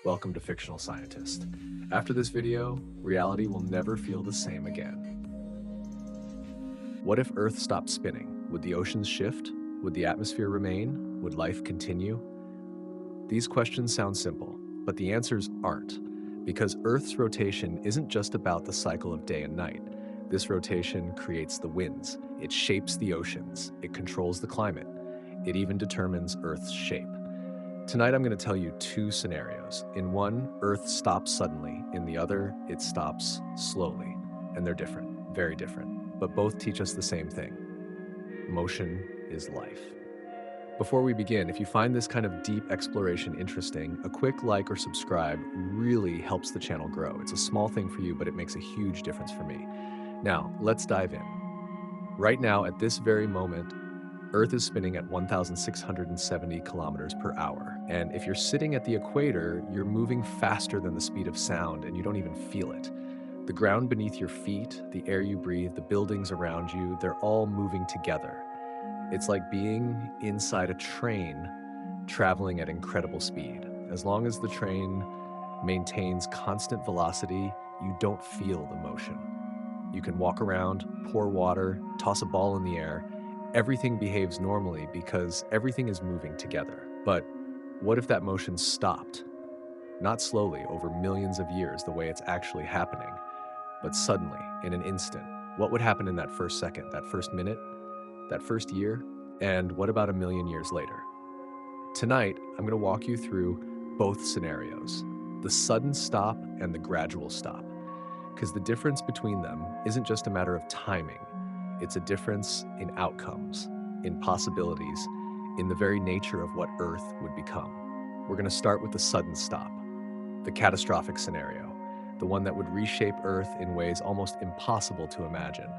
Welcome to Fictional Scientist. After this video, reality will never feel the same again. What if Earth stopped spinning? Would the oceans shift? Would the atmosphere remain? Would life continue? These questions sound simple, but the answers aren't, because Earth's rotation isn't just about the cycle of day and night. This rotation creates the winds, it shapes the oceans, it controls the climate, it even determines Earth's shape. Tonight, I'm going to tell you two scenarios. In one, Earth stops suddenly. In the other, it stops slowly. And they're different, very different, but both teach us the same thing. Motion is life. Before we begin, if you find this kind of deep exploration interesting, a quick like or subscribe really helps the channel grow. It's a small thing for you, but it makes a huge difference for me. Now, let's dive in. Right now, at this very moment, Earth is spinning at 1,670 kilometers per hour. And if you're sitting at the equator, you're moving faster than the speed of sound and you don't even feel it. The ground beneath your feet, the air you breathe, the buildings around you, they're all moving together. It's like being inside a train traveling at incredible speed. As long as the train maintains constant velocity, you don't feel the motion. You can walk around, pour water, toss a ball in the air. Everything behaves normally because everything is moving together. But what if that motion stopped? Not slowly, over millions of years, the way it's actually happening, but suddenly, in an instant. What would happen in that first second, that first minute, that first year? And what about a million years later? Tonight, I'm going to walk you through both scenarios, the sudden stop and the gradual stop. Because the difference between them isn't just a matter of timing, it's a difference in outcomes, in possibilities, in the very nature of what Earth would become. We're going to start with the sudden stop, the catastrophic scenario, the one that would reshape Earth in ways almost impossible to imagine.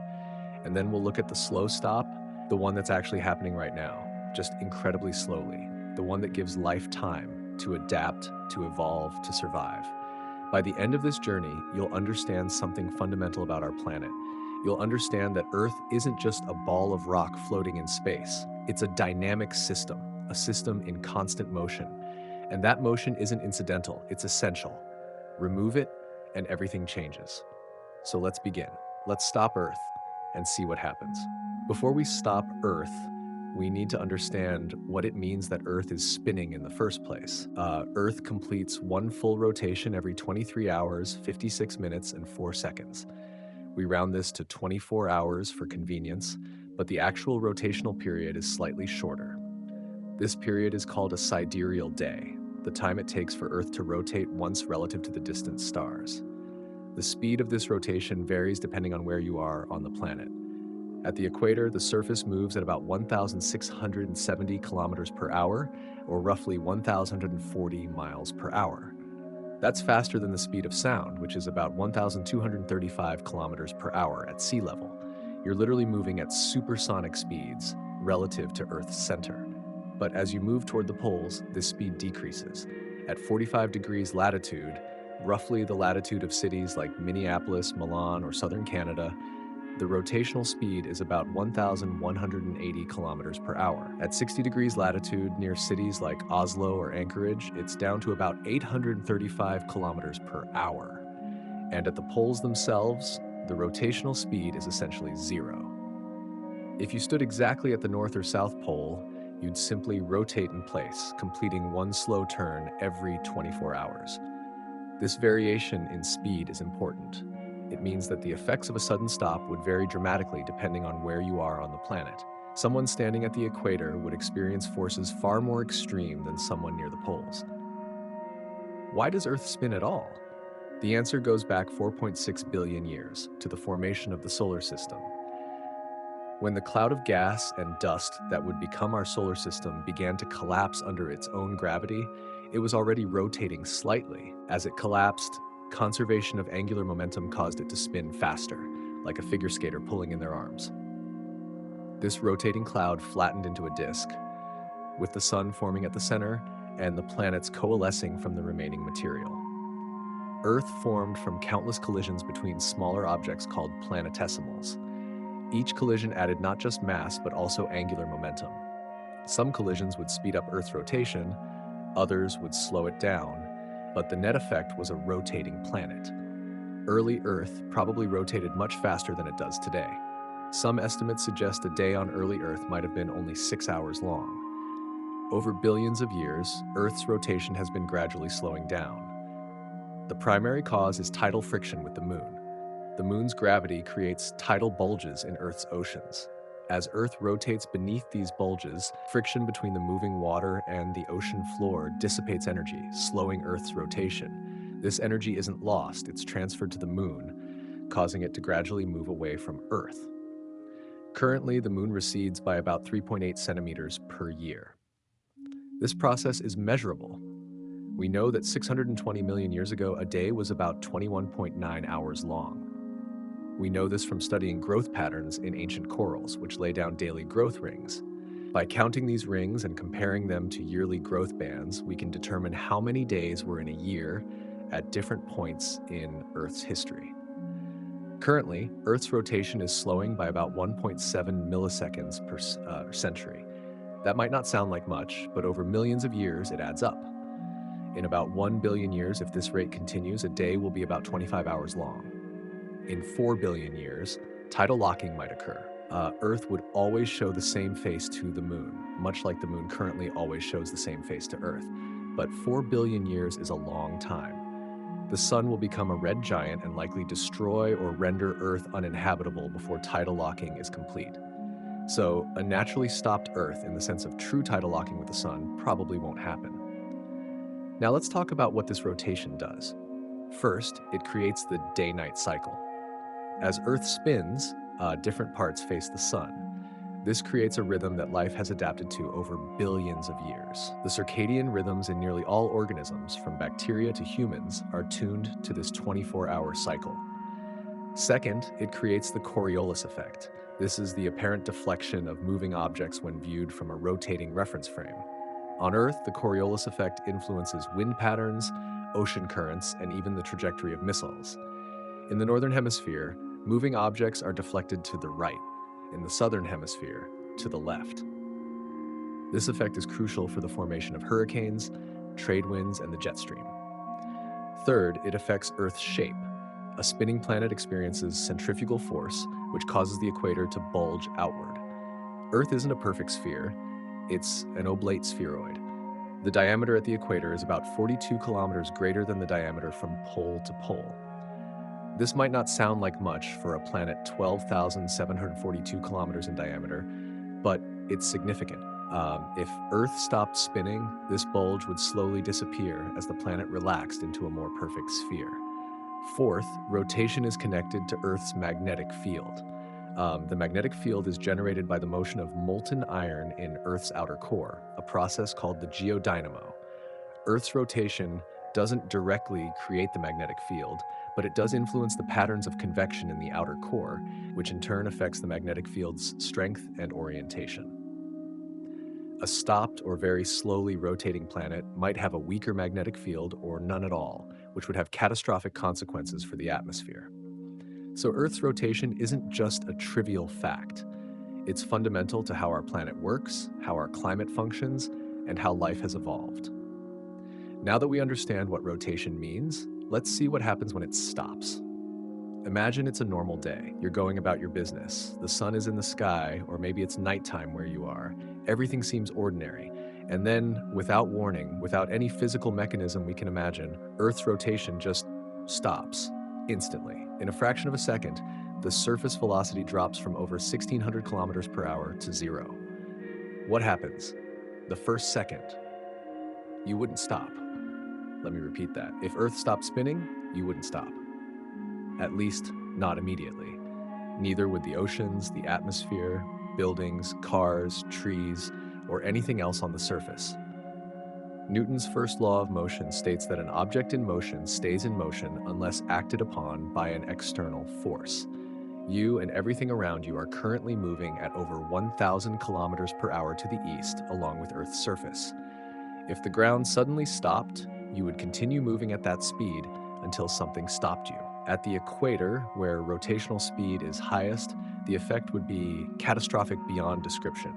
And then we'll look at the slow stop, the one that's actually happening right now, just incredibly slowly, the one that gives life time to adapt, to evolve, to survive. By the end of this journey, you'll understand something fundamental about our planet. You'll understand that Earth isn't just a ball of rock floating in space. It's a dynamic system, a system in constant motion. And that motion isn't incidental, it's essential. Remove it, and everything changes. So let's begin. Let's stop Earth and see what happens. Before we stop Earth, we need to understand what it means that Earth is spinning in the first place. Earth completes one full rotation every 23 hours, 56 minutes, and 4 seconds. We round this to 24 hours for convenience, but the actual rotational period is slightly shorter. This period is called a sidereal day, the time it takes for Earth to rotate once relative to the distant stars. The speed of this rotation varies depending on where you are on the planet. At the equator, the surface moves at about 1,670 kilometers per hour, or roughly 1,040 miles per hour. That's faster than the speed of sound, which is about 1,235 kilometers per hour at sea level. You're literally moving at supersonic speeds relative to Earth's center. But as you move toward the poles, this speed decreases. At 45 degrees latitude, roughly the latitude of cities like Minneapolis, Milan, or southern Canada, the rotational speed is about 1,180 kilometers per hour. At 60 degrees latitude, near cities like Oslo or Anchorage, it's down to about 835 kilometers per hour. And at the poles themselves, the rotational speed is essentially zero. If you stood exactly at the North or South Pole, you'd simply rotate in place, completing one slow turn every 24 hours. This variation in speed is important. It means that the effects of a sudden stop would vary dramatically depending on where you are on the planet. Someone standing at the equator would experience forces far more extreme than someone near the poles. Why does Earth spin at all? The answer goes back 4.6 billion years to the formation of the solar system. When the cloud of gas and dust that would become our solar system began to collapse under its own gravity, it was already rotating slightly. As it collapsed, conservation of angular momentum caused it to spin faster, like a figure skater pulling in their arms. This rotating cloud flattened into a disk, with the sun forming at the center and the planets coalescing from the remaining material. Earth formed from countless collisions between smaller objects called planetesimals. Each collision added not just mass, but also angular momentum. Some collisions would speed up Earth's rotation, others would slow it down, but the net effect was a rotating planet. Early Earth probably rotated much faster than it does today. Some estimates suggest a day on early Earth might have been only 6 hours long. Over billions of years, Earth's rotation has been gradually slowing down. The primary cause is tidal friction with the moon. The moon's gravity creates tidal bulges in Earth's oceans. As Earth rotates beneath these bulges, friction between the moving water and the ocean floor dissipates energy, slowing Earth's rotation. This energy isn't lost, it's transferred to the moon, causing it to gradually move away from Earth. Currently, the moon recedes by about 3.8 centimeters per year. This process is measurable. We know that 620 million years ago, a day was about 21.9 hours long. We know this from studying growth patterns in ancient corals, which lay down daily growth rings. By counting these rings and comparing them to yearly growth bands, we can determine how many days were in a year at different points in Earth's history. Currently, Earth's rotation is slowing by about 1.7 milliseconds per century. That might not sound like much, but over millions of years, it adds up. In about 1 billion years, if this rate continues, a day will be about 25 hours long. In 4 billion years, tidal locking might occur. Earth would always show the same face to the moon, much like the moon currently always shows the same face to Earth. But 4 billion years is a long time. The sun will become a red giant and likely destroy or render Earth uninhabitable before tidal locking is complete. So, a naturally stopped Earth, in the sense of true tidal locking with the sun, probably won't happen. Now let's talk about what this rotation does. First, it creates the day-night cycle. As Earth spins, different parts face the sun. This creates a rhythm that life has adapted to over billions of years. The circadian rhythms in nearly all organisms, from bacteria to humans, are tuned to this 24-hour cycle. Second, it creates the Coriolis effect. This is the apparent deflection of moving objects when viewed from a rotating reference frame. On Earth, the Coriolis effect influences wind patterns, ocean currents, and even the trajectory of missiles. In the northern hemisphere, moving objects are deflected to the right. In the southern hemisphere, to the left. This effect is crucial for the formation of hurricanes, trade winds, and the jet stream. Third, it affects Earth's shape. A spinning planet experiences centrifugal force, which causes the equator to bulge outward. Earth isn't a perfect sphere, it's an oblate spheroid. The diameter at the equator is about 42 kilometers greater than the diameter from pole to pole. This might not sound like much for a planet 12,742 kilometers in diameter, but it's significant. If Earth stopped spinning, this bulge would slowly disappear as the planet relaxed into a more perfect sphere. Fourth, rotation is connected to Earth's magnetic field. The magnetic field is generated by the motion of molten iron in Earth's outer core, a process called the geodynamo. Earth's rotation doesn't directly create the magnetic field, but it does influence the patterns of convection in the outer core, which in turn affects the magnetic field's strength and orientation. A stopped or very slowly rotating planet might have a weaker magnetic field or none at all, which would have catastrophic consequences for the atmosphere. So Earth's rotation isn't just a trivial fact. It's fundamental to how our planet works, how our climate functions, and how life has evolved. Now that we understand what rotation means, let's see what happens when it stops. Imagine it's a normal day. You're going about your business. The sun is in the sky, or maybe it's nighttime where you are. Everything seems ordinary. And then, without warning, without any physical mechanism we can imagine, Earth's rotation just stops instantly. In a fraction of a second, the surface velocity drops from over 1,600 kilometers per hour to zero. What happens? The first second, you wouldn't stop. Let me repeat that. If Earth stopped spinning, you wouldn't stop. At least, not immediately. Neither would the oceans, the atmosphere, buildings, cars, trees, or anything else on the surface. Newton's first law of motion states that an object in motion stays in motion unless acted upon by an external force. You and everything around you are currently moving at over 1,000 kilometers per hour to the east along with Earth's surface. If the ground suddenly stopped, you would continue moving at that speed until something stopped you. At the equator, where rotational speed is highest, the effect would be catastrophic beyond description.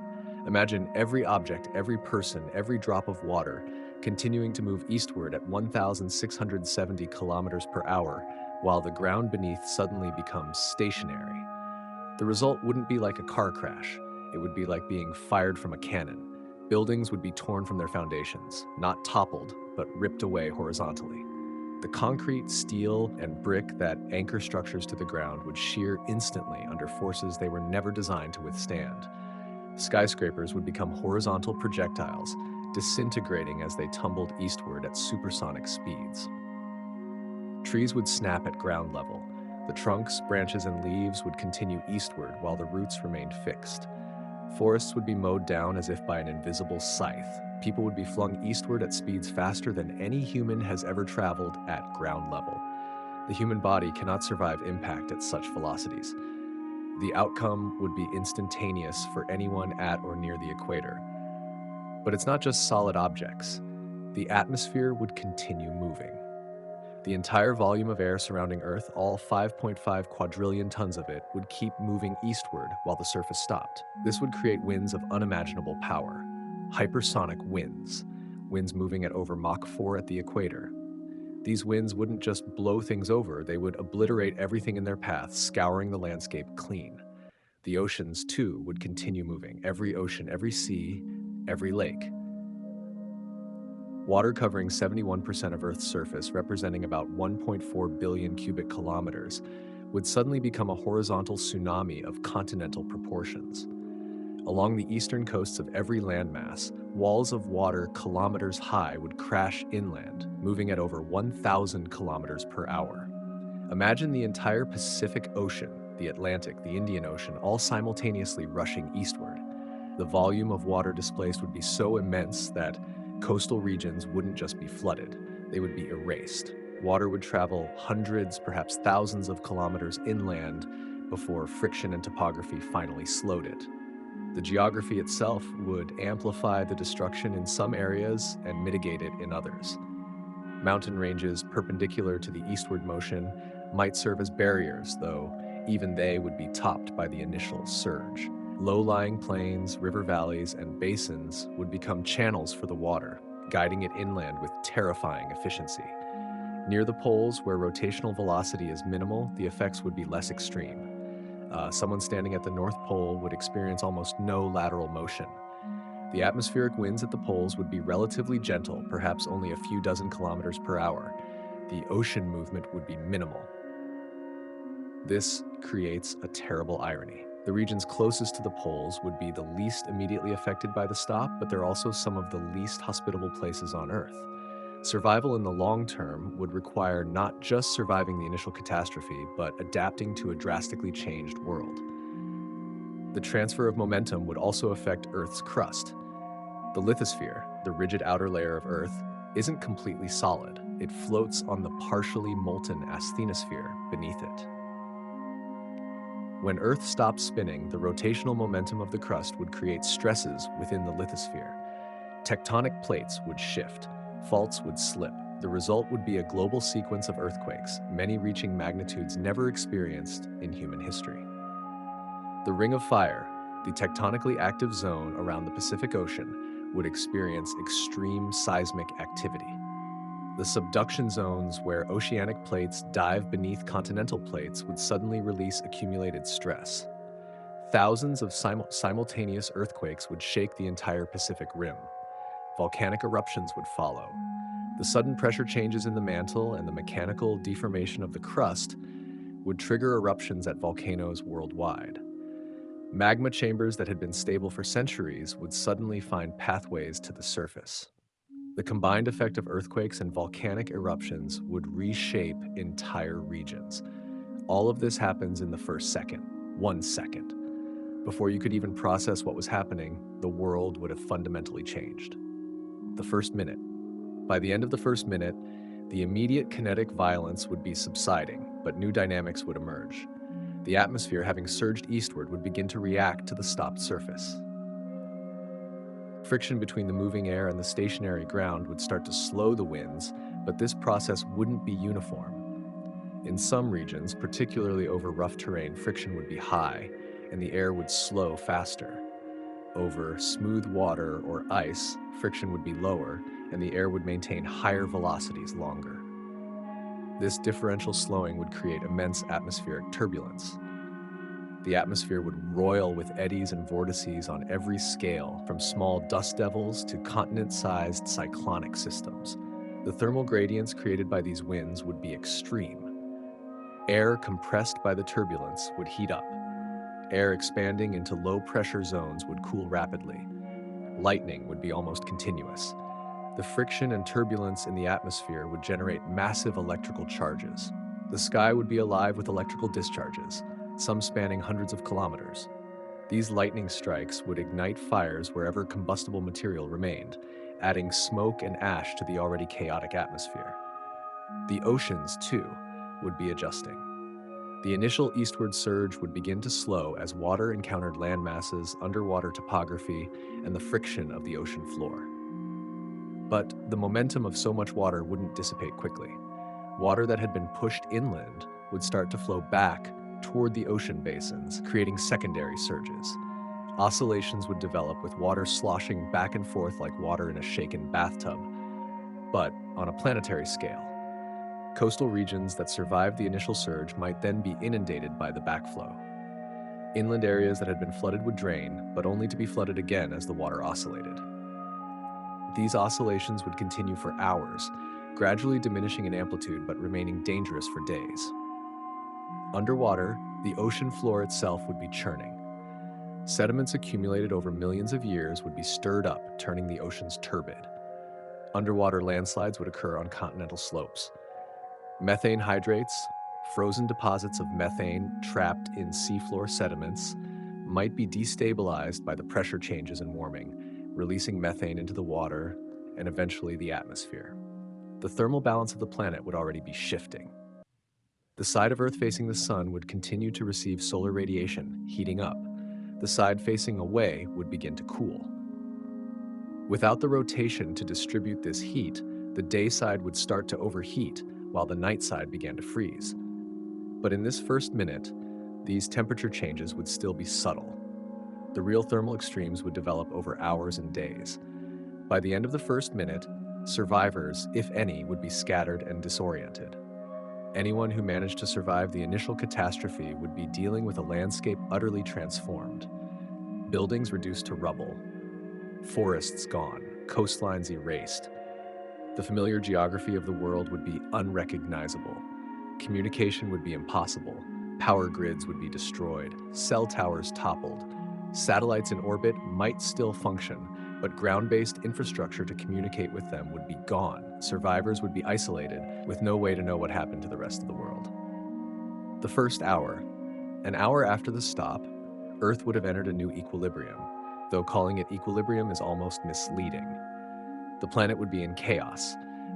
Imagine every object, every person, every drop of water continuing to move eastward at 1,670 kilometers per hour, while the ground beneath suddenly becomes stationary. The result wouldn't be like a car crash. It would be like being fired from a cannon. Buildings would be torn from their foundations, not toppled, but ripped away horizontally. The concrete, steel, and brick that anchor structures to the ground would shear instantly under forces they were never designed to withstand. Skyscrapers would become horizontal projectiles, disintegrating as they tumbled eastward at supersonic speeds. Trees would snap at ground level. The trunks, branches, and leaves would continue eastward while the roots remained fixed. Forests would be mowed down as if by an invisible scythe. People would be flung eastward at speeds faster than any human has ever traveled at ground level. The human body cannot survive impact at such velocities. The outcome would be instantaneous for anyone at or near the equator. But it's not just solid objects. The atmosphere would continue moving. The entire volume of air surrounding Earth, all 5.5 quadrillion tons of it, would keep moving eastward while the surface stopped. This would create winds of unimaginable power. Hypersonic winds. Winds moving at over Mach 4 at the equator. These winds wouldn't just blow things over, they would obliterate everything in their path, scouring the landscape clean. The oceans, too, would continue moving. Every ocean, every sea, every lake. Water covering 71% of Earth's surface, representing about 1.4 billion cubic kilometers, would suddenly become a horizontal tsunami of continental proportions. Along the eastern coasts of every landmass, walls of water kilometers high would crash inland, moving at over 1,000 kilometers per hour. Imagine the entire Pacific Ocean, the Atlantic, the Indian Ocean, all simultaneously rushing eastward. The volume of water displaced would be so immense that coastal regions wouldn't just be flooded, they would be erased. Water would travel hundreds, perhaps thousands of kilometers inland before friction and topography finally slowed it. The geography itself would amplify the destruction in some areas and mitigate it in others. Mountain ranges perpendicular to the eastward motion might serve as barriers, though even they would be topped by the initial surge. Low-lying plains, river valleys, and basins would become channels for the water, guiding it inland with terrifying efficiency. Near the poles, where rotational velocity is minimal, the effects would be less extreme. Someone standing at the North Pole would experience almost no lateral motion. The atmospheric winds at the poles would be relatively gentle, perhaps only a few dozen kilometers per hour. The ocean movement would be minimal. This creates a terrible irony. The regions closest to the poles would be the least immediately affected by the stop, but they're also some of the least hospitable places on Earth. Survival in the long term would require not just surviving the initial catastrophe, but adapting to a drastically changed world. The transfer of momentum would also affect Earth's crust. The lithosphere, the rigid outer layer of Earth, isn't completely solid. It floats on the partially molten asthenosphere beneath it. When Earth stopped spinning, the rotational momentum of the crust would create stresses within the lithosphere. Tectonic plates would shift, faults would slip. The result would be a global sequence of earthquakes, many reaching magnitudes never experienced in human history. The Ring of Fire, the tectonically active zone around the Pacific Ocean, would experience extreme seismic activity. The subduction zones, where oceanic plates dive beneath continental plates, would suddenly release accumulated stress. Thousands of simultaneous earthquakes would shake the entire Pacific Rim. Volcanic eruptions would follow. The sudden pressure changes in the mantle and the mechanical deformation of the crust would trigger eruptions at volcanoes worldwide. Magma chambers that had been stable for centuries would suddenly find pathways to the surface. The combined effect of earthquakes and volcanic eruptions would reshape entire regions. All of this happens in the first second, 1 second. Before you could even process what was happening, the world would have fundamentally changed. The first minute. By the end of the first minute, the immediate kinetic violence would be subsiding, but new dynamics would emerge. The atmosphere, having surged eastward, would begin to react to the stopped surface. Friction between the moving air and the stationary ground would start to slow the winds, but this process wouldn't be uniform. In some regions, particularly over rough terrain, friction would be high, and the air would slow faster. Over smooth water or ice, friction would be lower, and the air would maintain higher velocities longer. This differential slowing would create immense atmospheric turbulence. The atmosphere would roil with eddies and vortices on every scale, from small dust devils to continent-sized cyclonic systems. The thermal gradients created by these winds would be extreme. Air compressed by the turbulence would heat up. Air expanding into low-pressure zones would cool rapidly. Lightning would be almost continuous. The friction and turbulence in the atmosphere would generate massive electrical charges. The sky would be alive with electrical discharges, some spanning hundreds of kilometers. These lightning strikes would ignite fires wherever combustible material remained, adding smoke and ash to the already chaotic atmosphere. The oceans, too, would be adjusting. The initial eastward surge would begin to slow as water encountered land masses, underwater topography, and the friction of the ocean floor. But the momentum of so much water wouldn't dissipate quickly. Water that had been pushed inland would start to flow back toward the ocean basins, creating secondary surges. Oscillations would develop with water sloshing back and forth like water in a shaken bathtub, but on a planetary scale. Coastal regions that survived the initial surge might then be inundated by the backflow. Inland areas that had been flooded would drain, but only to be flooded again as the water oscillated. These oscillations would continue for hours, gradually diminishing in amplitude but remaining dangerous for days. Underwater, the ocean floor itself would be churning. Sediments accumulated over millions of years would be stirred up, turning the oceans turbid. Underwater landslides would occur on continental slopes. Methane hydrates, frozen deposits of methane trapped in seafloor sediments, might be destabilized by the pressure changes and warming, releasing methane into the water and eventually the atmosphere. The thermal balance of the planet would already be shifting. The side of Earth facing the sun would continue to receive solar radiation, heating up. The side facing away would begin to cool. Without the rotation to distribute this heat, the day side would start to overheat while the night side began to freeze. But in this first minute, these temperature changes would still be subtle. The real thermal extremes would develop over hours and days. By the end of the first minute, survivors, if any, would be scattered and disoriented. Anyone who managed to survive the initial catastrophe would be dealing with a landscape utterly transformed. Buildings reduced to rubble, forests gone, coastlines erased. The familiar geography of the world would be unrecognizable. Communication would be impossible. Power grids would be destroyed. Cell towers toppled. Satellites in orbit might still function, but ground-based infrastructure to communicate with them would be gone. Survivors would be isolated, with no way to know what happened to the rest of the world. The first hour. An hour after the stop, Earth would have entered a new equilibrium, though calling it equilibrium is almost misleading. The planet would be in chaos,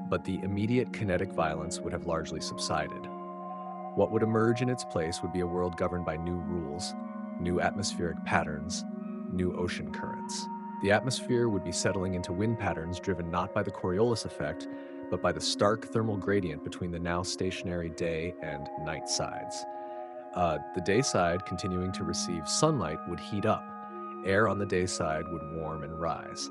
but the immediate kinetic violence would have largely subsided. What would emerge in its place would be a world governed by new rules, new atmospheric patterns, new ocean currents. The atmosphere would be settling into wind patterns driven not by the Coriolis effect, but by the stark thermal gradient between the now stationary day and night sides. The day side, continuing to receive sunlight, would heat up. Air on the day side would warm and rise.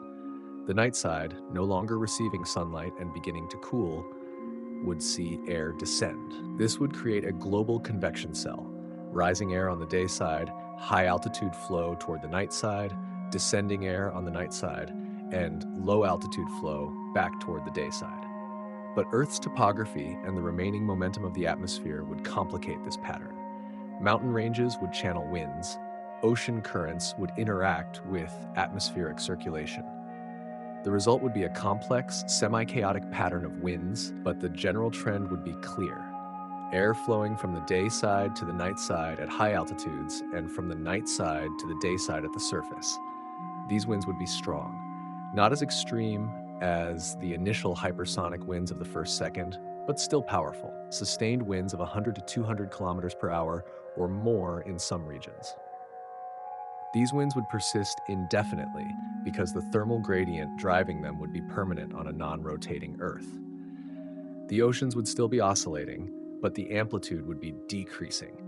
The night side, no longer receiving sunlight and beginning to cool, would see air descend. This would create a global convection cell. Rising air on the day side, high altitude flow toward the night side, descending air on the night side, and low altitude flow back toward the day side. But Earth's topography and the remaining momentum of the atmosphere would complicate this pattern. Mountain ranges would channel winds. Ocean currents would interact with atmospheric circulation. The result would be a complex, semi-chaotic pattern of winds, but the general trend would be clear. Air flowing from the day side to the night side at high altitudes and from the night side to the day side at the surface. These winds would be strong, not as extreme as the initial hypersonic winds of the first second, but still powerful. Sustained winds of 100 to 200 kilometers per hour or more in some regions. These winds would persist indefinitely because the thermal gradient driving them would be permanent on a non-rotating Earth. The oceans would still be oscillating, but the amplitude would be decreasing.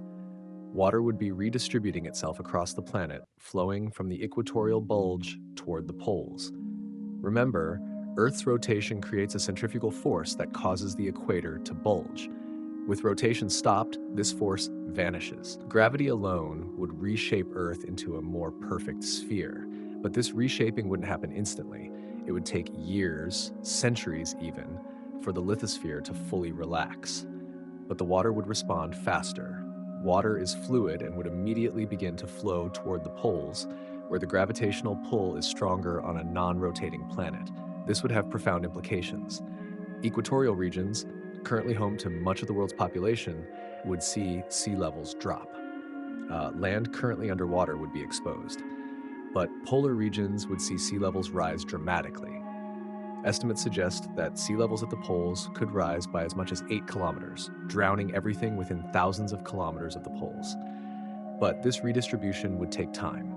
Water would be redistributing itself across the planet, flowing from the equatorial bulge toward the poles. Remember, Earth's rotation creates a centrifugal force that causes the equator to bulge. With rotation stopped, this force vanishes. Gravity alone would reshape Earth into a more perfect sphere, but this reshaping wouldn't happen instantly. It would take years, centuries even, for the lithosphere to fully relax. But the water would respond faster. Water is fluid and would immediately begin to flow toward the poles, where the gravitational pull is stronger on a non-rotating planet. This would have profound implications. Equatorial regions, currently home to much of the world's population, would see sea levels drop. Land currently underwater would be exposed. But polar regions would see sea levels rise dramatically. Estimates suggest that sea levels at the poles could rise by as much as 8 kilometers, drowning everything within thousands of kilometers of the poles. But this redistribution would take time.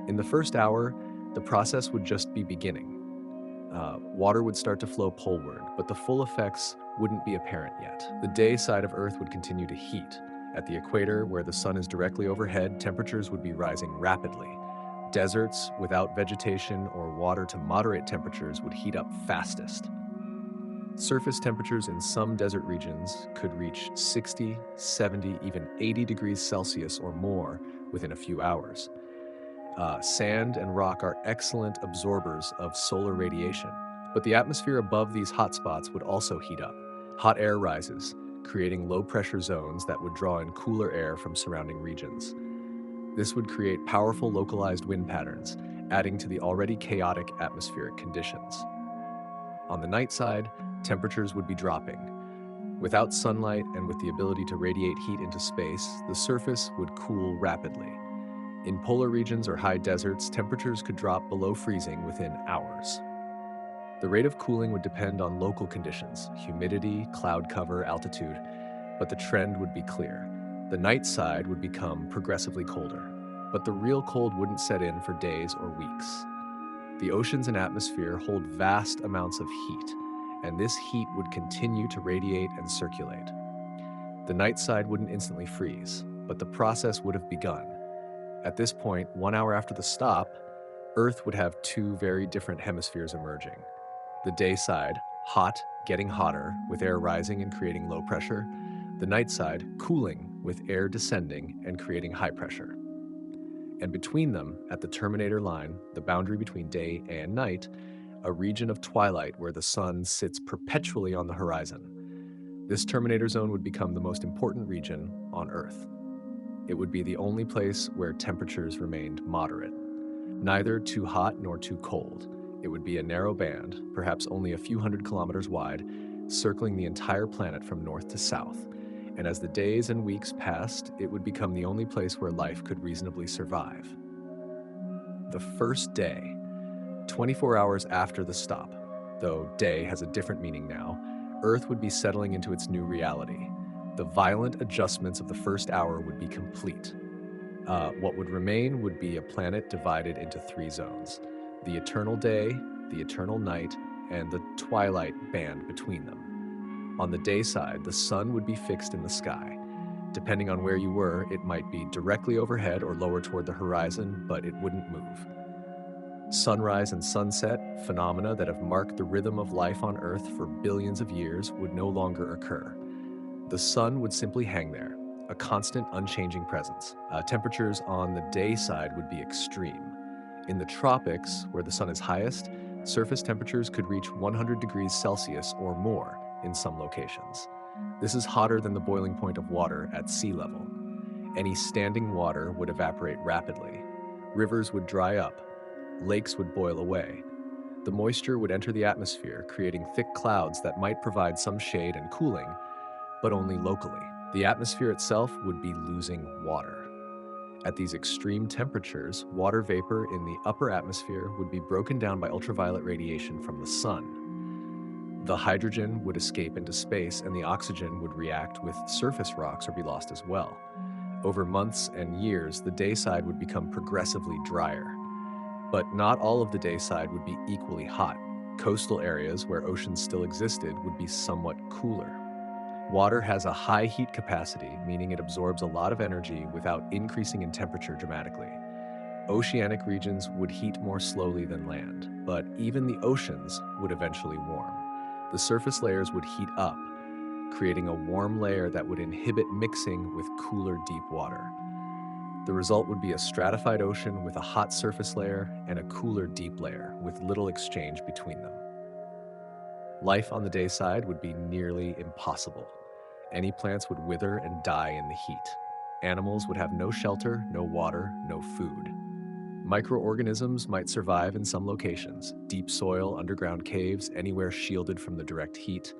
In the first hour, the process would just be beginning. Water would start to flow poleward, but the full effects wouldn't be apparent yet. The day side of Earth would continue to heat. At the equator, where the sun is directly overhead, temperatures would be rising rapidly. Deserts without vegetation or water to moderate temperatures would heat up fastest. Surface temperatures in some desert regions could reach 60, 70, even 80 degrees Celsius or more within a few hours. Sand and rock are excellent absorbers of solar radiation, but the atmosphere above these hotspots would also heat up. Hot air rises, creating low-pressure zones that would draw in cooler air from surrounding regions. This would create powerful localized wind patterns, adding to the already chaotic atmospheric conditions. On the night side, temperatures would be dropping. Without sunlight and with the ability to radiate heat into space, the surface would cool rapidly. In polar regions or high deserts, temperatures could drop below freezing within hours. The rate of cooling would depend on local conditions, humidity, cloud cover, altitude, but the trend would be clear. The night side would become progressively colder, but the real cold wouldn't set in for days or weeks. The oceans and atmosphere hold vast amounts of heat, and this heat would continue to radiate and circulate. The night side wouldn't instantly freeze, but the process would have begun. At this point, 1 hour after the stop, Earth would have two very different hemispheres emerging. The day side, hot, getting hotter, with air rising and creating low pressure. The night side, cooling, with air descending and creating high pressure. And between them, at the terminator line, the boundary between day and night, a region of twilight where the sun sits perpetually on the horizon. This terminator zone would become the most important region on Earth. It would be the only place where temperatures remained moderate. Neither too hot nor too cold. It would be a narrow band, perhaps only a few hundred kilometers wide, circling the entire planet from north to south. And as the days and weeks passed, it would become the only place where life could reasonably survive. The first day, 24 hours after the stop, though day has a different meaning now, Earth would be settling into its new reality. The violent adjustments of the first hour would be complete. What would remain would be a planet divided into 3 zones: the eternal day, the eternal night, and the twilight band between them. On the day side, the sun would be fixed in the sky. Depending on where you were, it might be directly overhead or lower toward the horizon, but it wouldn't move. Sunrise and sunset, phenomena that have marked the rhythm of life on Earth for billions of years, would no longer occur. The sun would simply hang there, a constant, unchanging presence. Temperatures on the day side would be extreme. In the tropics, where the sun is highest, surface temperatures could reach 100 degrees Celsius or more in some locations. This is hotter than the boiling point of water at sea level. Any standing water would evaporate rapidly. Rivers would dry up. Lakes would boil away. The moisture would enter the atmosphere, creating thick clouds that might provide some shade and cooling, but only locally. The atmosphere itself would be losing water. At these extreme temperatures, water vapor in the upper atmosphere would be broken down by ultraviolet radiation from the sun. The hydrogen would escape into space, and the oxygen would react with surface rocks or be lost as well. Over months and years, the day side would become progressively drier. But not all of the day side would be equally hot. Coastal areas where oceans still existed would be somewhat cooler. Water has a high heat capacity, meaning it absorbs a lot of energy without increasing in temperature dramatically. Oceanic regions would heat more slowly than land. but even the oceans would eventually warm. The surface layers would heat up, creating a warm layer that would inhibit mixing with cooler deep water. The result would be a stratified ocean with a hot surface layer and a cooler deep layer with little exchange between them. Life on the day side would be nearly impossible. Any plants would wither and die in the heat. Animals would have no shelter, no water, no food. Microorganisms might survive in some locations, deep soil, underground caves, anywhere shielded from the direct heat,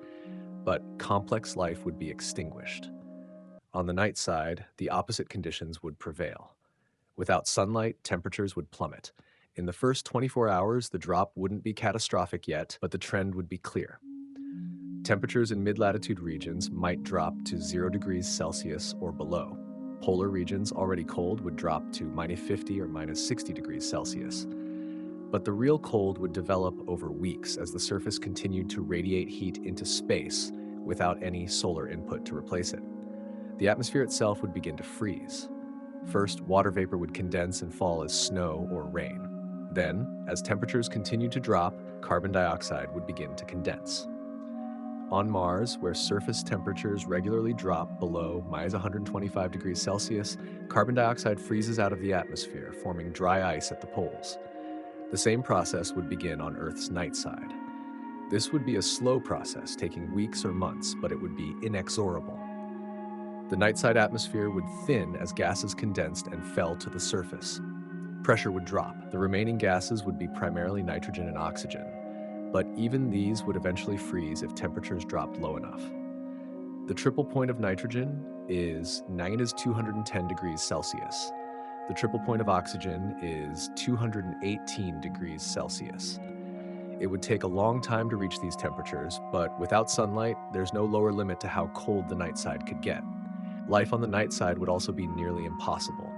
but complex life would be extinguished. On the night side, the opposite conditions would prevail. Without sunlight, temperatures would plummet. In the first 24 hours, the drop wouldn't be catastrophic yet, but the trend would be clear. Temperatures in mid-latitude regions might drop to 0 degrees Celsius or below. Polar regions already cold would drop to -50 or -60 degrees Celsius. But the real cold would develop over weeks as the surface continued to radiate heat into space without any solar input to replace it. The atmosphere itself would begin to freeze. First, water vapor would condense and fall as snow or rain. Then, as temperatures continued to drop, carbon dioxide would begin to condense. On Mars, where surface temperatures regularly drop below -125 degrees Celsius, carbon dioxide freezes out of the atmosphere, forming dry ice at the poles. The same process would begin on Earth's night side. This would be a slow process, taking weeks or months, but it would be inexorable. The nightside atmosphere would thin as gases condensed and fell to the surface. Pressure would drop. The remaining gases would be primarily nitrogen and oxygen, but even these would eventually freeze if temperatures dropped low enough. The triple point of nitrogen is -210 degrees Celsius. The triple point of oxygen is 218 degrees Celsius. It would take a long time to reach these temperatures, but without sunlight, there's no lower limit to how cold the night side could get. Life on the night side would also be nearly impossible.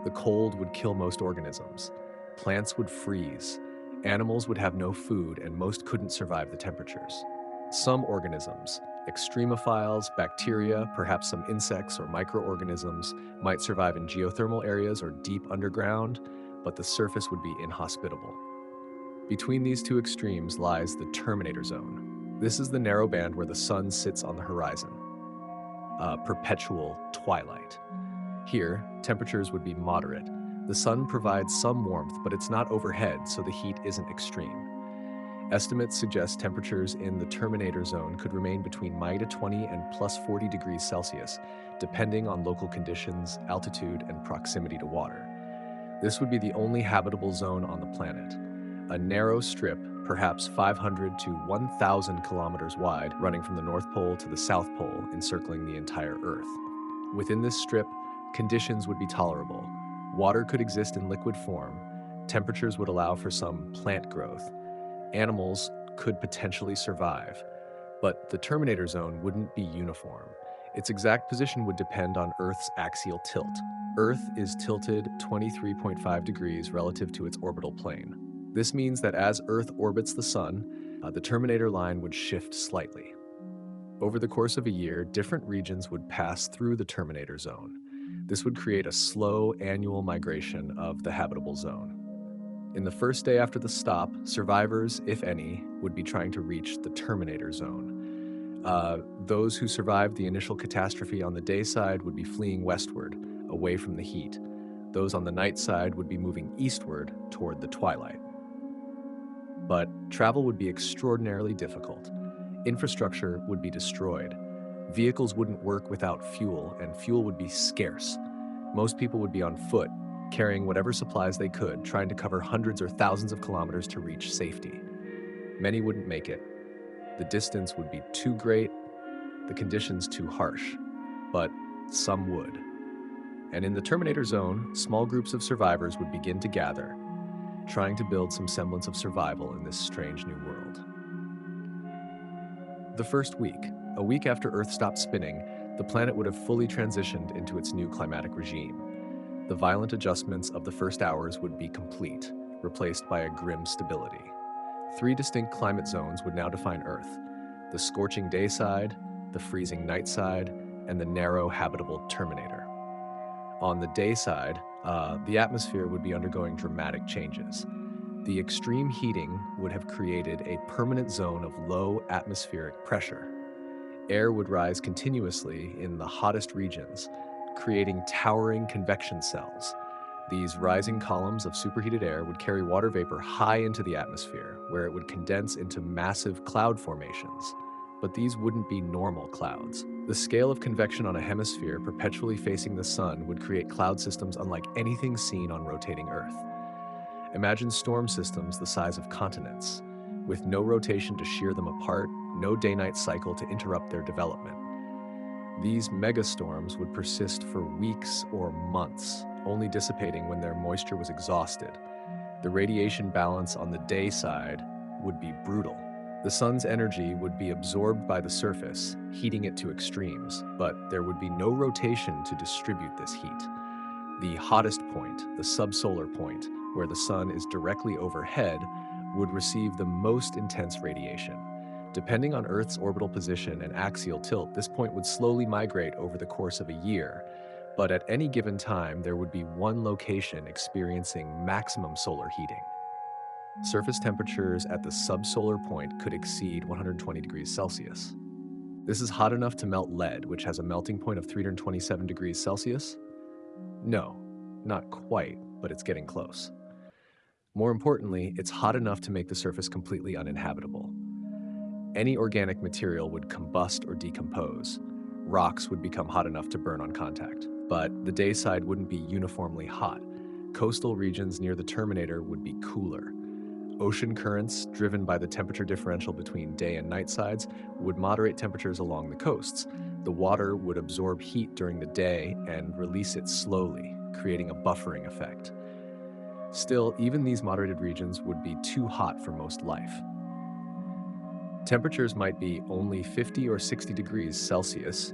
The cold would kill most organisms. Plants would freeze. Animals would have no food, and most couldn't survive the temperatures. Some organisms, extremophiles, bacteria, perhaps some insects or microorganisms, might survive in geothermal areas or deep underground, but the surface would be inhospitable. Between these two extremes lies the terminator zone. This is the narrow band where the sun sits on the horizon. Perpetual twilight. Here, temperatures would be moderate. The sun provides some warmth, but it's not overhead, so the heat isn't extreme. Estimates suggest temperatures in the terminator zone could remain between -20 and +40 degrees Celsius, depending on local conditions, altitude, and proximity to water. This would be the only habitable zone on the planet. A narrow strip, perhaps 500 to 1,000 kilometers wide, running from the North Pole to the South Pole, encircling the entire Earth. Within this strip, conditions would be tolerable. Water could exist in liquid form. Temperatures would allow for some plant growth. Animals could potentially survive. But the terminator zone wouldn't be uniform. Its exact position would depend on Earth's axial tilt. Earth is tilted 23.5 degrees relative to its orbital plane. This means that as Earth orbits the Sun, the terminator line would shift slightly. Over the course of a year, different regions would pass through the terminator zone. This would create a slow annual migration of the habitable zone. In the first day after the stop, survivors, if any, would be trying to reach the terminator zone. Those who survived the initial catastrophe on the day side would be fleeing westward, away from the heat. Those on the night side would be moving eastward toward the twilight. But travel would be extraordinarily difficult. Infrastructure would be destroyed. Vehicles wouldn't work without fuel, and fuel would be scarce. Most people would be on foot, carrying whatever supplies they could, trying to cover hundreds or thousands of kilometers to reach safety. Many wouldn't make it. The distance would be too great, the conditions too harsh, but some would. And in the terminator zone, small groups of survivors would begin to gather, trying to build some semblance of survival in this strange new world. The first week, a week after Earth stopped spinning, the planet would have fully transitioned into its new climatic regime. The violent adjustments of the first hours would be complete, replaced by a grim stability. 3 distinct climate zones would now define Earth: the scorching day side, the freezing night side, and the narrow habitable terminator. On the day side, the atmosphere would be undergoing dramatic changes. The extreme heating would have created a permanent zone of low atmospheric pressure. Air would rise continuously in the hottest regions, creating towering convection cells. These rising columns of superheated air would carry water vapor high into the atmosphere, where it would condense into massive cloud formations. But these wouldn't be normal clouds. The scale of convection on a hemisphere perpetually facing the sun would create cloud systems unlike anything seen on rotating Earth. Imagine storm systems the size of continents, with no rotation to shear them apart, no day-night cycle to interrupt their development. These megastorms would persist for weeks or months, only dissipating when their moisture was exhausted. The radiation balance on the day side would be brutal. The sun's energy would be absorbed by the surface, heating it to extremes, but there would be no rotation to distribute this heat. The hottest point, the subsolar point, where the sun is directly overhead, would receive the most intense radiation. Depending on Earth's orbital position and axial tilt, this point would slowly migrate over the course of a year, but at any given time, there would be one location experiencing maximum solar heating. Surface temperatures at the subsolar point could exceed 120 degrees Celsius. This is hot enough to melt lead, which has a melting point of 327 degrees Celsius. No, not quite, but it's getting close. More importantly, it's hot enough to make the surface completely uninhabitable. Any organic material would combust or decompose. Rocks would become hot enough to burn on contact. But the day side wouldn't be uniformly hot. Coastal regions near the terminator would be cooler. Ocean currents, driven by the temperature differential between day and night sides, would moderate temperatures along the coasts. The water would absorb heat during the day and release it slowly, creating a buffering effect. Still, even these moderated regions would be too hot for most life. Temperatures might be only 50 or 60 degrees Celsius,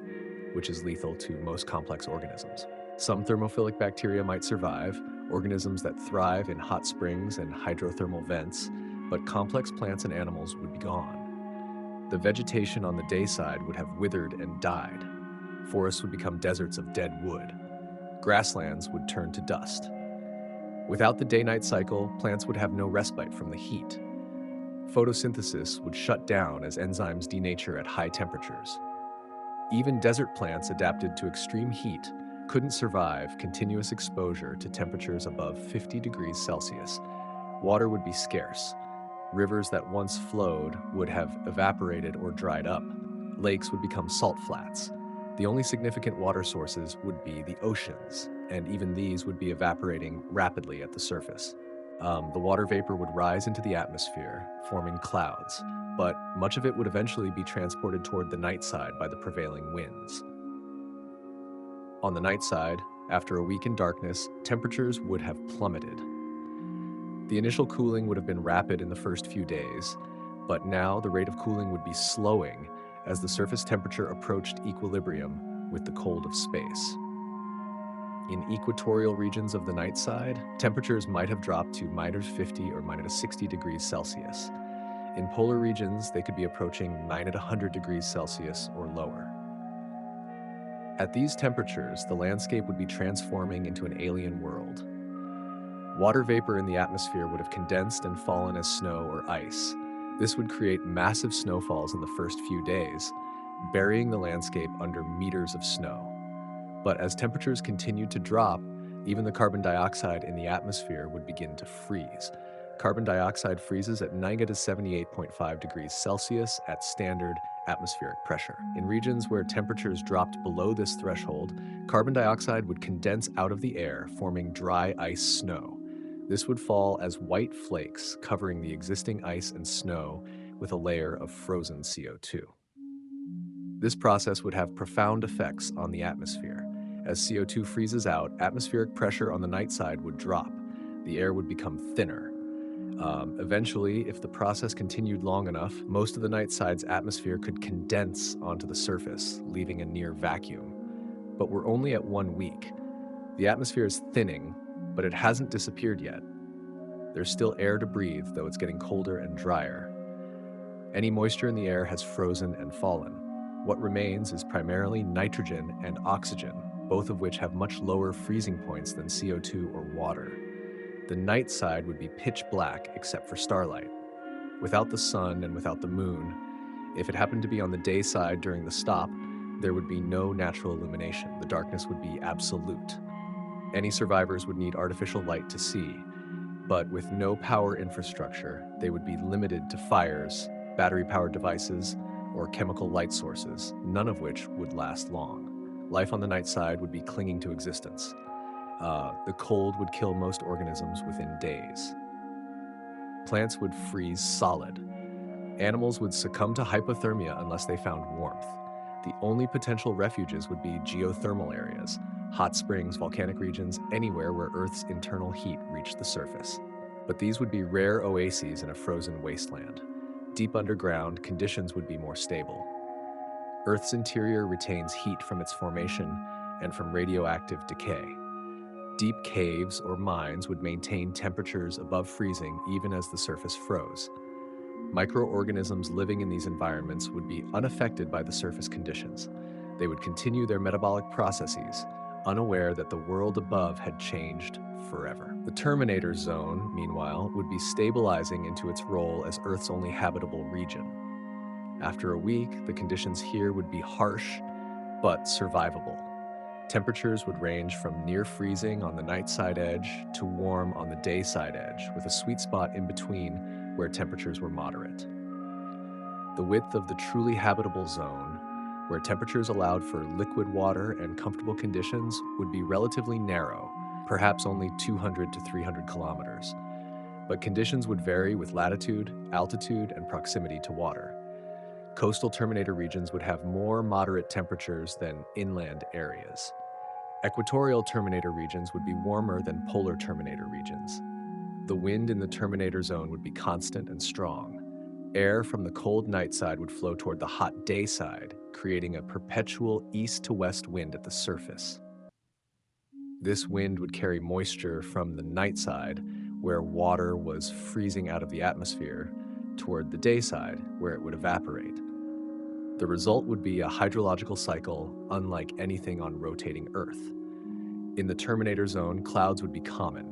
which is lethal to most complex organisms. Some thermophilic bacteria might survive, organisms that thrive in hot springs and hydrothermal vents, but complex plants and animals would be gone. The vegetation on the day side would have withered and died. Forests would become deserts of dead wood. Grasslands would turn to dust. Without the day-night cycle, plants would have no respite from the heat. Photosynthesis would shut down as enzymes denature at high temperatures. Even desert plants adapted to extreme heat couldn't survive continuous exposure to temperatures above 50 degrees Celsius. Water would be scarce. Rivers that once flowed would have evaporated or dried up. Lakes would become salt flats. The only significant water sources would be the oceans, and even these would be evaporating rapidly at the surface. The water vapor would rise into the atmosphere, forming clouds, but much of it would eventually be transported toward the night side by the prevailing winds. On the night side, after a week in darkness, temperatures would have plummeted. The initial cooling would have been rapid in the first few days, but now the rate of cooling would be slowing as the surface temperature approached equilibrium with the cold of space. In equatorial regions of the night side, temperatures might have dropped to -50 or -60 degrees Celsius. In polar regions, they could be approaching -100 degrees Celsius or lower. At these temperatures, the landscape would be transforming into an alien world. Water vapor in the atmosphere would have condensed and fallen as snow or ice. This would create massive snowfalls in the first few days, burying the landscape under meters of snow. But as temperatures continued to drop, even the carbon dioxide in the atmosphere would begin to freeze. Carbon dioxide freezes at -78.5 degrees Celsius at standard atmospheric pressure. In regions where temperatures dropped below this threshold, carbon dioxide would condense out of the air, forming dry ice snow. This would fall as white flakes, covering the existing ice and snow with a layer of frozen CO2. This process would have profound effects on the atmosphere. As CO2 freezes out, atmospheric pressure on the night side would drop. The air would become thinner. Eventually, if the process continued long enough, most of the night side's atmosphere could condense onto the surface, leaving a near vacuum. But we're only at 1 week. The atmosphere is thinning, but it hasn't disappeared yet. There's still air to breathe, though it's getting colder and drier. Any moisture in the air has frozen and fallen. What remains is primarily nitrogen and oxygen, both of which have much lower freezing points than CO2 or water. The night side would be pitch black except for starlight. Without the sun and without the moon, if it happened to be on the day side during the stop, there would be no natural illumination. The darkness would be absolute. Any survivors would need artificial light to see, but with no power infrastructure, they would be limited to fires, battery-powered devices, or chemical light sources, none of which would last long. Life on the night side would be clinging to existence. The cold would kill most organisms within days. Plants would freeze solid. Animals would succumb to hypothermia unless they found warmth. The only potential refuges would be geothermal areas, hot springs, volcanic regions, anywhere where Earth's internal heat reached the surface. But these would be rare oases in a frozen wasteland. Deep underground, conditions would be more stable. Earth's interior retains heat from its formation and from radioactive decay. Deep caves or mines would maintain temperatures above freezing even as the surface froze. Microorganisms living in these environments would be unaffected by the surface conditions. They would continue their metabolic processes, unaware that the world above had changed forever. The Terminator Zone, meanwhile, would be stabilizing into its role as Earth's only habitable region. After a week, the conditions here would be harsh, but survivable. Temperatures would range from near freezing on the night side edge to warm on the day side edge, with a sweet spot in between where temperatures were moderate. The width of the truly habitable zone, where temperatures allowed for liquid water and comfortable conditions, would be relatively narrow, perhaps only 200 to 300 kilometers. But conditions would vary with latitude, altitude, and proximity to water. Coastal Terminator regions would have more moderate temperatures than inland areas. Equatorial Terminator regions would be warmer than polar Terminator regions. The wind in the Terminator zone would be constant and strong. Air from the cold night side would flow toward the hot day side, creating a perpetual east to west wind at the surface. This wind would carry moisture from the night side, where water was freezing out of the atmosphere, toward the day side, where it would evaporate. The result would be a hydrological cycle unlike anything on rotating Earth. In the Terminator zone, clouds would be common.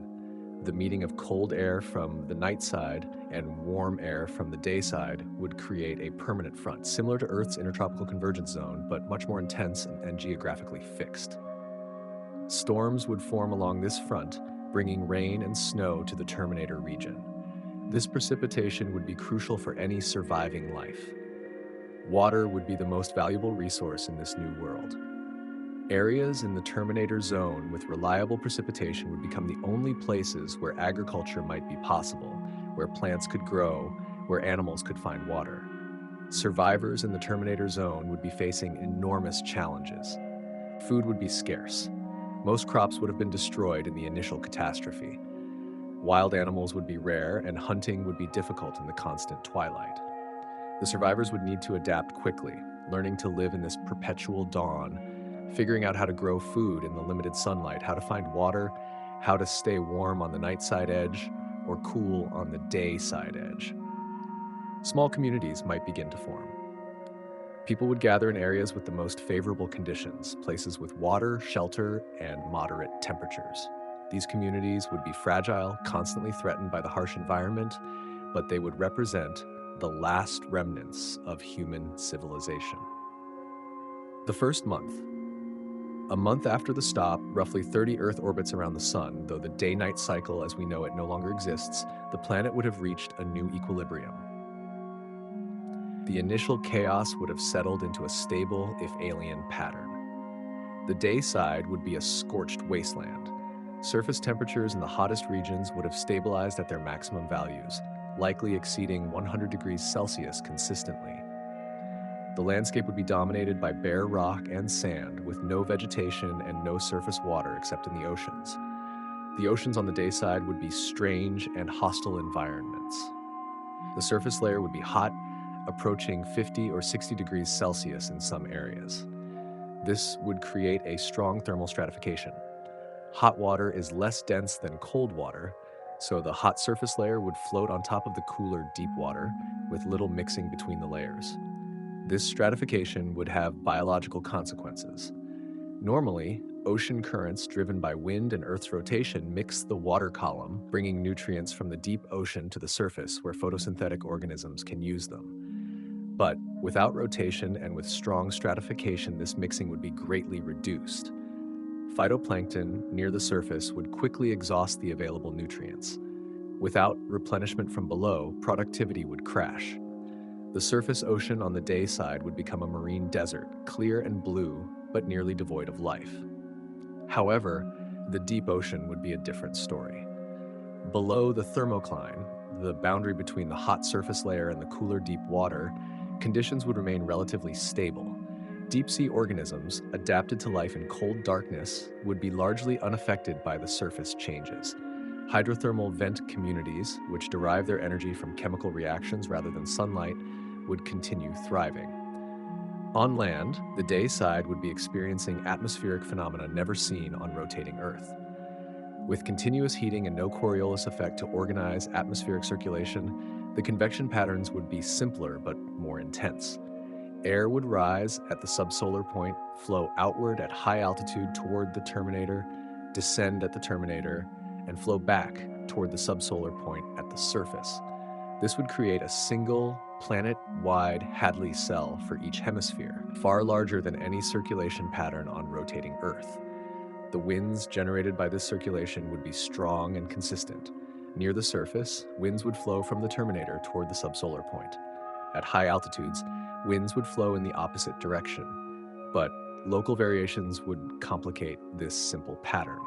The meeting of cold air from the night side and warm air from the day side would create a permanent front, similar to Earth's intertropical convergence zone, but much more intense and geographically fixed. Storms would form along this front, bringing rain and snow to the Terminator region. This precipitation would be crucial for any surviving life. Water would be the most valuable resource in this new world. Areas in the Terminator zone with reliable precipitation would become the only places where agriculture might be possible, where plants could grow, where animals could find water. Survivors in the Terminator zone would be facing enormous challenges. Food would be scarce. Most crops would have been destroyed in the initial catastrophe. Wild animals would be rare, and hunting would be difficult in the constant twilight. The survivors would need to adapt quickly, learning to live in this perpetual dawn, figuring out how to grow food in the limited sunlight, how to find water, how to stay warm on the night side edge, or cool on the day side edge. Small communities might begin to form. People would gather in areas with the most favorable conditions, places with water, shelter, and moderate temperatures. These communities would be fragile, constantly threatened by the harsh environment, but they would represent the last remnants of human civilization. The first month. A month after the stop, roughly 30 Earth orbits around the Sun. Though the day-night cycle as we know it no longer exists, the planet would have reached a new equilibrium. The initial chaos would have settled into a stable, if alien, pattern. The day side would be a scorched wasteland. Surface temperatures in the hottest regions would have stabilized at their maximum values, likely exceeding 100 degrees Celsius consistently. The landscape would be dominated by bare rock and sand, with no vegetation and no surface water except in the oceans. The oceans on the day side would be strange and hostile environments. The surface layer would be hot, approaching 50 or 60 degrees Celsius in some areas. This would create a strong thermal stratification. Hot water is less dense than cold water, so the hot surface layer would float on top of the cooler deep water, with little mixing between the layers. This stratification would have biological consequences. Normally, Ocean currents driven by wind and Earth's rotation mix the water column, bringing nutrients from the deep ocean to the surface where photosynthetic organisms can use them. But without rotation and with strong stratification, this mixing would be greatly reduced. Phytoplankton near the surface would quickly exhaust the available nutrients. Without replenishment from below, productivity would crash. The surface ocean on the day side would become a marine desert, clear and blue, but nearly devoid of life. However, the deep ocean would be a different story. Below the thermocline, the boundary between the hot surface layer and the cooler deep water, conditions would remain relatively stable. Deep-sea organisms, adapted to life in cold darkness, would be largely unaffected by the surface changes. Hydrothermal vent communities, which derive their energy from chemical reactions rather than sunlight, would continue thriving. On land, the day side would be experiencing atmospheric phenomena never seen on rotating Earth. With continuous heating and no Coriolis effect to organize atmospheric circulation, the convection patterns would be simpler but more intense. Air would rise at the subsolar point, flow outward at high altitude toward the terminator, descend at the terminator, and flow back toward the subsolar point at the surface. This would create a single, planet-wide Hadley cell for each hemisphere, far larger than any circulation pattern on rotating Earth. The winds generated by this circulation would be strong and consistent. Near the surface, winds would flow from the terminator toward the subsolar point. At high altitudes, winds would flow in the opposite direction. But local variations would complicate this simple pattern.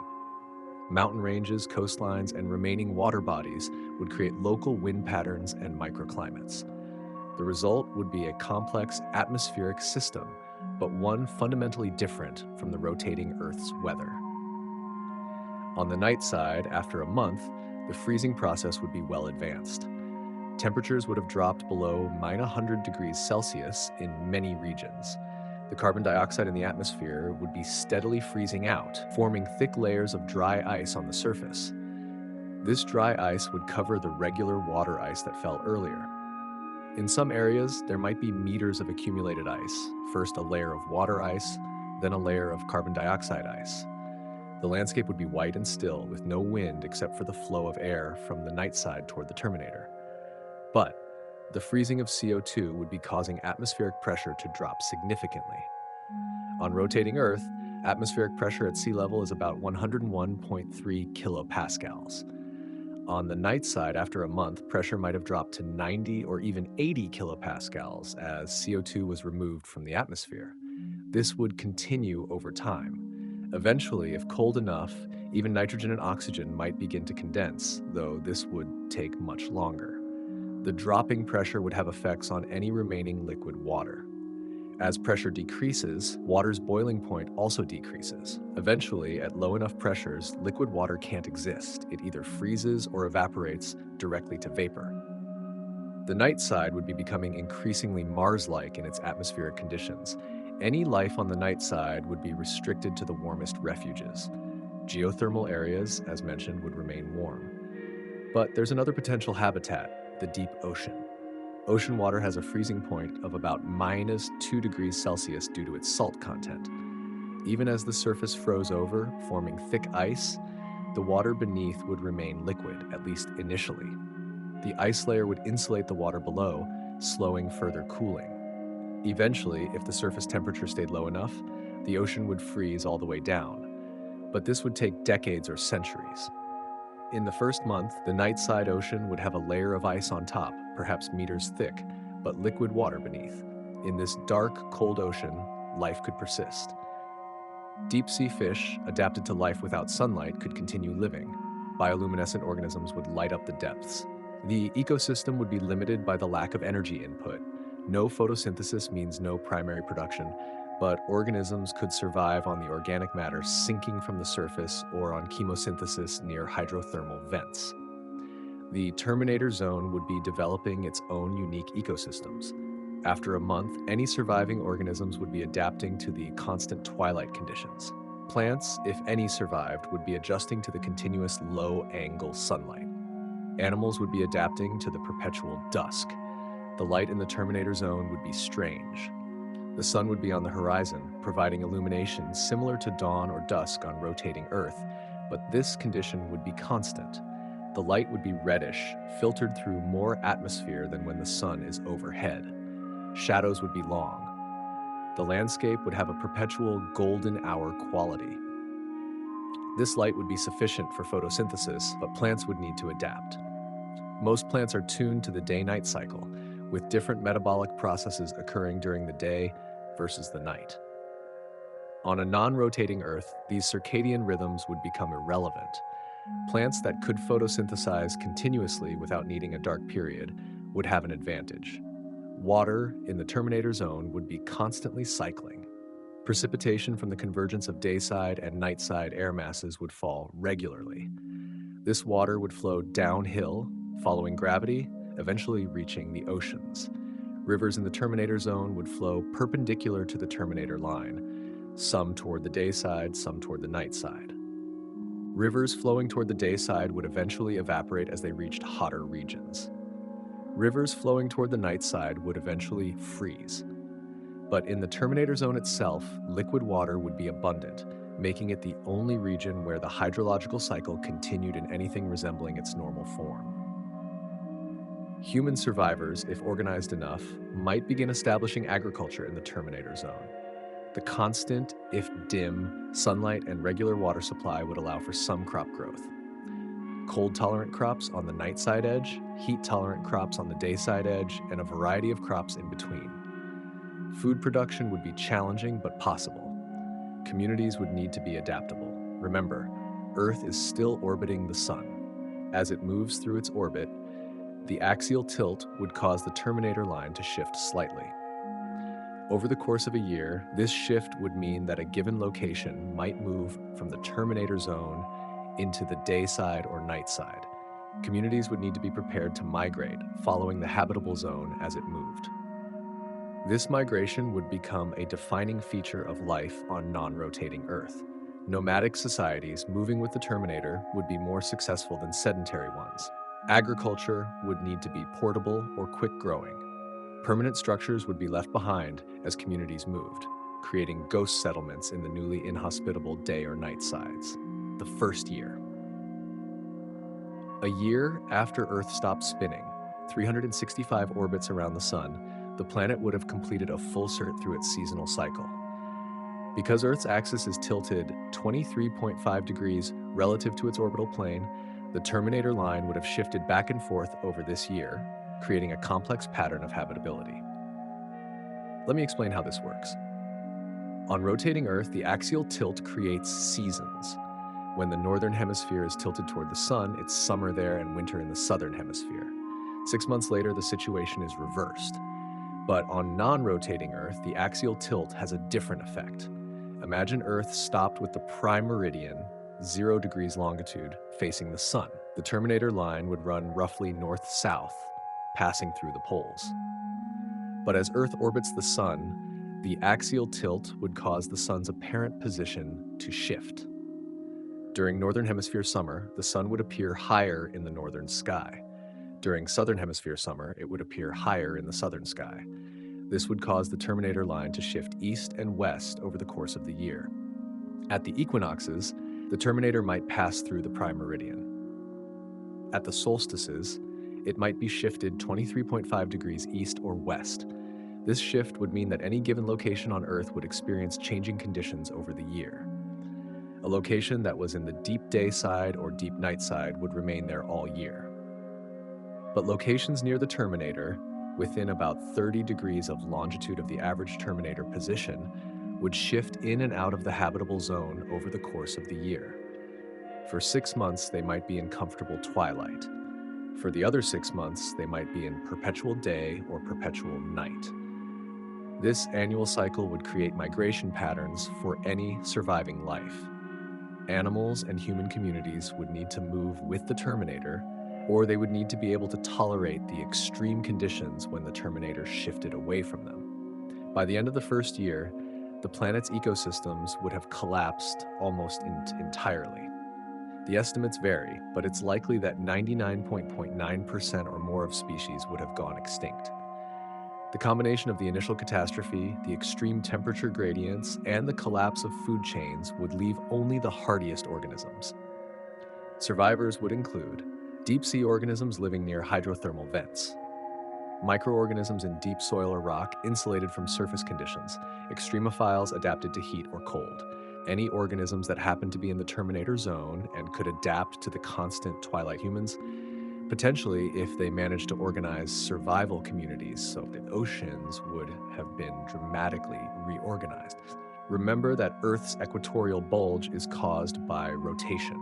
Mountain ranges, coastlines, and remaining water bodies would create local wind patterns and microclimates. The result would be a complex atmospheric system, but one fundamentally different from the rotating Earth's weather. On the night side, after a month, the freezing process would be well advanced. Temperatures would have dropped below -100 degrees Celsius in many regions. The carbon dioxide in the atmosphere would be steadily freezing out, forming thick layers of dry ice on the surface. This dry ice would cover the regular water ice that fell earlier. In some areas, there might be meters of accumulated ice, first a layer of water ice, then a layer of carbon dioxide ice. The landscape would be white and still, with no wind except for the flow of air from the night side toward the terminator. But the freezing of CO2 would be causing atmospheric pressure to drop significantly. On rotating Earth, atmospheric pressure at sea level is about 101.3 kilopascals. On the night side, after a month, pressure might have dropped to 90 or even 80 kilopascals as CO2 was removed from the atmosphere. This would continue over time. Eventually, if cold enough, even nitrogen and oxygen might begin to condense, though this would take much longer. The dropping pressure would have effects on any remaining liquid water. As pressure decreases, water's boiling point also decreases. Eventually, at low enough pressures, liquid water can't exist. It either freezes or evaporates directly to vapor. The night side would be becoming increasingly Mars-like in its atmospheric conditions. Any life on the night side would be restricted to the warmest refuges. Geothermal areas, as mentioned, would remain warm. But there's another potential habitat, the deep ocean. Ocean water has a freezing point of about -2 degrees Celsius due to its salt content. Even as the surface froze over, forming thick ice, the water beneath would remain liquid, at least initially. The ice layer would insulate the water below, slowing further cooling. Eventually, if the surface temperature stayed low enough, the ocean would freeze all the way down. But this would take decades or centuries. In the first month, the night side ocean would have a layer of ice on top, perhaps meters thick, but liquid water beneath. In this dark, cold ocean, life could persist. Deep-sea fish, adapted to life without sunlight, could continue living. Bioluminescent organisms would light up the depths. The ecosystem would be limited by the lack of energy input. No photosynthesis means no primary production, but organisms could survive on the organic matter sinking from the surface or on chemosynthesis near hydrothermal vents. The terminator zone would be developing its own unique ecosystems. After a month, any surviving organisms would be adapting to the constant twilight conditions. Plants, if any survived, would be adjusting to the continuous low-angle sunlight. Animals would be adapting to the perpetual dusk. The light in the terminator zone would be strange. The sun would be on the horizon, providing illumination similar to dawn or dusk on rotating Earth, but this condition would be constant. The light would be reddish, filtered through more atmosphere than when the sun is overhead. Shadows would be long. The landscape would have a perpetual golden hour quality. This light would be sufficient for photosynthesis, but plants would need to adapt. Most plants are tuned to the day-night cycle, with different metabolic processes occurring during the day versus the night. On a non-rotating Earth, these circadian rhythms would become irrelevant. Plants that could photosynthesize continuously without needing a dark period would have an advantage. Water in the terminator zone would be constantly cycling. Precipitation from the convergence of dayside and nightside air masses would fall regularly. This water would flow downhill, following gravity, eventually reaching the oceans. Rivers in the terminator zone would flow perpendicular to the terminator line, some toward the dayside, some toward the nightside. Rivers flowing toward the dayside would eventually evaporate as they reached hotter regions. Rivers flowing toward the nightside would eventually freeze. But in the terminator zone itself, liquid water would be abundant, making it the only region where the hydrological cycle continued in anything resembling its normal form. Human survivors, if organized enough, might begin establishing agriculture in the terminator zone. The constant, if dim, sunlight and regular water supply would allow for some crop growth. Cold-tolerant crops on the night-side edge, heat-tolerant crops on the day-side edge, and a variety of crops in between. Food production would be challenging but possible. Communities would need to be adaptable. Remember, Earth is still orbiting the Sun. As it moves through its orbit, the axial tilt would cause the terminator line to shift slightly. Over the course of a year, this shift would mean that a given location might move from the terminator zone into the dayside or nightside. Communities would need to be prepared to migrate, following the habitable zone as it moved. This migration would become a defining feature of life on non-rotating Earth. Nomadic societies moving with the terminator would be more successful than sedentary ones. Agriculture would need to be portable or quick-growing. Permanent structures would be left behind as communities moved, creating ghost settlements in the newly inhospitable day or night sides. The first year. A year after Earth stopped spinning, 365 orbits around the Sun, the planet would have completed a full circuit through its seasonal cycle. Because Earth's axis is tilted 23.5 degrees relative to its orbital plane, the terminator line would have shifted back and forth over this year, creating a complex pattern of habitability. Let me explain how this works. On rotating Earth, the axial tilt creates seasons. When the northern hemisphere is tilted toward the sun, it's summer there and winter in the southern hemisphere. 6 months later, the situation is reversed. But on non-rotating Earth, the axial tilt has a different effect. Imagine Earth stopped with the prime meridian, 0 degrees longitude, facing the sun. The terminator line would run roughly north-south, passing through the poles. But as Earth orbits the sun, the axial tilt would cause the sun's apparent position to shift. During northern hemisphere summer, the sun would appear higher in the northern sky. During southern hemisphere summer, it would appear higher in the southern sky. This would cause the terminator line to shift east and west over the course of the year. At the equinoxes, the terminator might pass through the prime meridian. At the solstices, it might be shifted 23.5 degrees east or west. This shift would mean that any given location on Earth would experience changing conditions over the year. A location that was in the deep day side or deep night side would remain there all year. But locations near the terminator, within about 30 degrees of longitude of the average terminator position, would shift in and out of the habitable zone over the course of the year. For 6 months, they might be in comfortable twilight. For the other 6 months, they might be in perpetual day or perpetual night. This annual cycle would create migration patterns for any surviving life. Animals and human communities would need to move with the terminator, or they would need to be able to tolerate the extreme conditions when the terminator shifted away from them. By the end of the first year, the planet's ecosystems would have collapsed almost entirely. The estimates vary, but it's likely that 99.9% or more of species would have gone extinct. The combination of the initial catastrophe, the extreme temperature gradients, and the collapse of food chains would leave only the hardiest organisms. Survivors would include deep sea organisms living near hydrothermal vents, microorganisms in deep soil or rock insulated from surface conditions, extremophiles adapted to heat or cold, any organisms that happen to be in the Terminator zone and could adapt to the constant twilight humans, potentially if they managed to organize survival communities so the oceans would have been dramatically reorganized. Remember that Earth's equatorial bulge is caused by rotation.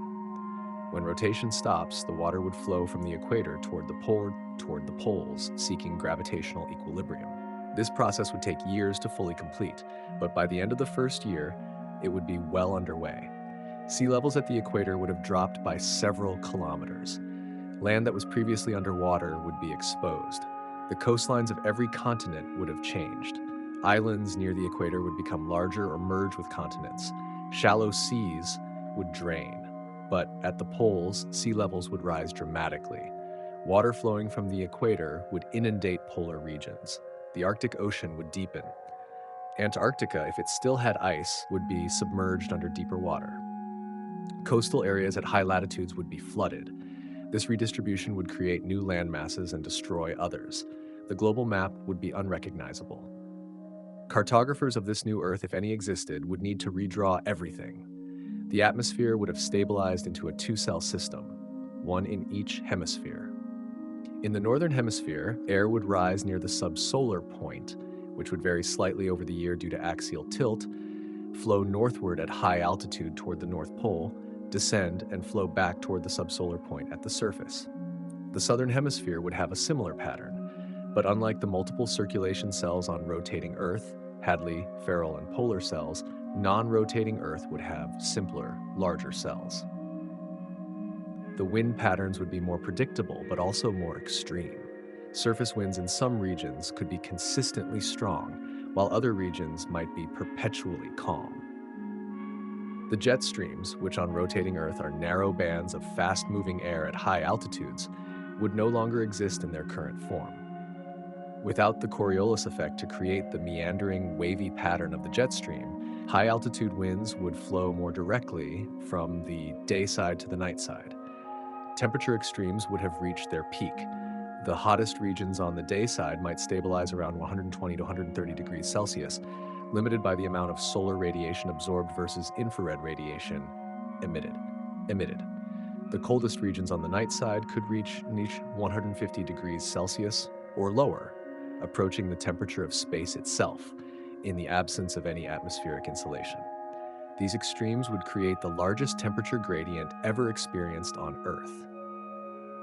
When rotation stops, the water would flow from the equator toward the poles, seeking gravitational equilibrium. This process would take years to fully complete, but by the end of the first year, it would be well underway. Sea levels at the equator would have dropped by several kilometers. Land that was previously underwater would be exposed. The coastlines of every continent would have changed. Islands near the equator would become larger or merge with continents. Shallow seas would drain. But at the poles, sea levels would rise dramatically. Water flowing from the equator would inundate polar regions. The Arctic Ocean would deepen. Antarctica, if it still had ice, would be submerged under deeper water. Coastal areas at high latitudes would be flooded. This redistribution would create new land masses and destroy others. The global map would be unrecognizable. Cartographers of this new Earth, if any existed, would need to redraw everything. The atmosphere would have stabilized into a two-cell system, one in each hemisphere. In the northern hemisphere, air would rise near the subsolar point, which would vary slightly over the year due to axial tilt, flow northward at high altitude toward the North Pole, descend, and flow back toward the subsolar point at the surface. The southern hemisphere would have a similar pattern, but unlike the multiple circulation cells on rotating Earth, Hadley, Ferrel, and polar cells, non-rotating Earth would have simpler, larger cells. The wind patterns would be more predictable, but also more extreme. Surface winds in some regions could be consistently strong, while other regions might be perpetually calm. The jet streams, which on rotating Earth are narrow bands of fast-moving air at high altitudes, would no longer exist in their current form. Without the Coriolis effect to create the meandering, wavy pattern of the jet stream, high-altitude winds would flow more directly from the day side to the night side. Temperature extremes would have reached their peak. The hottest regions on the day side might stabilize around 120 to 130 degrees Celsius, limited by the amount of solar radiation absorbed versus infrared radiation emitted. The coldest regions on the night side could reach 150 degrees Celsius or lower, approaching the temperature of space itself, in the absence of any atmospheric insulation. These extremes would create the largest temperature gradient ever experienced on Earth.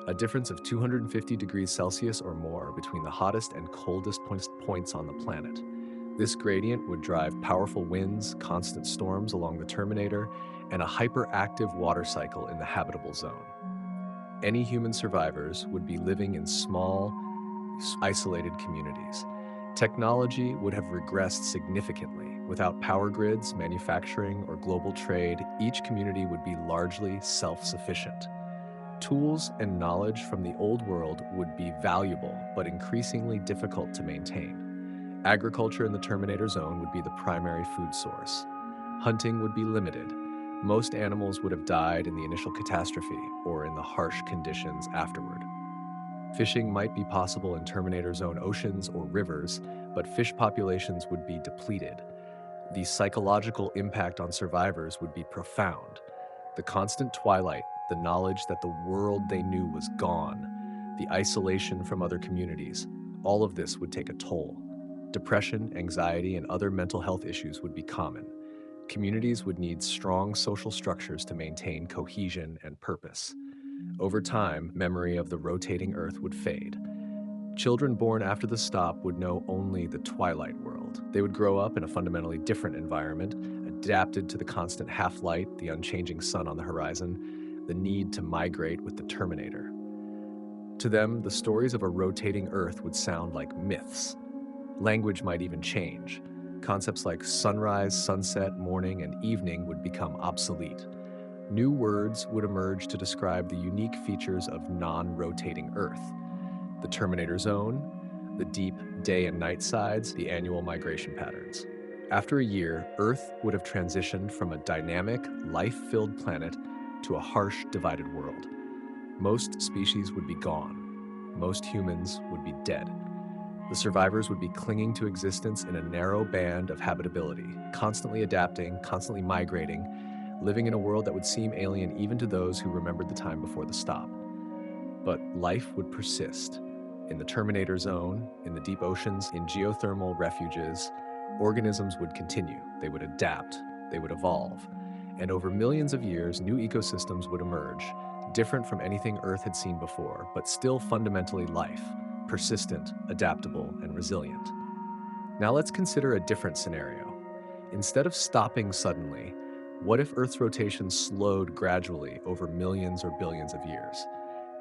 A difference of 250 degrees Celsius or more between the hottest and coldest points on the planet. This gradient would drive powerful winds, constant storms along the Terminator, and a hyperactive water cycle in the habitable zone. Any human survivors would be living in small, isolated communities. Technology would have regressed significantly. Without power grids, manufacturing, or global trade, each community would be largely self-sufficient. Tools and knowledge from the old world would be valuable, but increasingly difficult to maintain. Agriculture in the Terminator zone would be the primary food source. Hunting would be limited. Most animals would have died in the initial catastrophe or in the harsh conditions afterward. Fishing might be possible in Terminator zone oceans or rivers, but fish populations would be depleted. The psychological impact on survivors would be profound. The constant twilight, the knowledge that the world they knew was gone, the isolation from other communities, all of this would take a toll. Depression, anxiety, and other mental health issues would be common. Communities would need strong social structures to maintain cohesion and purpose. Over time, memory of the rotating Earth would fade. Children born after the stop would know only the twilight world. They would grow up in a fundamentally different environment, adapted to the constant half-light, the unchanging sun on the horizon, the need to migrate with the Terminator. To them, the stories of a rotating Earth would sound like myths. Language might even change. Concepts like sunrise, sunset, morning, and evening would become obsolete. New words would emerge to describe the unique features of non-rotating Earth. The Terminator zone, the deep, day and night sides, the annual migration patterns. After a year, Earth would have transitioned from a dynamic, life-filled planet to a harsh, divided world. Most species would be gone. Most humans would be dead. The survivors would be clinging to existence in a narrow band of habitability, constantly adapting, constantly migrating, living in a world that would seem alien even to those who remembered the time before the stop. But life would persist. In the Terminator Zone, in the deep oceans, in geothermal refuges, organisms would continue. They would adapt. They would evolve. And over millions of years, new ecosystems would emerge, different from anything Earth had seen before, but still fundamentally life, persistent, adaptable, and resilient. Now let's consider a different scenario. Instead of stopping suddenly, what if Earth's rotation slowed gradually over millions or billions of years?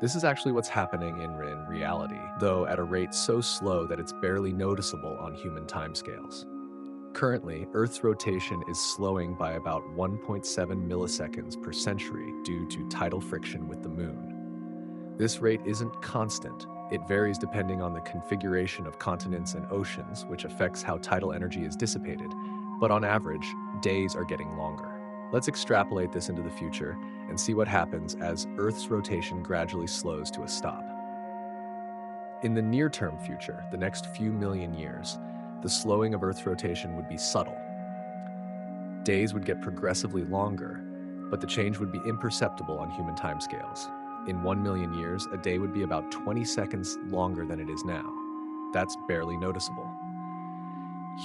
This is actually what's happening in reality, though at a rate so slow that it's barely noticeable on human timescales. Currently, Earth's rotation is slowing by about 1.7 milliseconds per century due to tidal friction with the Moon. This rate isn't constant. It varies depending on the configuration of continents and oceans, which affects how tidal energy is dissipated. But on average, days are getting longer. Let's extrapolate this into the future and see what happens as Earth's rotation gradually slows to a stop. In the near-term future, the next few million years, the slowing of Earth's rotation would be subtle. Days would get progressively longer, but the change would be imperceptible on human timescales. In 1 million years, a day would be about 20 seconds longer than it is now. That's barely noticeable.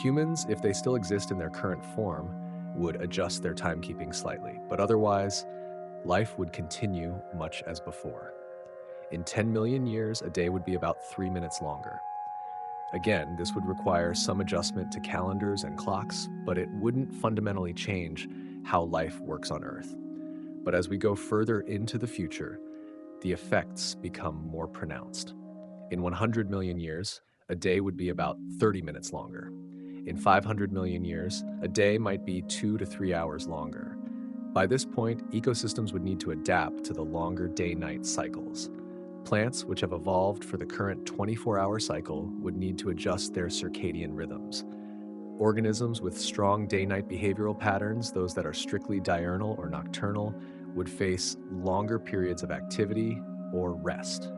Humans, if they still exist in their current form, would adjust their timekeeping slightly, but otherwise, life would continue much as before. In 10 million years, a day would be about 3 minutes longer. Again, this would require some adjustment to calendars and clocks, but it wouldn't fundamentally change how life works on Earth. But as we go further into the future, the effects become more pronounced. In 100 million years, a day would be about 30 minutes longer. In 500 million years, a day might be 2 to 3 hours longer. By this point, ecosystems would need to adapt to the longer day-night cycles. Plants, which have evolved for the current 24-hour cycle, would need to adjust their circadian rhythms. Organisms with strong day-night behavioral patterns, those that are strictly diurnal or nocturnal, would face longer periods of activity or rest.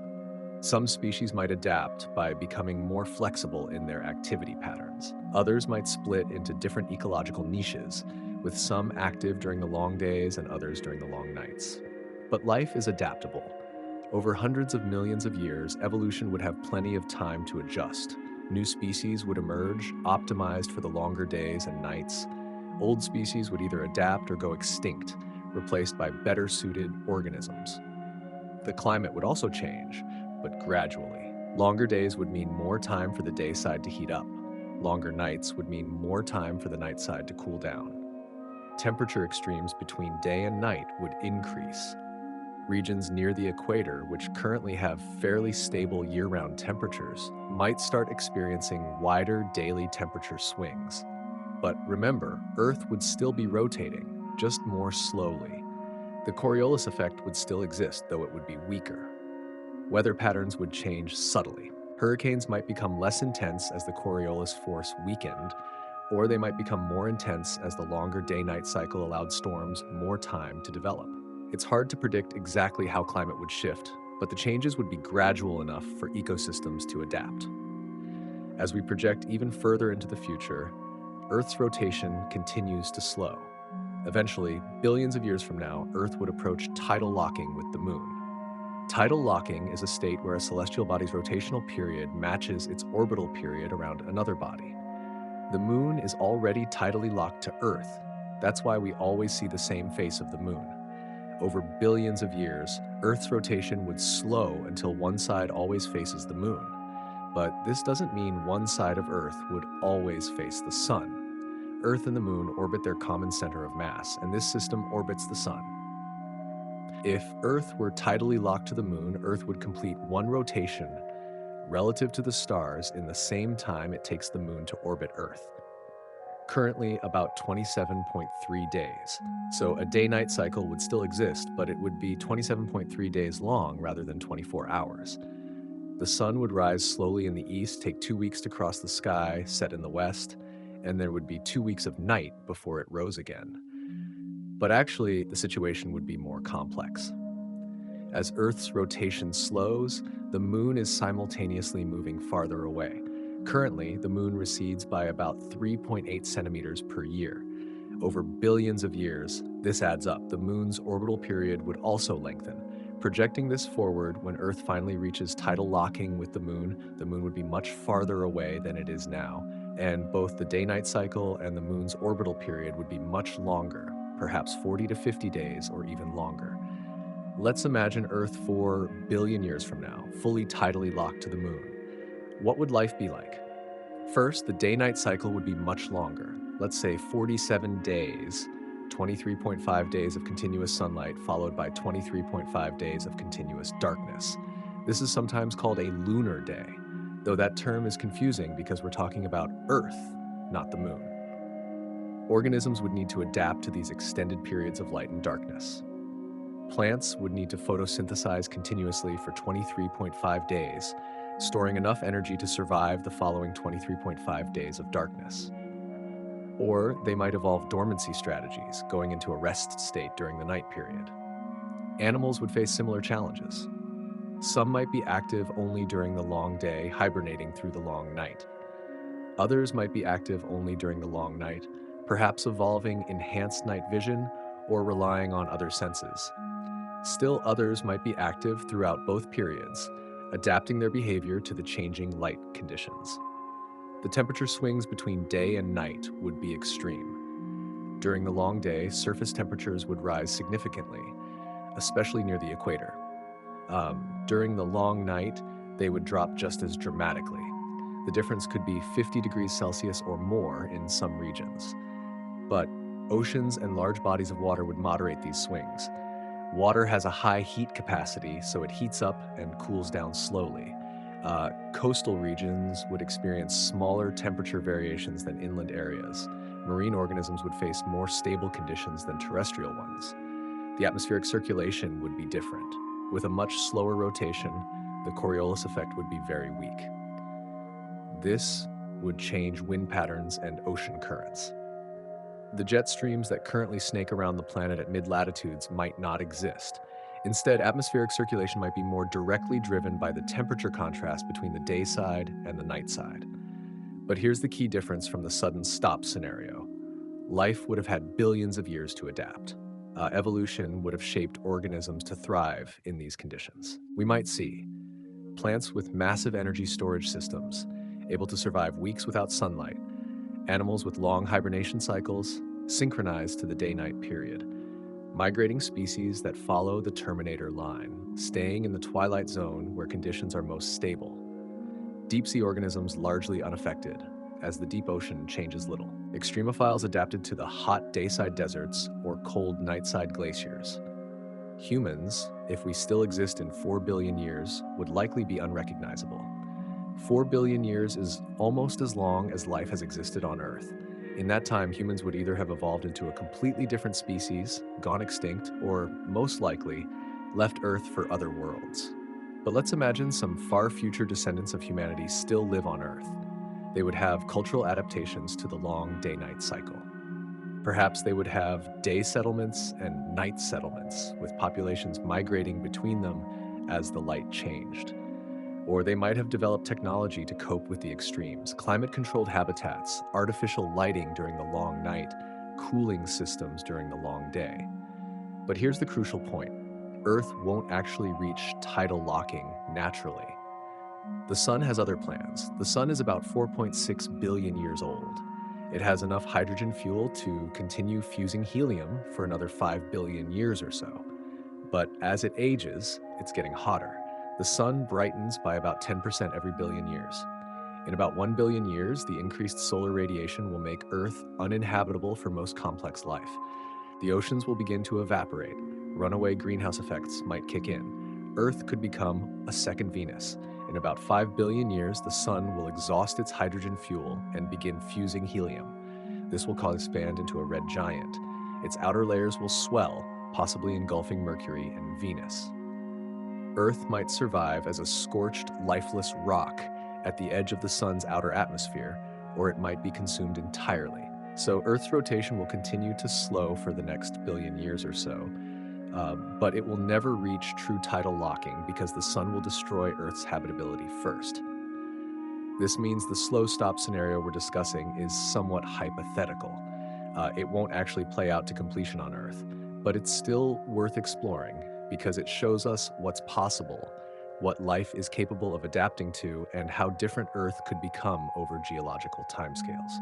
Some species might adapt by becoming more flexible in their activity patterns. Others might split into different ecological niches, with some active during the long days and others during the long nights. But life is adaptable. Over hundreds of millions of years, evolution would have plenty of time to adjust. New species would emerge, optimized for the longer days and nights. Old species would either adapt or go extinct, replaced by better-suited organisms. The climate would also change, but gradually. Longer days would mean more time for the day side to heat up. Longer nights would mean more time for the night side to cool down. Temperature extremes between day and night would increase. Regions near the equator, which currently have fairly stable year-round temperatures, might start experiencing wider daily temperature swings. But remember, Earth would still be rotating, just more slowly. The Coriolis effect would still exist, though it would be weaker. Weather patterns would change subtly. Hurricanes might become less intense as the Coriolis force weakened, or they might become more intense as the longer day-night cycle allowed storms more time to develop. It's hard to predict exactly how climate would shift, but the changes would be gradual enough for ecosystems to adapt. As we project even further into the future, Earth's rotation continues to slow. Eventually, billions of years from now, Earth would approach tidal locking with the Moon. Tidal locking is a state where a celestial body's rotational period matches its orbital period around another body. The Moon is already tidally locked to Earth. That's why we always see the same face of the Moon. Over billions of years, Earth's rotation would slow until one side always faces the Moon. But this doesn't mean one side of Earth would always face the Sun. Earth and the Moon orbit their common center of mass, and this system orbits the Sun. If Earth were tidally locked to the Moon, Earth would complete one rotation relative to the stars in the same time it takes the Moon to orbit Earth. Currently about 27.3 days. So a day-night cycle would still exist, but it would be 27.3 days long rather than 24 hours. The sun would rise slowly in the east, take 2 weeks to cross the sky, set in the west, and there would be 2 weeks of night before it rose again. But actually, the situation would be more complex. As Earth's rotation slows, the moon is simultaneously moving farther away. Currently, the moon recedes by about 3.8 centimeters per year. Over billions of years, this adds up. The moon's orbital period would also lengthen. Projecting this forward, when Earth finally reaches tidal locking with the moon would be much farther away than it is now, and both the day-night cycle and the moon's orbital period would be much longer, perhaps 40 to 50 days or even longer. Let's imagine Earth 4 billion years from now, fully tidally locked to the moon. What would life be like? First, the day-night cycle would be much longer. Let's say 47 days, 23.5 days of continuous sunlight, followed by 23.5 days of continuous darkness. This is sometimes called a lunar day, though that term is confusing because we're talking about Earth, not the moon. Organisms would need to adapt to these extended periods of light and darkness. Plants would need to photosynthesize continuously for 23.5 days, storing enough energy to survive the following 23.5 days of darkness. Or they might evolve dormancy strategies, going into a rest state during the night period. Animals would face similar challenges. Some might be active only during the long day, hibernating through the long night. Others might be active only during the long night, perhaps evolving enhanced night vision or relying on other senses. Still others might be active throughout both periods, adapting their behavior to the changing light conditions. The temperature swings between day and night would be extreme. During the long day, surface temperatures would rise significantly, especially near the equator. During the long night, they would drop just as dramatically. The difference could be 50 degrees Celsius or more in some regions. But oceans and large bodies of water would moderate these swings. Water has a high heat capacity, so it heats up and cools down slowly. Coastal regions would experience smaller temperature variations than inland areas. Marine organisms would face more stable conditions than terrestrial ones. The atmospheric circulation would be different. With a much slower rotation, the Coriolis effect would be very weak. This would change wind patterns and ocean currents. The jet streams that currently snake around the planet at mid-latitudes might not exist. Instead, atmospheric circulation might be more directly driven by the temperature contrast between the day side and the night side. But here's the key difference from the sudden stop scenario. Life would have had billions of years to adapt. Evolution would have shaped organisms to thrive in these conditions. We might see plants with massive energy storage systems, able to survive weeks without sunlight, animals with long hibernation cycles, synchronized to the day-night period, migrating species that follow the terminator line, staying in the twilight zone where conditions are most stable. Deep-sea organisms largely unaffected, as the deep ocean changes little. Extremophiles adapted to the hot dayside deserts or cold nightside glaciers. Humans, if we still exist in 4 billion years, would likely be unrecognizable. 4 billion years is almost as long as life has existed on Earth. In that time, humans would either have evolved into a completely different species, gone extinct, or, most likely, left Earth for other worlds. But let's imagine some far future descendants of humanity still live on Earth. They would have cultural adaptations to the long day-night cycle. Perhaps they would have day settlements and night settlements, with populations migrating between them as the light changed. Or they might have developed technology to cope with the extremes, climate-controlled habitats, artificial lighting during the long night, cooling systems during the long day. But here's the crucial point. Earth won't actually reach tidal locking naturally. The sun has other plans. The sun is about 4.6 billion years old. It has enough hydrogen fuel to continue fusing helium for another 5 billion years or so. But as it ages, it's getting hotter. The sun brightens by about 10% every billion years. In about 1 billion years, the increased solar radiation will make Earth uninhabitable for most complex life. The oceans will begin to evaporate. Runaway greenhouse effects might kick in. Earth could become a second Venus. In about 5 billion years, the sun will exhaust its hydrogen fuel and begin fusing helium. This will cause it to expand into a red giant. Its outer layers will swell, possibly engulfing Mercury and Venus. Earth might survive as a scorched, lifeless rock at the edge of the sun's outer atmosphere, or it might be consumed entirely. So Earth's rotation will continue to slow for the next billion years or so, but it will never reach true tidal locking because the sun will destroy Earth's habitability first. This means the slow stop scenario we're discussing is somewhat hypothetical. It won't actually play out to completion on Earth, but it's still worth exploring because it shows us what's possible, what life is capable of adapting to, and how different Earth could become over geological timescales.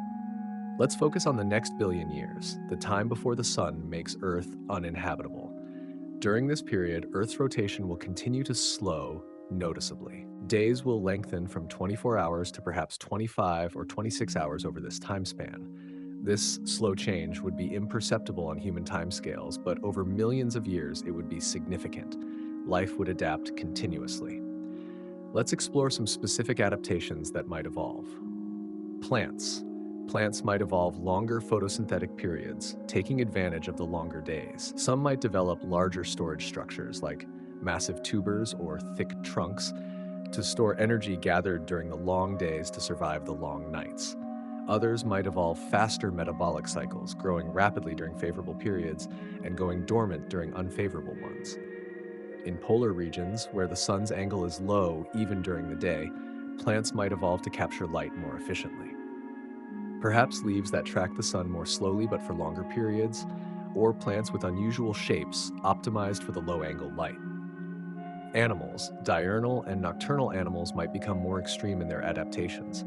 Let's focus on the next billion years, the time before the sun makes Earth uninhabitable. During this period, Earth's rotation will continue to slow noticeably. Days will lengthen from 24 hours to perhaps 25 or 26 hours over this time span. This slow change would be imperceptible on human timescales, but over millions of years it would be significant. Life would adapt continuously. Let's explore some specific adaptations that might evolve. Plants. Plants might evolve longer photosynthetic periods, taking advantage of the longer days. Some might develop larger storage structures like massive tubers or thick trunks to store energy gathered during the long days to survive the long nights. Others might evolve faster metabolic cycles, growing rapidly during favorable periods and going dormant during unfavorable ones. In polar regions, where the sun's angle is low even during the day, plants might evolve to capture light more efficiently. Perhaps leaves that track the sun more slowly but for longer periods, or plants with unusual shapes optimized for the low-angle light. Animals, diurnal and nocturnal animals might become more extreme in their adaptations.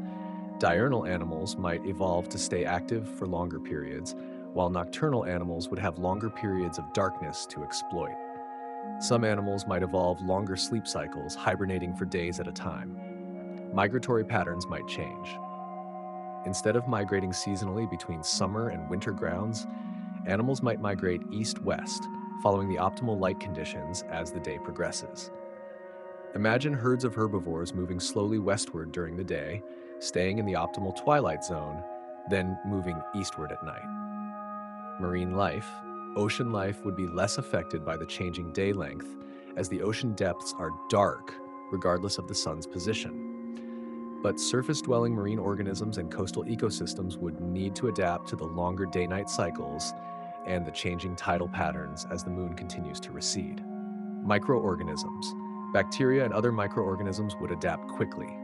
Diurnal animals might evolve to stay active for longer periods, while nocturnal animals would have longer periods of darkness to exploit. Some animals might evolve longer sleep cycles, hibernating for days at a time. Migratory patterns might change. Instead of migrating seasonally between summer and winter grounds, animals might migrate east-west, following the optimal light conditions as the day progresses. Imagine herds of herbivores moving slowly westward during the day, staying in the optimal twilight zone, then moving eastward at night. Marine life, ocean life would be less affected by the changing day length, as the ocean depths are dark regardless of the sun's position. But surface-dwelling marine organisms and coastal ecosystems would need to adapt to the longer day-night cycles and the changing tidal patterns as the moon continues to recede. Microorganisms. Bacteria and other microorganisms would adapt quickly.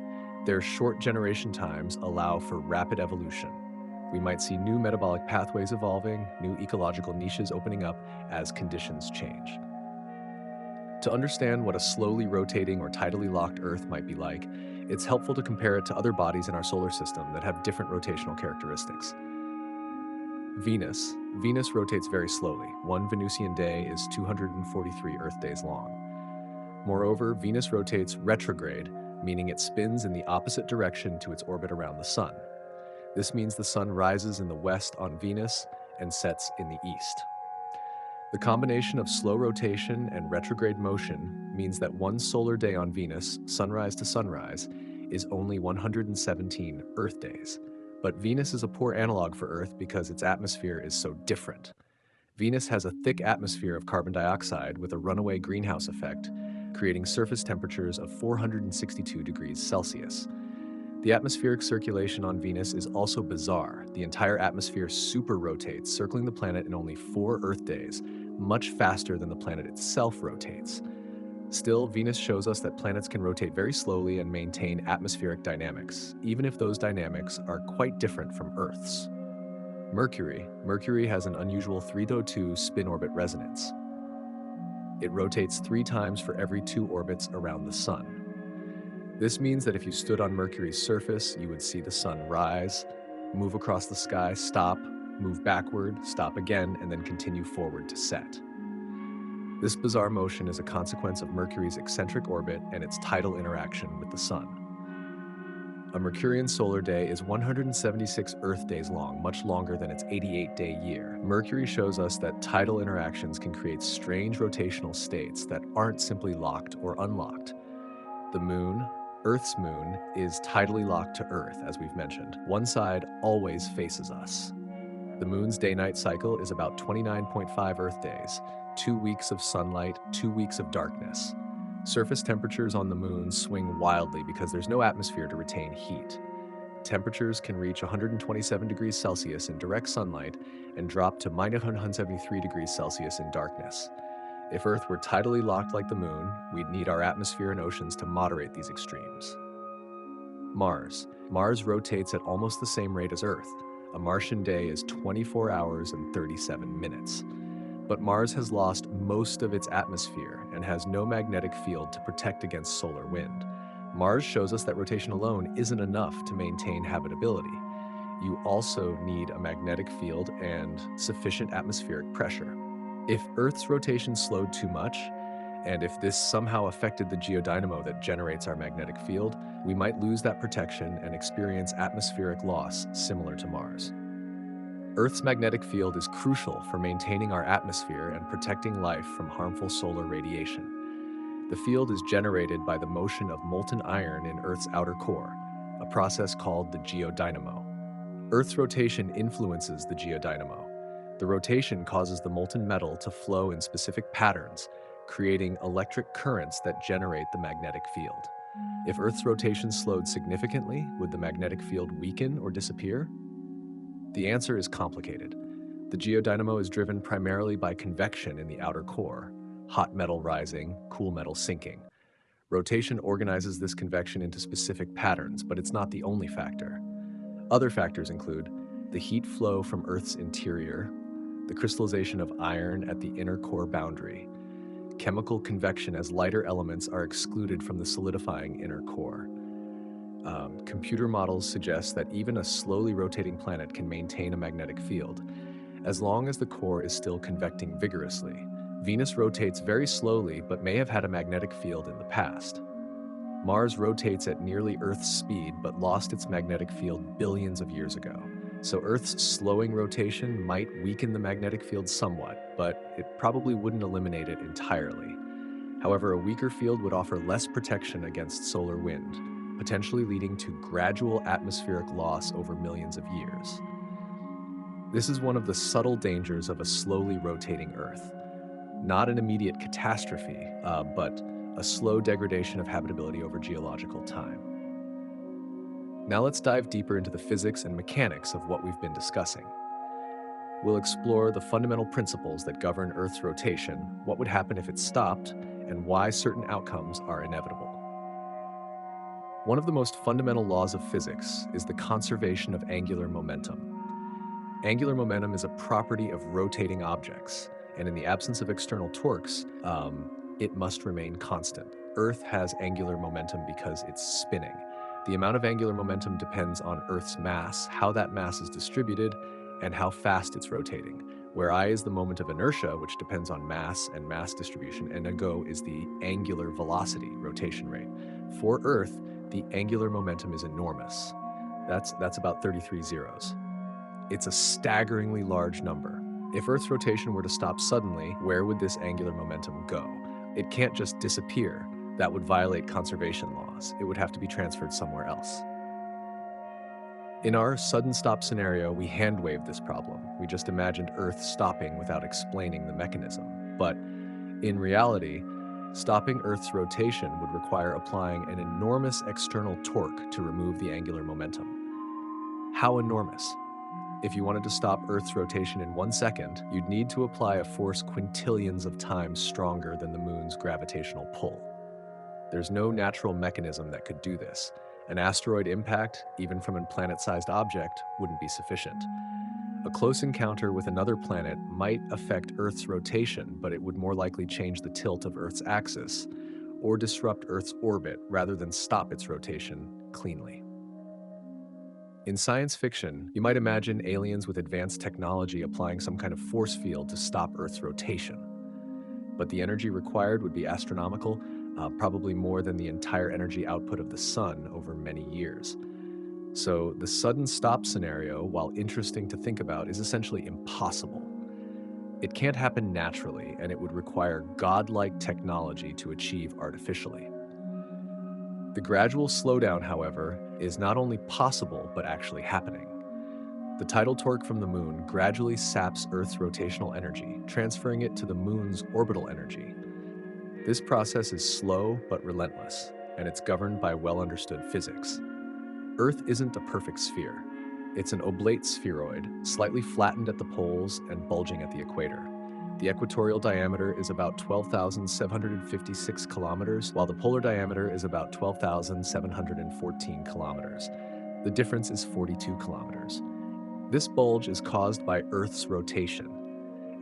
Their short generation times allow for rapid evolution. We might see new metabolic pathways evolving, new ecological niches opening up as conditions change. To understand what a slowly rotating or tidally locked Earth might be like, it's helpful to compare it to other bodies in our solar system that have different rotational characteristics. Venus. Venus rotates very slowly. One Venusian day is 243 Earth days long. Moreover, Venus rotates retrograde, meaning it spins in the opposite direction to its orbit around the sun. This means the sun rises in the west on Venus and sets in the east. The combination of slow rotation and retrograde motion means that one solar day on Venus, sunrise to sunrise, is only 117 Earth days. But Venus is a poor analog for Earth because its atmosphere is so different. Venus has a thick atmosphere of carbon dioxide with a runaway greenhouse effect, creating surface temperatures of 462 degrees Celsius. The atmospheric circulation on Venus is also bizarre. The entire atmosphere super-rotates, circling the planet in only 4 Earth days, much faster than the planet itself rotates. Still, Venus shows us that planets can rotate very slowly and maintain atmospheric dynamics, even if those dynamics are quite different from Earth's. Mercury. Mercury has an unusual 3:2 spin-orbit resonance. It rotates 3 times for every 2 orbits around the sun. This means that if you stood on Mercury's surface, you would see the sun rise, move across the sky, stop, move backward, stop again, and then continue forward to set. This bizarre motion is a consequence of Mercury's eccentric orbit and its tidal interaction with the sun. A Mercurian solar day is 176 Earth days long, much longer than its 88-day year. Mercury shows us that tidal interactions can create strange rotational states that aren't simply locked or unlocked. The moon, Earth's moon, is tidally locked to Earth, as we've mentioned. One side always faces us. The moon's day-night cycle is about 29.5 Earth days, 2 weeks of sunlight, 2 weeks of darkness. Surface temperatures on the moon swing wildly because there's no atmosphere to retain heat. Temperatures can reach 127 degrees Celsius in direct sunlight and drop to minus 173 degrees Celsius in darkness. If Earth were tidally locked like the moon, we'd need our atmosphere and oceans to moderate these extremes. Mars. Mars rotates at almost the same rate as Earth. A Martian day is 24 hours and 37 minutes. But Mars has lost most of its atmosphere and has no magnetic field to protect against solar wind. Mars shows us that rotation alone isn't enough to maintain habitability. You also need a magnetic field and sufficient atmospheric pressure. If Earth's rotation slowed too much, and if this somehow affected the geodynamo that generates our magnetic field, we might lose that protection and experience atmospheric loss similar to Mars. Earth's magnetic field is crucial for maintaining our atmosphere and protecting life from harmful solar radiation. The field is generated by the motion of molten iron in Earth's outer core, a process called the geodynamo. Earth's rotation influences the geodynamo. The rotation causes the molten metal to flow in specific patterns, creating electric currents that generate the magnetic field. If Earth's rotation slowed significantly, would the magnetic field weaken or disappear? The answer is complicated. The geodynamo is driven primarily by convection in the outer core, hot metal rising, cool metal sinking. Rotation organizes this convection into specific patterns, but it's not the only factor. Other factors include the heat flow from Earth's interior, the crystallization of iron at the inner core boundary, chemical convection as lighter elements are excluded from the solidifying inner core. Computer models suggest that even a slowly rotating planet can maintain a magnetic field, as long as the core is still convecting vigorously. Venus rotates very slowly but may have had a magnetic field in the past. Mars rotates at nearly Earth's speed but lost its magnetic field billions of years ago. So Earth's slowing rotation might weaken the magnetic field somewhat, but it probably wouldn't eliminate it entirely. However, a weaker field would offer less protection against solar wind, potentially leading to gradual atmospheric loss over millions of years. This is one of the subtle dangers of a slowly rotating Earth. Not an immediate catastrophe, but a slow degradation of habitability over geological time. Now let's dive deeper into the physics and mechanics of what we've been discussing. We'll explore the fundamental principles that govern Earth's rotation, what would happen if it stopped, and why certain outcomes are inevitable. One of the most fundamental laws of physics is the conservation of angular momentum. Angular momentum is a property of rotating objects, and in the absence of external torques, it must remain constant. Earth has angular momentum because it's spinning. The amount of angular momentum depends on Earth's mass, how that mass is distributed, and how fast it's rotating, where I is the moment of inertia, which depends on mass and mass distribution, and ago is the angular velocity, rotation rate. For Earth, the angular momentum is enormous. That's about 33 zeros. It's a staggeringly large number. If Earth's rotation were to stop suddenly, where would this angular momentum go? It can't just disappear. That would violate conservation laws. It would have to be transferred somewhere else. In our sudden stop scenario, we hand-waved this problem. We just imagined Earth stopping without explaining the mechanism. But in reality, stopping Earth's rotation would require applying an enormous external torque to remove the angular momentum. How enormous? If you wanted to stop Earth's rotation in 1 second, you'd need to apply a force quintillions of times stronger than the moon's gravitational pull. There's no natural mechanism that could do this. An asteroid impact, even from a planet-sized object, wouldn't be sufficient. A close encounter with another planet might affect Earth's rotation, but it would more likely change the tilt of Earth's axis, or disrupt Earth's orbit rather than stop its rotation cleanly. In science fiction, you might imagine aliens with advanced technology applying some kind of force field to stop Earth's rotation. But the energy required would be astronomical, probably more than the entire energy output of the sun over many years. So the sudden stop scenario, while interesting to think about, is essentially impossible. It can't happen naturally, and it would require godlike technology to achieve artificially. The gradual slowdown, however, is not only possible, but actually happening. The tidal torque from the moon gradually saps Earth's rotational energy, transferring it to the moon's orbital energy. This process is slow but relentless, and it's governed by well-understood physics. Earth isn't a perfect sphere. It's an oblate spheroid, slightly flattened at the poles and bulging at the equator. The equatorial diameter is about 12,756 kilometers, while the polar diameter is about 12,714 kilometers. The difference is 42 kilometers. This bulge is caused by Earth's rotation.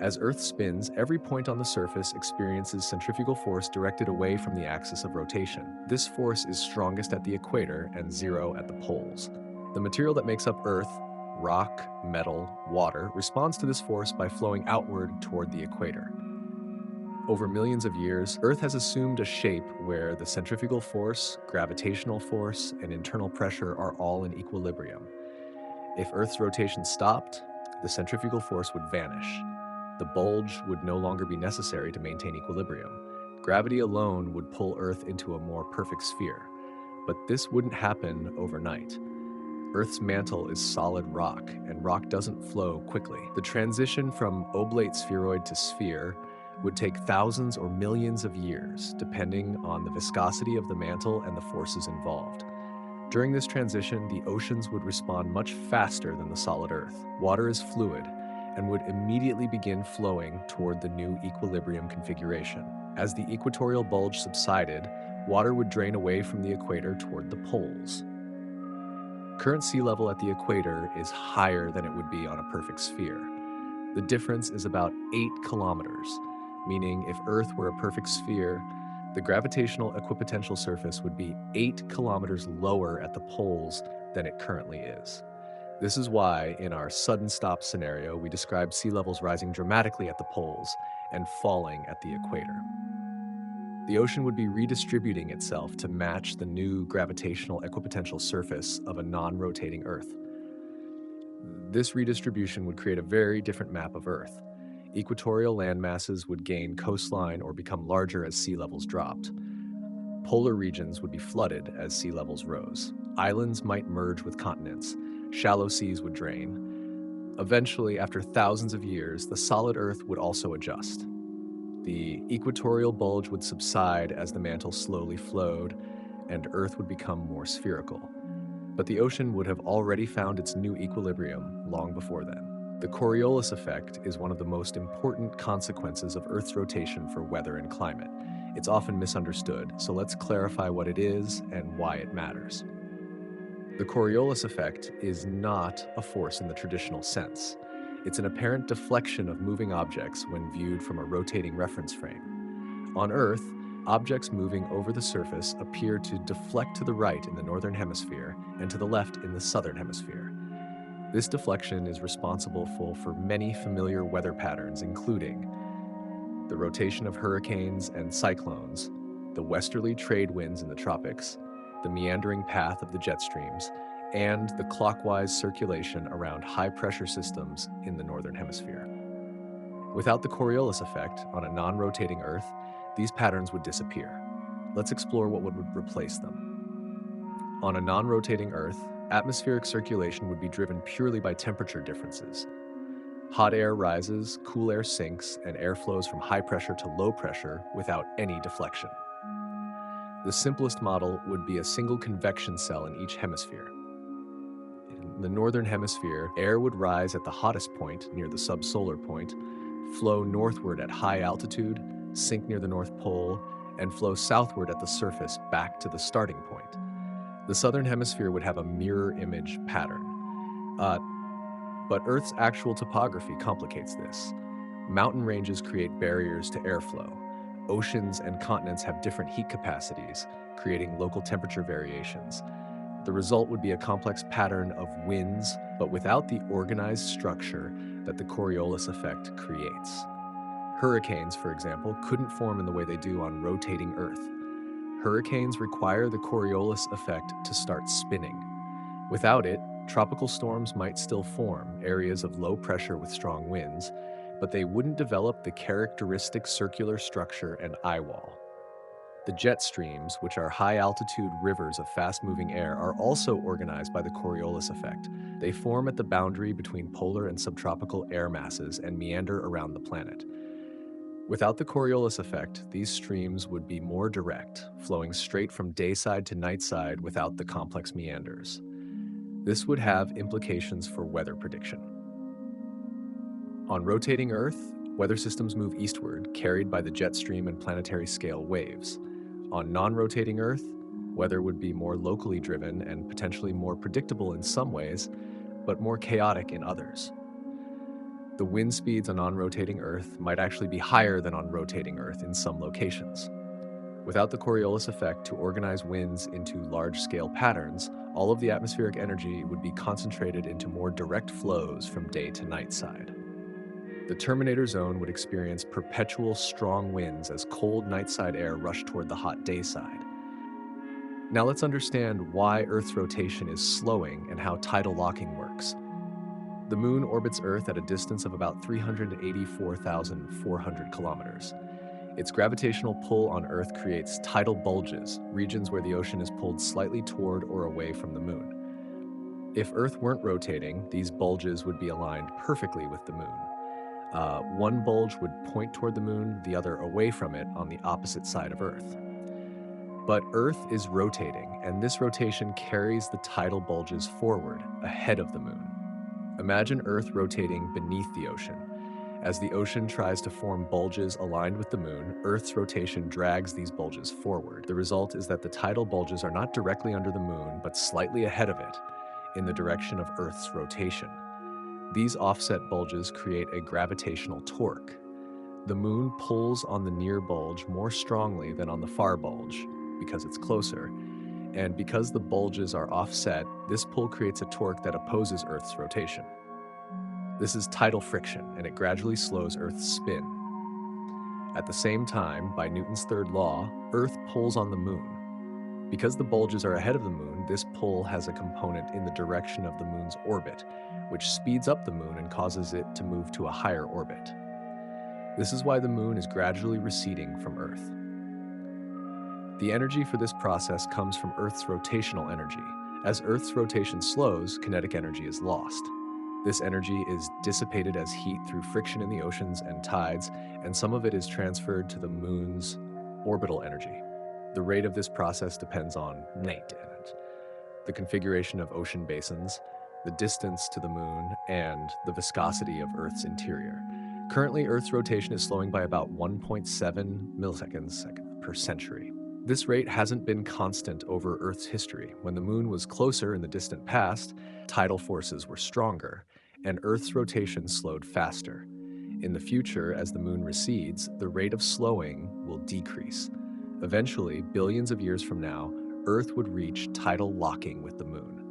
As Earth spins, every point on the surface experiences centrifugal force directed away from the axis of rotation. This force is strongest at the equator and zero at the poles. The material that makes up Earth, rock, metal, water, responds to this force by flowing outward toward the equator. Over millions of years, Earth has assumed a shape where the centrifugal force, gravitational force, and internal pressure are all in equilibrium. If Earth's rotation stopped, the centrifugal force would vanish. The bulge would no longer be necessary to maintain equilibrium. Gravity alone would pull Earth into a more perfect sphere. But this wouldn't happen overnight. Earth's mantle is solid rock, and rock doesn't flow quickly. The transition from oblate spheroid to sphere would take thousands or millions of years, depending on the viscosity of the mantle and the forces involved. During this transition, the oceans would respond much faster than the solid Earth. Water is fluid and would immediately begin flowing toward the new equilibrium configuration. As the equatorial bulge subsided, water would drain away from the equator toward the poles. Current sea level at the equator is higher than it would be on a perfect sphere. The difference is about 8 kilometers, meaning if Earth were a perfect sphere, the gravitational equipotential surface would be 8 kilometers lower at the poles than it currently is. This is why, in our sudden stop scenario, we describe sea levels rising dramatically at the poles and falling at the equator. The ocean would be redistributing itself to match the new gravitational equipotential surface of a non-rotating Earth. This redistribution would create a very different map of Earth. Equatorial land masses would gain coastline or become larger as sea levels dropped. Polar regions would be flooded as sea levels rose. Islands might merge with continents. Shallow seas would drain. Eventually, after thousands of years, the solid Earth would also adjust. The equatorial bulge would subside as the mantle slowly flowed, and Earth would become more spherical. But the ocean would have already found its new equilibrium long before then. The Coriolis effect is one of the most important consequences of Earth's rotation for weather and climate. It's often misunderstood, so let's clarify what it is and why it matters. The Coriolis effect is not a force in the traditional sense. It's an apparent deflection of moving objects when viewed from a rotating reference frame. On Earth, objects moving over the surface appear to deflect to the right in the northern hemisphere and to the left in the southern hemisphere. This deflection is responsible for many familiar weather patterns, including the rotation of hurricanes and cyclones, the westerly trade winds in the tropics, the meandering path of the jet streams, and the clockwise circulation around high-pressure systems in the northern hemisphere. Without the Coriolis effect on a non-rotating Earth, these patterns would disappear. Let's explore what would replace them. On a non-rotating Earth, atmospheric circulation would be driven purely by temperature differences. Hot air rises, cool air sinks, and air flows from high pressure to low pressure without any deflection. The simplest model would be a single convection cell in each hemisphere. In the northern hemisphere, air would rise at the hottest point near the subsolar point, flow northward at high altitude, sink near the North Pole, and flow southward at the surface back to the starting point. The southern hemisphere would have a mirror image pattern. But Earth's actual topography complicates this. Mountain ranges create barriers to airflow. Oceans and continents have different heat capacities, creating local temperature variations. The result would be a complex pattern of winds, but without the organized structure that the Coriolis effect creates. Hurricanes, for example, couldn't form in the way they do on rotating Earth. Hurricanes require the Coriolis effect to start spinning. Without it, tropical storms might still form, areas of low pressure with strong winds, but they wouldn't develop the characteristic circular structure and eye wall. The jet streams, which are high-altitude rivers of fast-moving air, are also organized by the Coriolis effect. They form at the boundary between polar and subtropical air masses and meander around the planet. Without the Coriolis effect, these streams would be more direct, flowing straight from dayside to nightside without the complex meanders. This would have implications for weather prediction. On rotating Earth, weather systems move eastward, carried by the jet stream and planetary scale waves. On non-rotating Earth, weather would be more locally driven and potentially more predictable in some ways, but more chaotic in others. The wind speeds on non-rotating Earth might actually be higher than on rotating Earth in some locations. Without the Coriolis effect to organize winds into large-scale patterns, all of the atmospheric energy would be concentrated into more direct flows from day to night side. The terminator zone would experience perpetual strong winds as cold night-side air rushed toward the hot day side. Now let's understand why Earth's rotation is slowing and how tidal locking works. The Moon orbits Earth at a distance of about 384,400 kilometers. Its gravitational pull on Earth creates tidal bulges, regions where the ocean is pulled slightly toward or away from the Moon. If Earth weren't rotating, these bulges would be aligned perfectly with the Moon. One bulge would point toward the Moon, the other away from it on the opposite side of Earth. But Earth is rotating, and this rotation carries the tidal bulges forward, ahead of the Moon. Imagine Earth rotating beneath the ocean. As the ocean tries to form bulges aligned with the Moon, Earth's rotation drags these bulges forward. The result is that the tidal bulges are not directly under the Moon, but slightly ahead of it, in the direction of Earth's rotation. These offset bulges create a gravitational torque. The Moon pulls on the near bulge more strongly than on the far bulge, because it's closer, and because the bulges are offset, this pull creates a torque that opposes Earth's rotation. This is tidal friction, and it gradually slows Earth's spin. At the same time, by Newton's third law, Earth pulls on the Moon. Because the bulges are ahead of the Moon, this pull has a component in the direction of the Moon's orbit, which speeds up the Moon and causes it to move to a higher orbit. This is why the Moon is gradually receding from Earth. The energy for this process comes from Earth's rotational energy. As Earth's rotation slows, kinetic energy is lost. This energy is dissipated as heat through friction in the oceans and tides, and some of it is transferred to the Moon's orbital energy. The rate of this process depends on the configuration of ocean basins, the distance to the Moon, and the viscosity of Earth's interior. Currently, Earth's rotation is slowing by about 1.7 milliseconds per century. This rate hasn't been constant over Earth's history. When the Moon was closer in the distant past, tidal forces were stronger, and Earth's rotation slowed faster. In the future, as the Moon recedes, the rate of slowing will decrease. Eventually, billions of years from now, Earth would reach tidal locking with the Moon.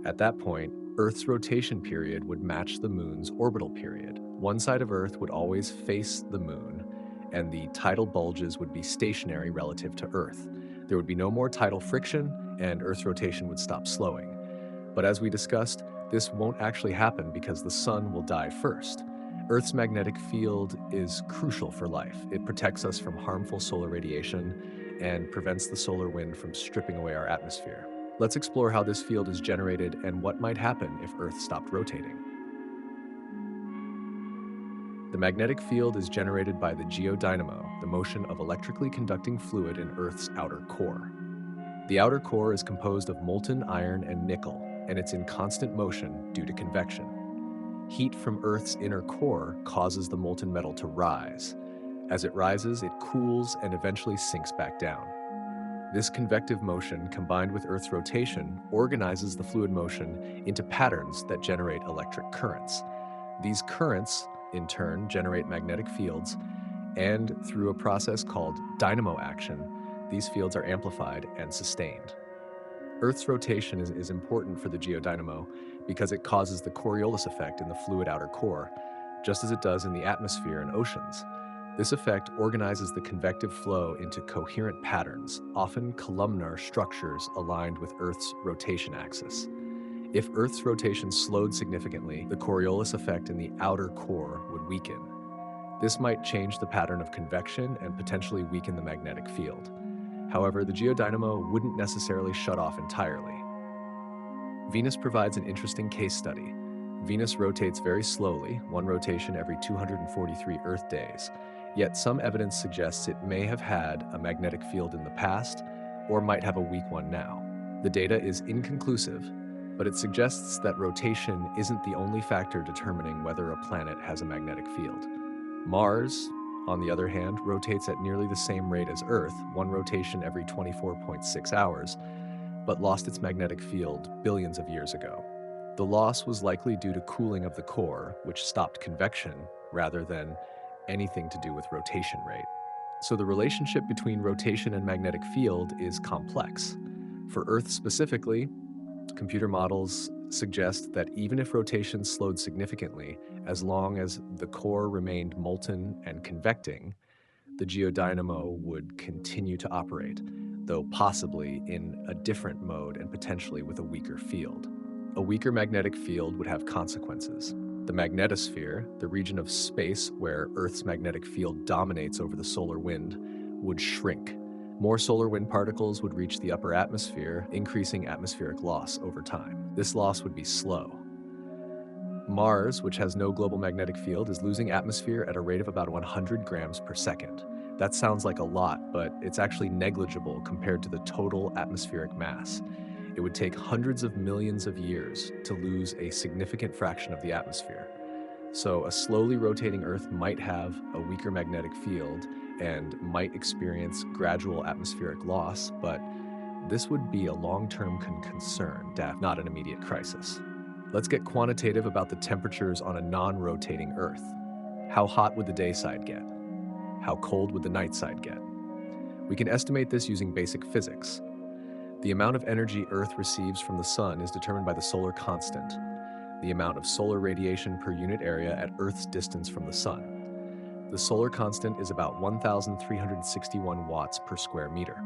At that point, Earth's rotation period would match the Moon's orbital period. One side of Earth would always face the Moon, and the tidal bulges would be stationary relative to Earth. There would be no more tidal friction, and Earth's rotation would stop slowing. But as we discussed, this won't actually happen because the Sun will die first. Earth's magnetic field is crucial for life. It protects us from harmful solar radiation and prevents the solar wind from stripping away our atmosphere. Let's explore how this field is generated and what might happen if Earth stopped rotating. The magnetic field is generated by the geodynamo, the motion of electrically conducting fluid in Earth's outer core. The outer core is composed of molten iron and nickel, and it's in constant motion due to convection. Heat from Earth's inner core causes the molten metal to rise. As it rises, it cools and eventually sinks back down. This convective motion, combined with Earth's rotation, organizes the fluid motion into patterns that generate electric currents. These currents, in turn, generate magnetic fields, and through a process called dynamo action, these fields are amplified and sustained. Earth's rotation is important for the geodynamo because it causes the Coriolis effect in the fluid outer core, just as it does in the atmosphere and oceans. This effect organizes the convective flow into coherent patterns, often columnar structures aligned with Earth's rotation axis. If Earth's rotation slowed significantly, the Coriolis effect in the outer core would weaken. This might change the pattern of convection and potentially weaken the magnetic field. However, the geodynamo wouldn't necessarily shut off entirely. Venus provides an interesting case study. Venus rotates very slowly, one rotation every 243 Earth days. Yet some evidence suggests it may have had a magnetic field in the past or might have a weak one now. The data is inconclusive, but it suggests that rotation isn't the only factor determining whether a planet has a magnetic field. Mars, on the other hand, rotates at nearly the same rate as Earth, one rotation every 24.6 hours, but lost its magnetic field billions of years ago. The loss was likely due to cooling of the core, which stopped convection, rather than anything to do with rotation rate. So the relationship between rotation and magnetic field is complex. For Earth specifically, computer models suggest that even if rotation slowed significantly, as long as the core remained molten and convecting, the geodynamo would continue to operate, though possibly in a different mode and potentially with a weaker field. A weaker magnetic field would have consequences. The magnetosphere, the region of space where Earth's magnetic field dominates over the solar wind, would shrink. More solar wind particles would reach the upper atmosphere, increasing atmospheric loss over time. This loss would be slow. Mars, which has no global magnetic field, is losing atmosphere at a rate of about 100 grams per second. That sounds like a lot, but it's actually negligible compared to the total atmospheric mass. It would take hundreds of millions of years to lose a significant fraction of the atmosphere. So a slowly rotating Earth might have a weaker magnetic field and might experience gradual atmospheric loss, but this would be a long-term concern, not an immediate crisis. Let's get quantitative about the temperatures on a non-rotating Earth. How hot would the day side get? How cold would the night side get? We can estimate this using basic physics. The amount of energy Earth receives from the sun is determined by the solar constant, the amount of solar radiation per unit area at Earth's distance from the sun. The solar constant is about 1,361 watts per square meter.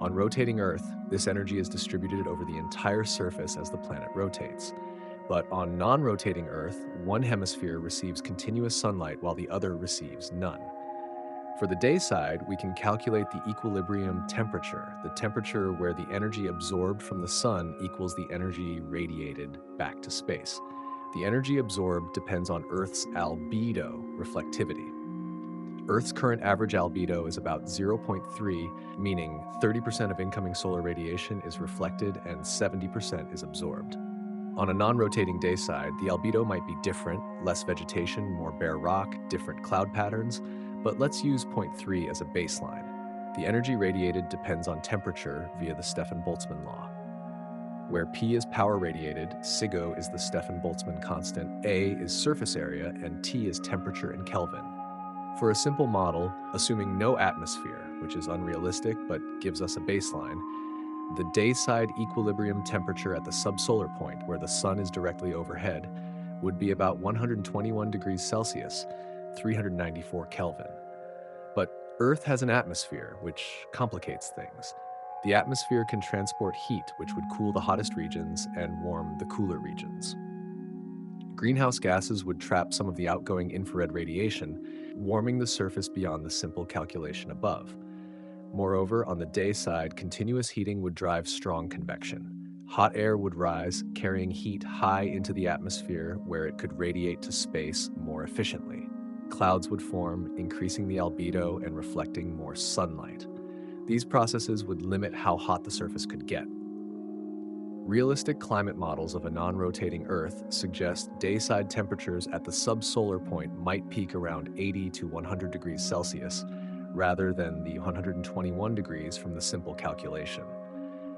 On rotating Earth, this energy is distributed over the entire surface as the planet rotates. But on non-rotating Earth, one hemisphere receives continuous sunlight while the other receives none. For the day side, we can calculate the equilibrium temperature, the temperature where the energy absorbed from the sun equals the energy radiated back to space. The energy absorbed depends on Earth's albedo, reflectivity. Earth's current average albedo is about 0.3, meaning 30% of incoming solar radiation is reflected and 70% is absorbed. On a non-rotating day side, the albedo might be different, less vegetation, more bare rock, different cloud patterns, but let's use 0.3 as a baseline. The energy radiated depends on temperature via the Stefan-Boltzmann law. Where P is power radiated, SIGO is the Stefan-Boltzmann constant, A is surface area, and T is temperature in Kelvin. For a simple model, assuming no atmosphere, which is unrealistic but gives us a baseline, the day-side equilibrium temperature at the subsolar point, where the sun is directly overhead, would be about 121 degrees Celsius, 394 Kelvin. But Earth has an atmosphere, which complicates things. The atmosphere can transport heat, which would cool the hottest regions and warm the cooler regions. Greenhouse gases would trap some of the outgoing infrared radiation, warming the surface beyond the simple calculation above. Moreover, on the day side, continuous heating would drive strong convection. Hot air would rise, carrying heat high into the atmosphere where it could radiate to space more efficiently. Clouds would form, increasing the albedo and reflecting more sunlight. These processes would limit how hot the surface could get. Realistic climate models of a non-rotating Earth suggest day-side temperatures at the subsolar point might peak around 80 to 100 degrees Celsius, rather than the 121 degrees from the simple calculation.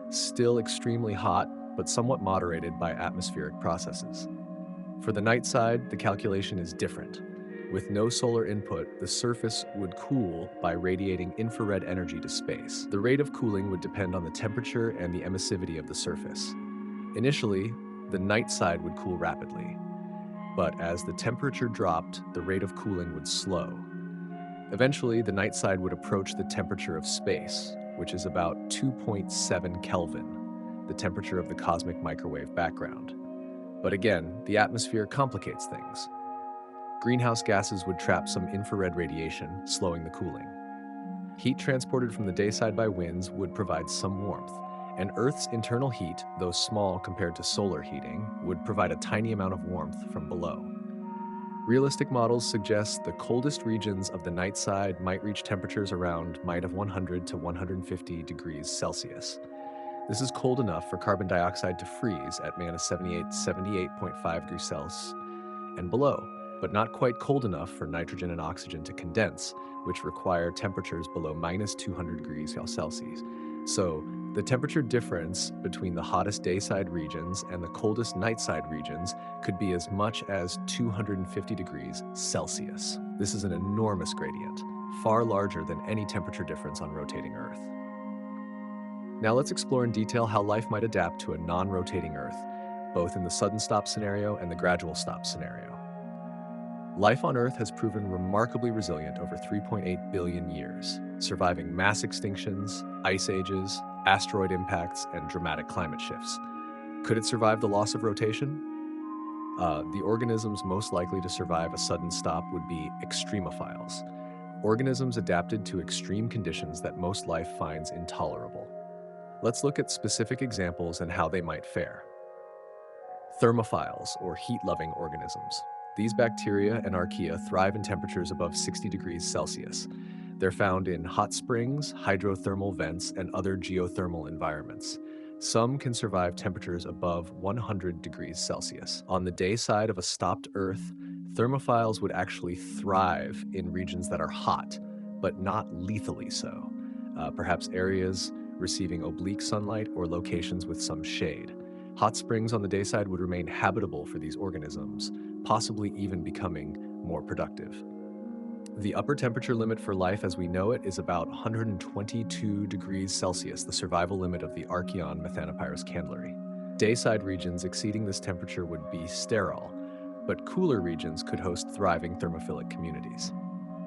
Still extremely hot, but somewhat moderated by atmospheric processes. For the night side, the calculation is different. With no solar input, the surface would cool by radiating infrared energy to space. The rate of cooling would depend on the temperature and the emissivity of the surface. Initially, the night side would cool rapidly, but as the temperature dropped, the rate of cooling would slow. Eventually, the night side would approach the temperature of space, which is about 2.7 Kelvin, the temperature of the cosmic microwave background. But again, the atmosphere complicates things. Greenhouse gases would trap some infrared radiation, slowing the cooling. Heat transported from the day side by winds would provide some warmth, and Earth's internal heat, though small compared to solar heating, would provide a tiny amount of warmth from below. Realistic models suggest the coldest regions of the night side might reach temperatures around -100 to 150 degrees Celsius. This is cold enough for carbon dioxide to freeze at -78.5 degrees Celsius and below, but not quite cold enough for nitrogen and oxygen to condense, which require temperatures below -200 degrees Celsius. So, the temperature difference between the hottest dayside regions and the coldest nightside regions could be as much as 250 degrees Celsius. This is an enormous gradient, far larger than any temperature difference on rotating Earth. Now let's explore in detail how life might adapt to a non-rotating Earth, both in the sudden stop scenario and the gradual stop scenario. Life on Earth has proven remarkably resilient over 3.8 billion years, surviving mass extinctions, ice ages, asteroid impacts, and dramatic climate shifts. Could it survive the loss of rotation? The organisms most likely to survive a sudden stop would be extremophiles, organisms adapted to extreme conditions that most life finds intolerable. Let's look at specific examples and how they might fare. Thermophiles, or heat-loving organisms. These bacteria and archaea thrive in temperatures above 60 degrees Celsius. They're found in hot springs, hydrothermal vents, and other geothermal environments. Some can survive temperatures above 100 degrees Celsius. On the day side of a stopped Earth, thermophiles would actually thrive in regions that are hot, but not lethally so. Perhaps areas receiving oblique sunlight or locations with some shade. Hot springs on the dayside would remain habitable for these organisms, possibly even becoming more productive. The upper temperature limit for life as we know it is about 122 degrees Celsius, the survival limit of the Archeon Methanopyrus candleri. Dayside regions exceeding this temperature would be sterile, but cooler regions could host thriving thermophilic communities.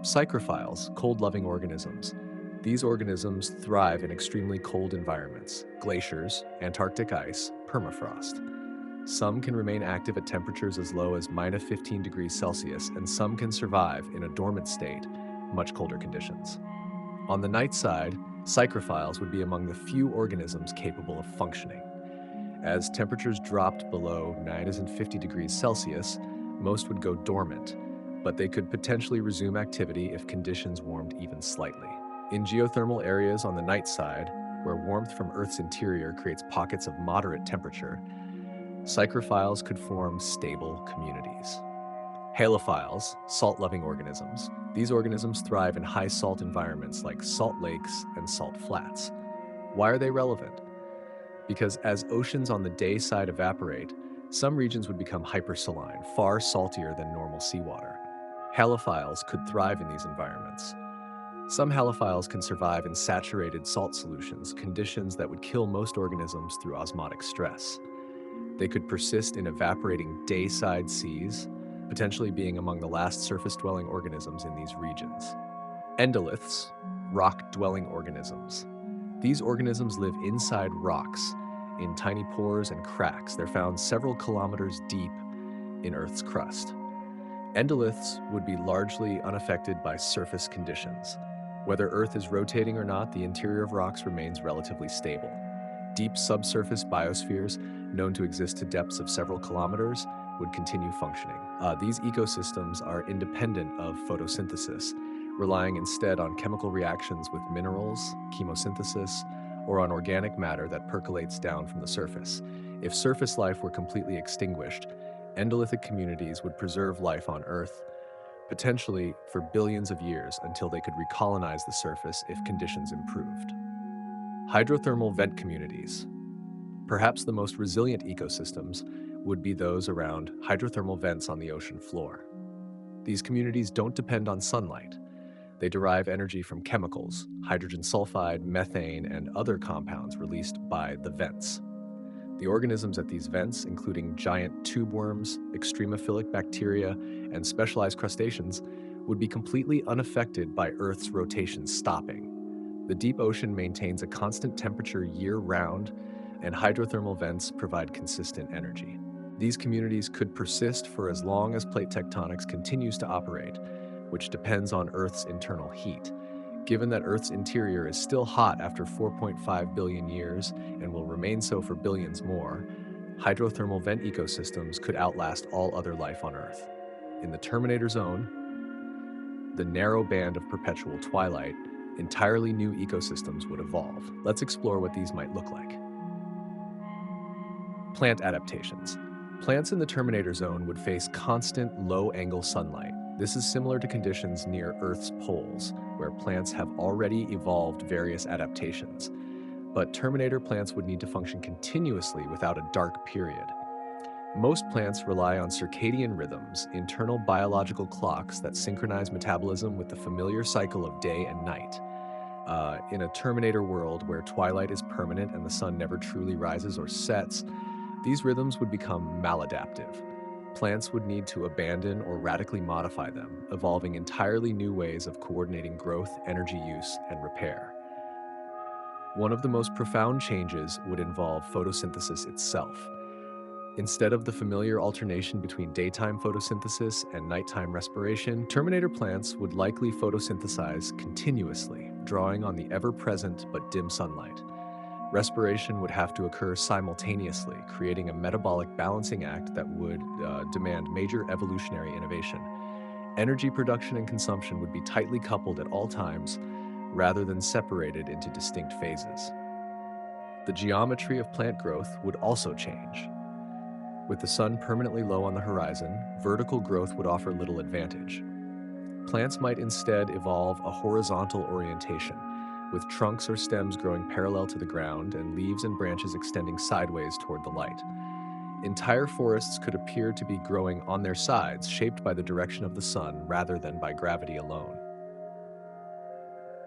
Psychrophiles, cold-loving organisms. These organisms thrive in extremely cold environments, glaciers, Antarctic ice, permafrost. Some can remain active at temperatures as low as -15 degrees Celsius, and some can survive in a dormant state, much colder conditions. On the night side, psychrophiles would be among the few organisms capable of functioning. As temperatures dropped below -50 degrees Celsius, most would go dormant, but they could potentially resume activity if conditions warmed even slightly. In geothermal areas on the night side, where warmth from Earth's interior creates pockets of moderate temperature, psychrophiles could form stable communities. Halophiles, salt-loving organisms. These organisms thrive in high salt environments like salt lakes and salt flats. Why are they relevant? Because as oceans on the day side evaporate, some regions would become hypersaline, far saltier than normal seawater. Halophiles could thrive in these environments. Some halophiles can survive in saturated salt solutions, conditions that would kill most organisms through osmotic stress. They could persist in evaporating dayside seas, potentially being among the last surface-dwelling organisms in these regions. Endoliths, rock-dwelling organisms. These organisms live inside rocks, in tiny pores and cracks. They're found several kilometers deep in Earth's crust. Endoliths would be largely unaffected by surface conditions. Whether Earth is rotating or not, the interior of rocks remains relatively stable. Deep subsurface biospheres, known to exist to depths of several kilometers, would continue functioning. These ecosystems are independent of photosynthesis, relying instead on chemical reactions with minerals, chemosynthesis, or on organic matter that percolates down from the surface. If surface life were completely extinguished, endolithic communities would preserve life on Earth, potentially for billions of years until they could recolonize the surface if conditions improved. Hydrothermal vent communities. Perhaps the most resilient ecosystems would be those around hydrothermal vents on the ocean floor. These communities don't depend on sunlight. They derive energy from chemicals, hydrogen sulfide, methane, and other compounds released by the vents. The organisms at these vents, including giant tube worms, extremophilic bacteria, and specialized crustaceans, would be completely unaffected by Earth's rotation stopping. The deep ocean maintains a constant temperature year-round, and hydrothermal vents provide consistent energy. These communities could persist for as long as plate tectonics continues to operate, which depends on Earth's internal heat. Given that Earth's interior is still hot after 4.5 billion years and will remain so for billions more, hydrothermal vent ecosystems could outlast all other life on Earth. In the terminator zone, the narrow band of perpetual twilight, entirely new ecosystems would evolve. Let's explore what these might look like. Plant adaptations. Plants in the terminator zone would face constant low-angle sunlight. This is similar to conditions near Earth's poles, where plants have already evolved various adaptations. But terminator plants would need to function continuously without a dark period. Most plants rely on circadian rhythms, internal biological clocks that synchronize metabolism with the familiar cycle of day and night. In a terminator world where twilight is permanent and the sun never truly rises or sets, these rhythms would become maladaptive. Plants would need to abandon or radically modify them, evolving entirely new ways of coordinating growth, energy use, and repair. One of the most profound changes would involve photosynthesis itself. Instead of the familiar alternation between daytime photosynthesis and nighttime respiration, terminator plants would likely photosynthesize continuously, drawing on the ever-present but dim sunlight. Respiration would have to occur simultaneously, creating a metabolic balancing act that would demand major evolutionary innovation. Energy production and consumption would be tightly coupled at all times, rather than separated into distinct phases. The geometry of plant growth would also change. With the sun permanently low on the horizon, vertical growth would offer little advantage. Plants might instead evolve a horizontal orientation, with trunks or stems growing parallel to the ground and leaves and branches extending sideways toward the light. Entire forests could appear to be growing on their sides, shaped by the direction of the sun rather than by gravity alone.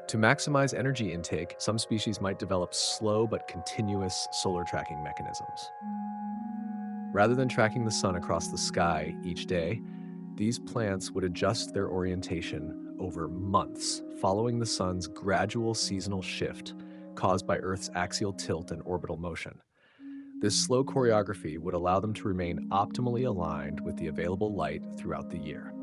To maximize energy intake, some species might develop slow but continuous solar tracking mechanisms. Rather than tracking the sun across the sky each day, these plants would adjust their orientation over months, following the sun's gradual seasonal shift caused by Earth's axial tilt and orbital motion. This slow choreography would allow them to remain optimally aligned with the available light throughout the year.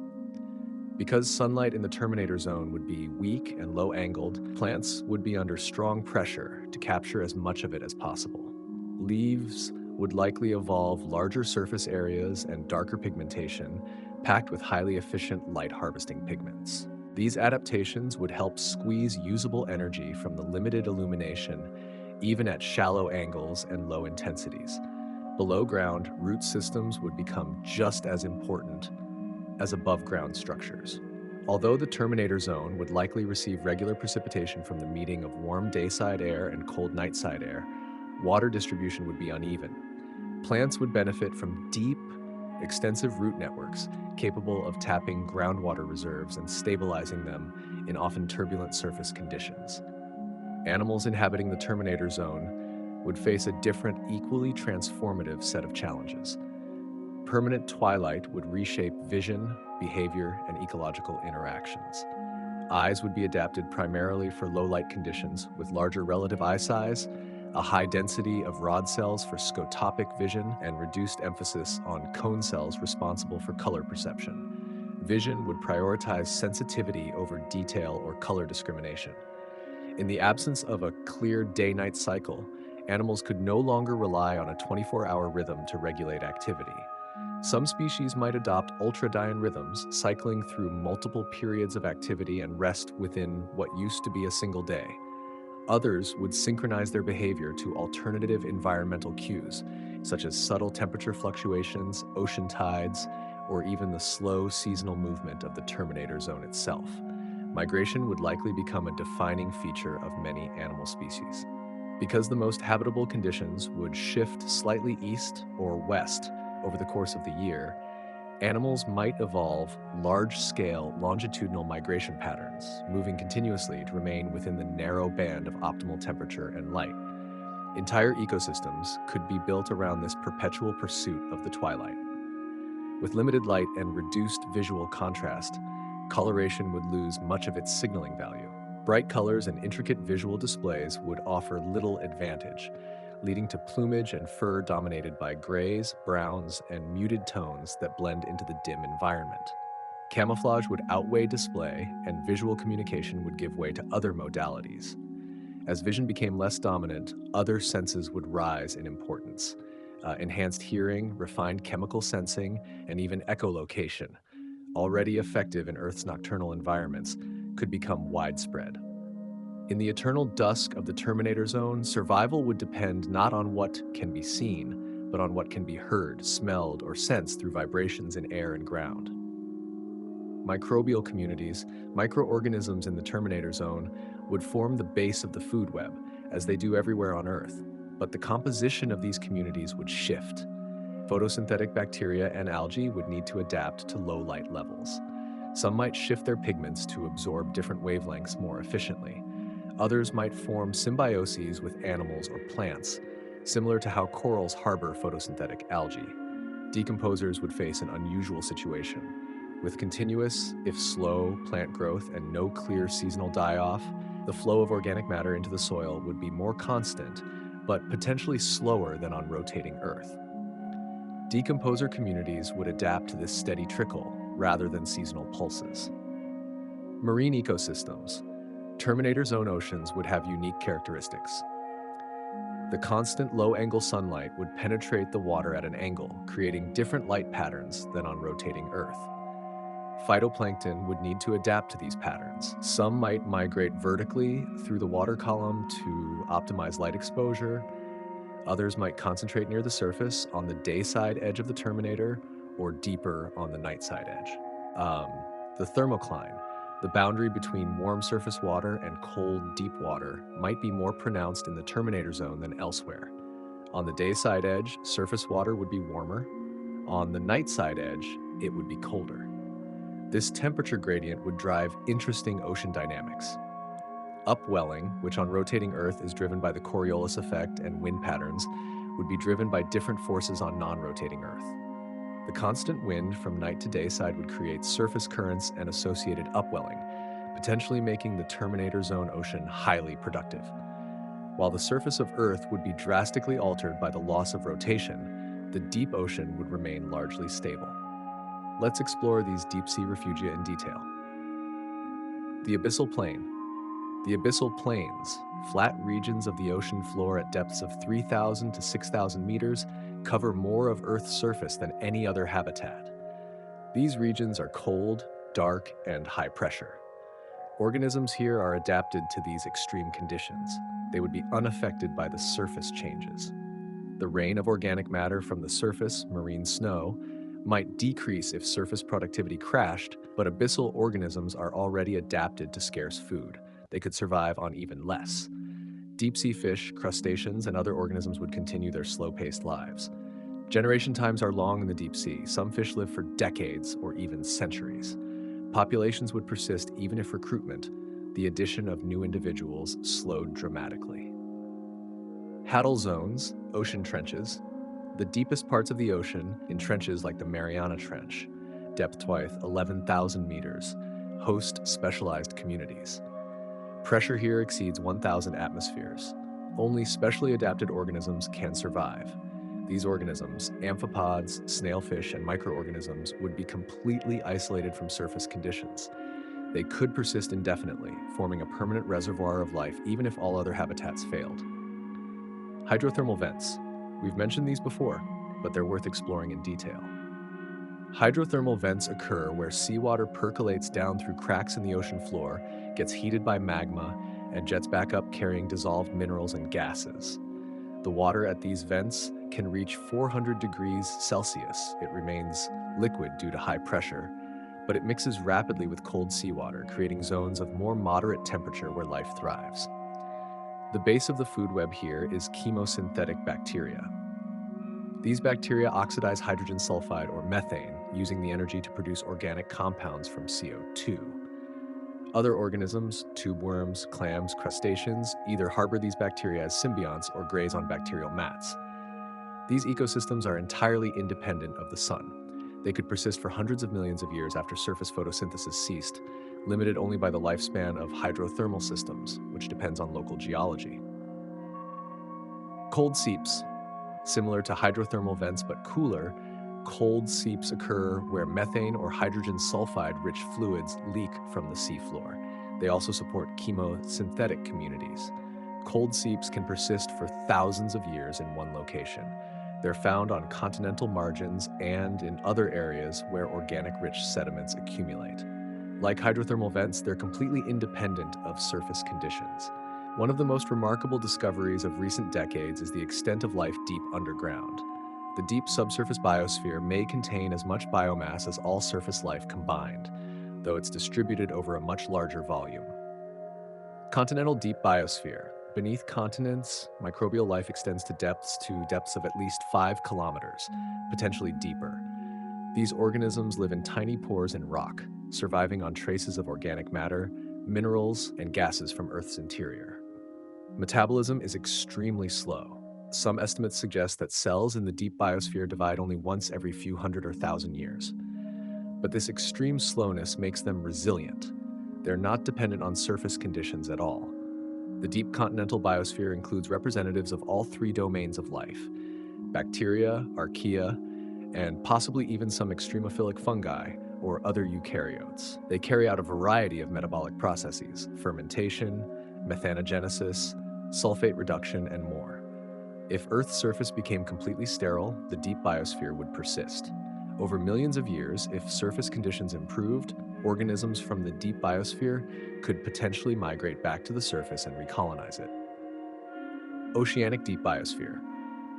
Because sunlight in the terminator zone would be weak and low-angled, plants would be under strong pressure to capture as much of it as possible. Leaves would likely evolve larger surface areas and darker pigmentation, packed with highly efficient light-harvesting pigments. These adaptations would help squeeze usable energy from the limited illumination, even at shallow angles and low intensities. Below ground, root systems would become just as important as above-ground structures. Although the terminator zone would likely receive regular precipitation from the meeting of warm dayside air and cold nightside air, water distribution would be uneven. Plants would benefit from deep, extensive root networks capable of tapping groundwater reserves and stabilizing them in often turbulent surface conditions. Animals inhabiting the terminator zone would face a different, equally transformative set of challenges. Permanent twilight would reshape vision, behavior, and ecological interactions. Eyes would be adapted primarily for low-light conditions, with larger relative eye size, a high density of rod cells for scotopic vision, and reduced emphasis on cone cells responsible for color perception. Vision would prioritize sensitivity over detail or color discrimination. In the absence of a clear day-night cycle, animals could no longer rely on a 24-hour rhythm to regulate activity. Some species might adopt ultradian rhythms, cycling through multiple periods of activity and rest within what used to be a single day. Others would synchronize their behavior to alternative environmental cues, such as subtle temperature fluctuations, ocean tides, or even the slow seasonal movement of the terminator zone itself. Migration would likely become a defining feature of many animal species. Because the most habitable conditions would shift slightly east or west over the course of the year, animals might evolve large-scale longitudinal migration patterns, moving continuously to remain within the narrow band of optimal temperature and light. Entire ecosystems could be built around this perpetual pursuit of the twilight. With limited light and reduced visual contrast, coloration would lose much of its signaling value. Bright colors and intricate visual displays would offer little advantage, leading to plumage and fur dominated by grays, browns, and muted tones that blend into the dim environment. Camouflage would outweigh display, and visual communication would give way to other modalities. As vision became less dominant, other senses would rise in importance. Enhanced hearing, refined chemical sensing, and even echolocation, already effective in Earth's nocturnal environments, could become widespread. In the eternal dusk of the Terminator zone, survival would depend not on what can be seen, but on what can be heard, smelled, or sensed through vibrations in air and ground. Microbial communities, microorganisms in the Terminator zone, would form the base of the food web, as they do everywhere on Earth. But the composition of these communities would shift. Photosynthetic bacteria and algae would need to adapt to low light levels. Some might shift their pigments to absorb different wavelengths more efficiently. Others might form symbioses with animals or plants, similar to how corals harbor photosynthetic algae. Decomposers would face an unusual situation. With continuous, if slow, plant growth and no clear seasonal die-off, the flow of organic matter into the soil would be more constant, but potentially slower than on rotating Earth. Decomposer communities would adapt to this steady trickle rather than seasonal pulses. Marine ecosystems. Terminator zone oceans would have unique characteristics. The constant low-angle sunlight would penetrate the water at an angle, creating different light patterns than on rotating Earth. Phytoplankton would need to adapt to these patterns. Some might migrate vertically through the water column to optimize light exposure. Others might concentrate near the surface on the day side edge of the Terminator or deeper on the night side edge. The thermocline, the boundary between warm surface water and cold deep water, might be more pronounced in the Terminator zone than elsewhere. On the day side edge, surface water would be warmer. On the night side edge, it would be colder. This temperature gradient would drive interesting ocean dynamics. Upwelling, which on rotating Earth is driven by the Coriolis effect and wind patterns, would be driven by different forces on non-rotating Earth. The constant wind from night to day side would create surface currents and associated upwelling, potentially making the Terminator zone ocean highly productive. While the surface of Earth would be drastically altered by the loss of rotation, the deep ocean would remain largely stable. Let's explore these deep-sea refugia in detail. The abyssal plain. The abyssal plains, flat regions of the ocean floor at depths of 3,000 to 6,000 meters, cover more of Earth's surface than any other habitat. These regions are cold, dark, and high pressure. Organisms here are adapted to these extreme conditions. They would be unaffected by the surface changes. The rain of organic matter from the surface, marine snow, might decrease if surface productivity crashed, but abyssal organisms are already adapted to scarce food. They could survive on even less. Deep-sea fish, crustaceans, and other organisms would continue their slow-paced lives. Generation times are long in the deep sea. Some fish live for decades or even centuries. Populations would persist even if recruitment, the addition of new individuals, slowed dramatically. Hadal zones, ocean trenches, the deepest parts of the ocean in trenches like the Mariana Trench, depth-wise 11,000 meters, host specialized communities. Pressure here exceeds 1,000 atmospheres. Only specially adapted organisms can survive. These organisms, amphipods, snailfish, and microorganisms, would be completely isolated from surface conditions. They could persist indefinitely, forming a permanent reservoir of life even if all other habitats failed. Hydrothermal vents. We've mentioned these before, but they're worth exploring in detail. Hydrothermal vents occur where seawater percolates down through cracks in the ocean floor, gets heated by magma, and jets back up carrying dissolved minerals and gases. The water at these vents can reach 400 degrees Celsius. It remains liquid due to high pressure, but it mixes rapidly with cold seawater, creating zones of more moderate temperature where life thrives. The base of the food web here is chemosynthetic bacteria. These bacteria oxidize hydrogen sulfide or methane, using the energy to produce organic compounds from CO2. Other organisms, tube worms, clams, crustaceans, either harbor these bacteria as symbionts or graze on bacterial mats. These ecosystems are entirely independent of the sun. They could persist for hundreds of millions of years after surface photosynthesis ceased, limited only by the lifespan of hydrothermal systems, which depends on local geology. Cold seeps. Similar to hydrothermal vents but cooler, cold seeps occur where methane or hydrogen sulfide-rich fluids leak from the seafloor. They also support chemosynthetic communities. Cold seeps can persist for thousands of years in one location. They're found on continental margins and in other areas where organic-rich sediments accumulate. Like hydrothermal vents, they're completely independent of surface conditions. One of the most remarkable discoveries of recent decades is the extent of life deep underground. The deep subsurface biosphere may contain as much biomass as all surface life combined, though it's distributed over a much larger volume. Continental deep biosphere. Beneath continents, microbial life extends to depths of at least 5 kilometers, potentially deeper. These organisms live in tiny pores in rock, surviving on traces of organic matter, minerals, and gases from Earth's interior. Metabolism is extremely slow. Some estimates suggest that cells in the deep biosphere divide only once every few hundred or thousand years. But this extreme slowness makes them resilient. They're not dependent on surface conditions at all. The deep continental biosphere includes representatives of all 3 domains of life: bacteria, archaea, and possibly even some extremophilic fungi or other eukaryotes. They carry out a variety of metabolic processes: fermentation, methanogenesis, sulfate reduction, and more. If Earth's surface became completely sterile, the deep biosphere would persist. Over millions of years, if surface conditions improved, organisms from the deep biosphere could potentially migrate back to the surface and recolonize it. Oceanic deep biosphere.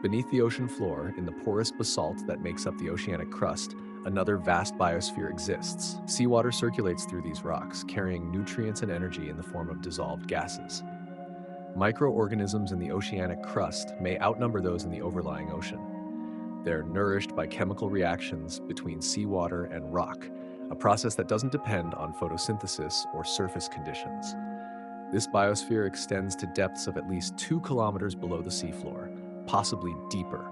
Beneath the ocean floor, in the porous basalt that makes up the oceanic crust, another vast biosphere exists. Seawater circulates through these rocks, carrying nutrients and energy in the form of dissolved gases. Microorganisms in the oceanic crust may outnumber those in the overlying ocean. They're nourished by chemical reactions between seawater and rock, a process that doesn't depend on photosynthesis or surface conditions. This biosphere extends to depths of at least 2 kilometers below the seafloor, possibly deeper.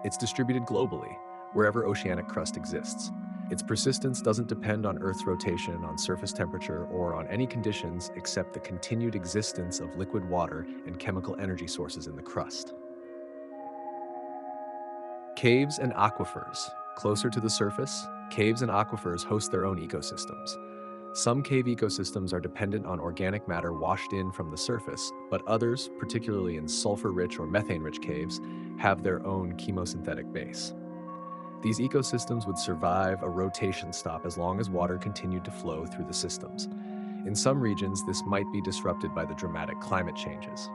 It's distributed globally, wherever oceanic crust exists. Its persistence doesn't depend on Earth's rotation, on surface temperature, or on any conditions except the continued existence of liquid water and chemical energy sources in the crust. Caves and aquifers. Closer to the surface, caves and aquifers host their own ecosystems. Some cave ecosystems are dependent on organic matter washed in from the surface, but others, particularly in sulfur-rich or methane-rich caves, have their own chemosynthetic base. These ecosystems would survive a rotation stop as long as water continued to flow through the systems. In some regions, this might be disrupted by the dramatic climate changes.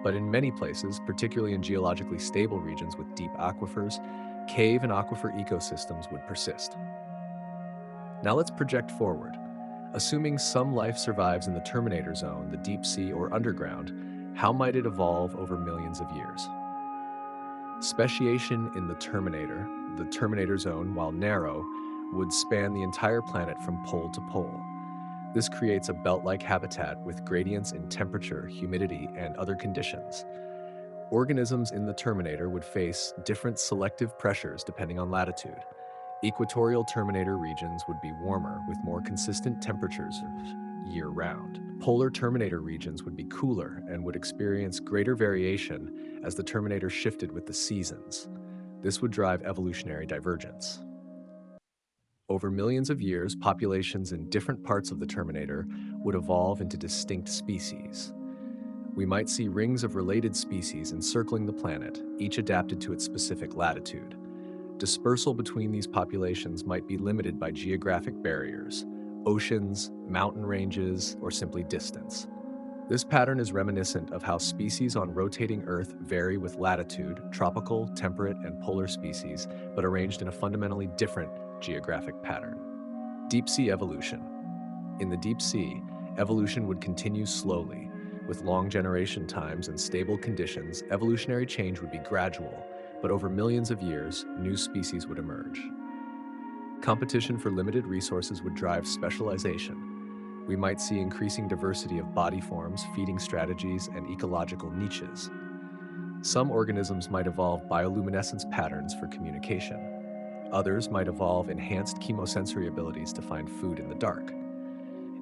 But in many places, particularly in geologically stable regions with deep aquifers, cave and aquifer ecosystems would persist. Now let's project forward. Assuming some life survives in the terminator zone, the deep sea or underground, how might it evolve over millions of years? Speciation in the terminator zone, while narrow, would span the entire planet from pole to pole. This creates a belt-like habitat with gradients in temperature, humidity, and other conditions. Organisms in the terminator would face different selective pressures depending on latitude. Equatorial terminator regions would be warmer with more consistent temperatures year-round. Polar terminator regions would be cooler and would experience greater variation as the terminator shifted with the seasons. This would drive evolutionary divergence. Over millions of years, populations in different parts of the terminator would evolve into distinct species. We might see rings of related species encircling the planet, each adapted to its specific latitude. Dispersal between these populations might be limited by geographic barriers, oceans, mountain ranges, or simply distance. This pattern is reminiscent of how species on rotating Earth vary with latitude, tropical, temperate, and polar species, but arranged in a fundamentally different geographic pattern. Deep sea evolution. In the deep sea, evolution would continue slowly. With long generation times and stable conditions, evolutionary change would be gradual, but over millions of years, new species would emerge. Competition for limited resources would drive specialization. We might see increasing diversity of body forms, feeding strategies, and ecological niches. Some organisms might evolve bioluminescence patterns for communication. Others might evolve enhanced chemosensory abilities to find food in the dark.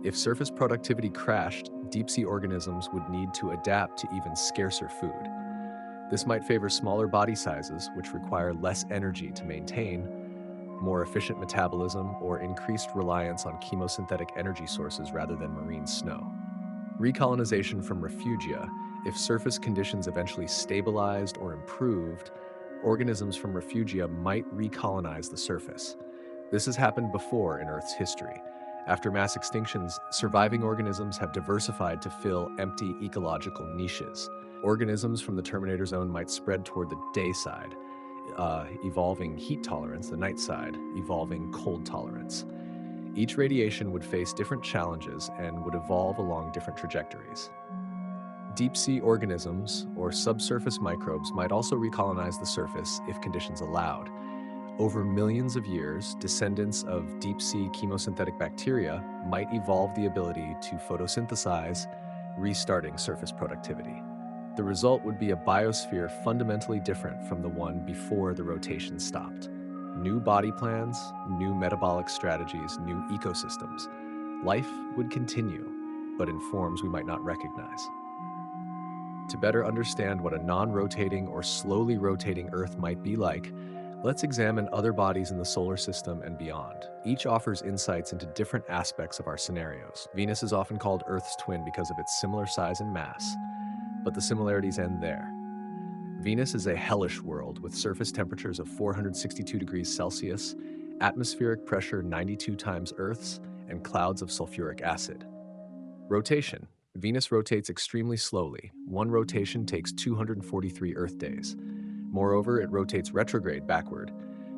If surface productivity crashed, deep-sea organisms would need to adapt to even scarcer food. This might favor smaller body sizes, which require less energy to maintain, more efficient metabolism, or increased reliance on chemosynthetic energy sources rather than marine snow. Recolonization from refugia. If surface conditions eventually stabilized or improved, organisms from refugia might recolonize the surface. This has happened before in Earth's history. After mass extinctions, surviving organisms have diversified to fill empty ecological niches. Organisms from the Terminator zone might spread toward the day side, evolving heat tolerance, the night side, evolving cold tolerance. Each radiation would face different challenges and would evolve along different trajectories. Deep-sea organisms, or subsurface microbes, might also recolonize the surface if conditions allowed. Over millions of years, descendants of deep-sea chemosynthetic bacteria might evolve the ability to photosynthesize, restarting surface productivity. The result would be a biosphere fundamentally different from the one before the rotation stopped. New body plans, new metabolic strategies, new ecosystems. Life would continue, but in forms we might not recognize. To better understand what a non-rotating or slowly rotating Earth might be like, let's examine other bodies in the solar system and beyond. Each offers insights into different aspects of our scenarios. Venus is often called Earth's twin because of its similar size and mass, but the similarities end there. Venus is a hellish world with surface temperatures of 462 degrees Celsius, atmospheric pressure 92 times Earth's, and clouds of sulfuric acid. Rotation. Venus rotates extremely slowly. One rotation takes 243 Earth days. Moreover, it rotates retrograde backward,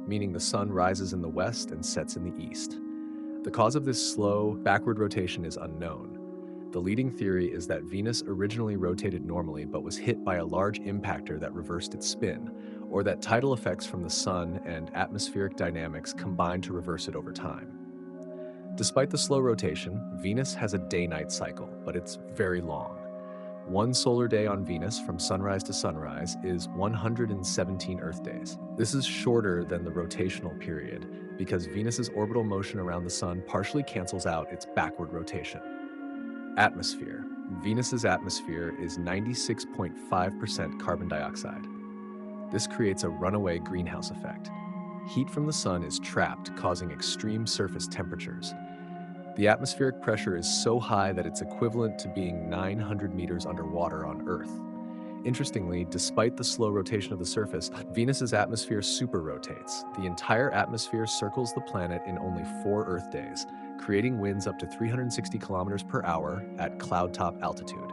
meaning the sun rises in the west and sets in the east. The cause of this slow, backward rotation is unknown. The leading theory is that Venus originally rotated normally but was hit by a large impactor that reversed its spin, or that tidal effects from the sun and atmospheric dynamics combined to reverse it over time. Despite the slow rotation, Venus has a day-night cycle, but it's very long. One solar day on Venus from sunrise to sunrise is 117 Earth days. This is shorter than the rotational period because Venus's orbital motion around the sun partially cancels out its backward rotation. Atmosphere. Venus's atmosphere is 96.5% carbon dioxide. This creates a runaway greenhouse effect. Heat from the sun is trapped, causing extreme surface temperatures. The atmospheric pressure is so high that it's equivalent to being 900 meters underwater on Earth. Interestingly, despite the slow rotation of the surface, Venus's atmosphere super-rotates. The entire atmosphere circles the planet in only 4 Earth days, creating winds up to 360 kilometers per hour at cloud-top altitude.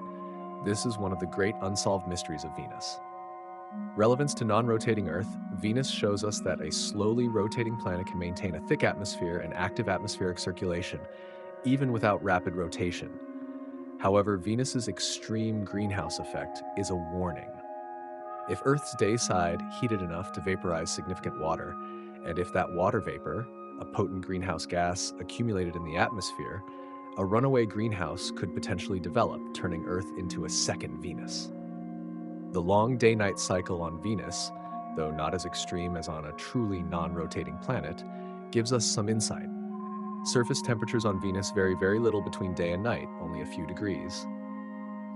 This is one of the great unsolved mysteries of Venus. Relevance to non-rotating Earth, Venus shows us that a slowly rotating planet can maintain a thick atmosphere and active atmospheric circulation, even without rapid rotation. However, Venus's extreme greenhouse effect is a warning. If Earth's day side heated enough to vaporize significant water, and if that water vapor, a potent greenhouse gas, accumulated in the atmosphere, a runaway greenhouse could potentially develop, turning Earth into a second Venus. The long day-night cycle on Venus, though not as extreme as on a truly non-rotating planet, gives us some insight. Surface temperatures on Venus vary very little between day and night, only a few degrees,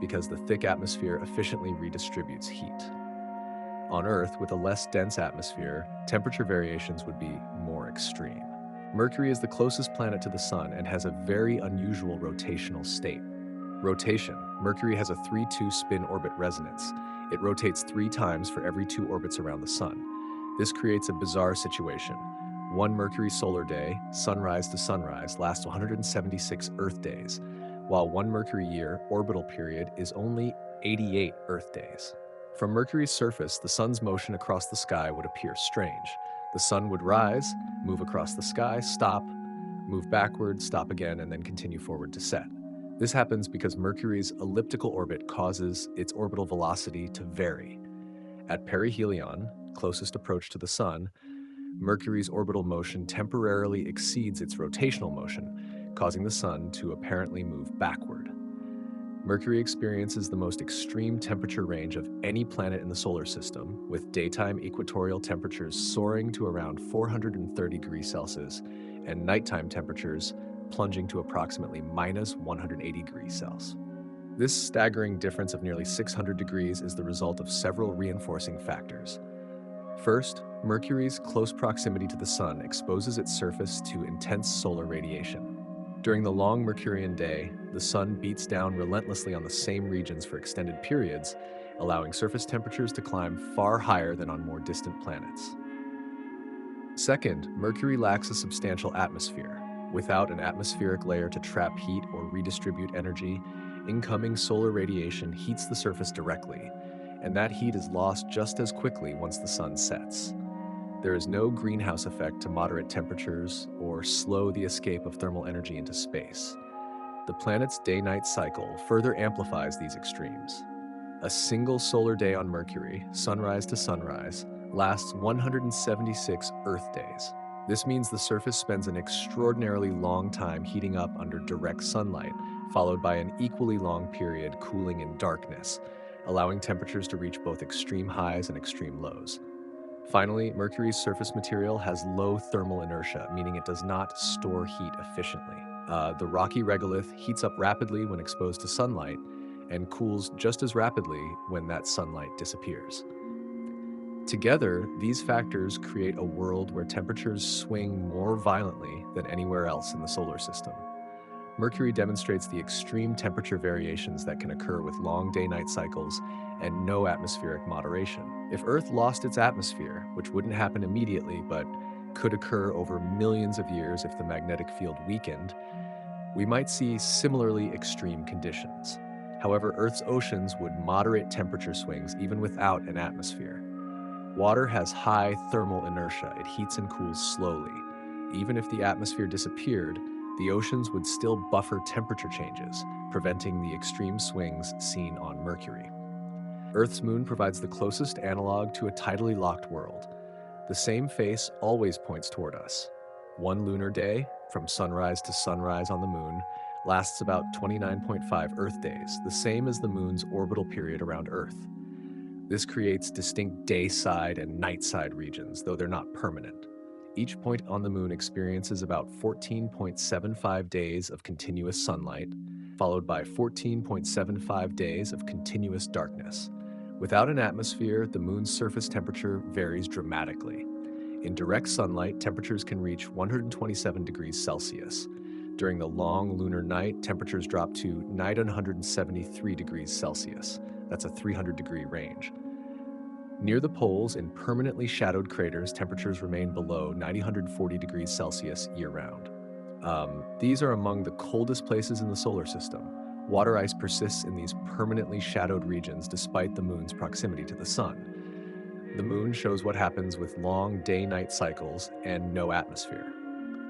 because the thick atmosphere efficiently redistributes heat. On Earth, with a less dense atmosphere, temperature variations would be more extreme. Mercury is the closest planet to the Sun and has a very unusual rotational state. Rotation. Mercury has a 3-2 spin orbit resonance. It rotates 3 times for every 2 orbits around the Sun. This creates a bizarre situation. One Mercury solar day, sunrise to sunrise, lasts 176 Earth days, while one Mercury year, orbital period, is only 88 Earth days. From Mercury's surface, the Sun's motion across the sky would appear strange. The Sun would rise, move across the sky, stop, move backward, stop again, and then continue forward to set. This happens because Mercury's elliptical orbit causes its orbital velocity to vary. At perihelion, closest approach to the Sun, Mercury's orbital motion temporarily exceeds its rotational motion, causing the Sun to apparently move backward. Mercury experiences the most extreme temperature range of any planet in the solar system, with daytime equatorial temperatures soaring to around 430 degrees Celsius and nighttime temperatures plunging to approximately minus 180 degrees Celsius. This staggering difference of nearly 600 degrees is the result of several reinforcing factors. First, Mercury's close proximity to the Sun exposes its surface to intense solar radiation. During the long Mercurian day, the sun beats down relentlessly on the same regions for extended periods, allowing surface temperatures to climb far higher than on more distant planets. Second, Mercury lacks a substantial atmosphere. Without an atmospheric layer to trap heat or redistribute energy, incoming solar radiation heats the surface directly, and that heat is lost just as quickly once the sun sets. There is no greenhouse effect to moderate temperatures or slow the escape of thermal energy into space. The planet's day-night cycle further amplifies these extremes. A single solar day on Mercury, sunrise to sunrise, lasts 176 Earth days. This means the surface spends an extraordinarily long time heating up under direct sunlight, followed by an equally long period cooling in darkness, allowing temperatures to reach both extreme highs and extreme lows. Finally, Mercury's surface material has low thermal inertia, meaning it does not store heat efficiently. The rocky regolith heats up rapidly when exposed to sunlight and cools just as rapidly when that sunlight disappears. Together, these factors create a world where temperatures swing more violently than anywhere else in the solar system. Mercury demonstrates the extreme temperature variations that can occur with long day-night cycles and no atmospheric moderation. If Earth lost its atmosphere, which wouldn't happen immediately but could occur over millions of years if the magnetic field weakened, we might see similarly extreme conditions. However, Earth's oceans would moderate temperature swings even without an atmosphere. Water has high thermal inertia. It heats and cools slowly. Even if the atmosphere disappeared, the oceans would still buffer temperature changes, preventing the extreme swings seen on Mercury. Earth's moon provides the closest analog to a tidally locked world. The same face always points toward us. One lunar day, from sunrise to sunrise on the moon, lasts about 29.5 Earth days, the same as the moon's orbital period around Earth. This creates distinct day-side and night-side regions, though they're not permanent. Each point on the moon experiences about 14.75 days of continuous sunlight, followed by 14.75 days of continuous darkness. Without an atmosphere, the moon's surface temperature varies dramatically. In direct sunlight, temperatures can reach 127 degrees Celsius. During the long lunar night, temperatures drop to 973 degrees Celsius. That's a 300-degree range. Near the poles, in permanently shadowed craters, temperatures remain below 940 degrees Celsius year-round. These are among the coldest places in the solar system. Water ice persists in these permanently shadowed regions despite the moon's proximity to the sun. The moon shows what happens with long day-night cycles and no atmosphere.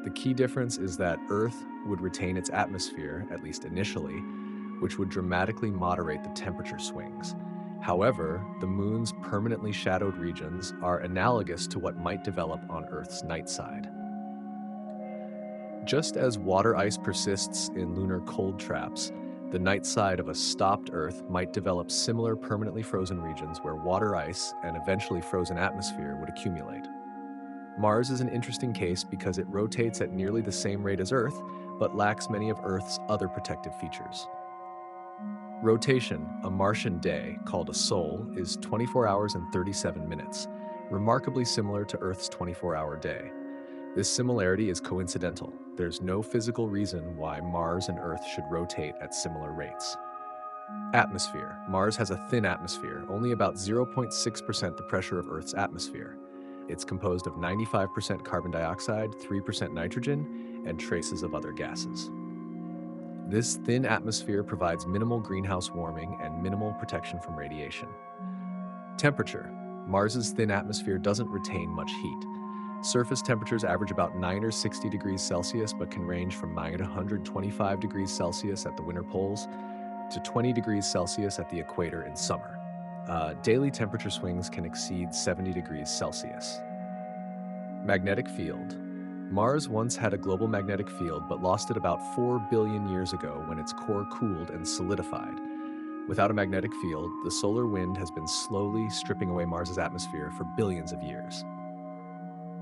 The key difference is that Earth would retain its atmosphere, at least initially, which would dramatically moderate the temperature swings. However, the moon's permanently shadowed regions are analogous to what might develop on Earth's night side. Just as water ice persists in lunar cold traps, the night side of a stopped Earth might develop similar permanently frozen regions where water ice and eventually frozen atmosphere would accumulate. Mars is an interesting case because it rotates at nearly the same rate as Earth, but lacks many of Earth's other protective features. Rotation, a Martian day, called a sol, is 24 hours and 37 minutes, remarkably similar to Earth's 24-hour day. This similarity is coincidental. There's no physical reason why Mars and Earth should rotate at similar rates. Atmosphere. Mars has a thin atmosphere, only about 0.6% the pressure of Earth's atmosphere. It's composed of 95% carbon dioxide, 3% nitrogen, and traces of other gases. This thin atmosphere provides minimal greenhouse warming and minimal protection from radiation. Temperature. Mars's thin atmosphere doesn't retain much heat. Surface temperatures average about 9 or 60 degrees Celsius, but can range from 925 degrees Celsius at the winter poles to 20 degrees Celsius at the equator in summer. Daily temperature swings can exceed 70 degrees Celsius. Magnetic field. Mars once had a global magnetic field, but lost it about 4 billion years ago when its core cooled and solidified. Without a magnetic field, the solar wind has been slowly stripping away Mars's atmosphere for billions of years.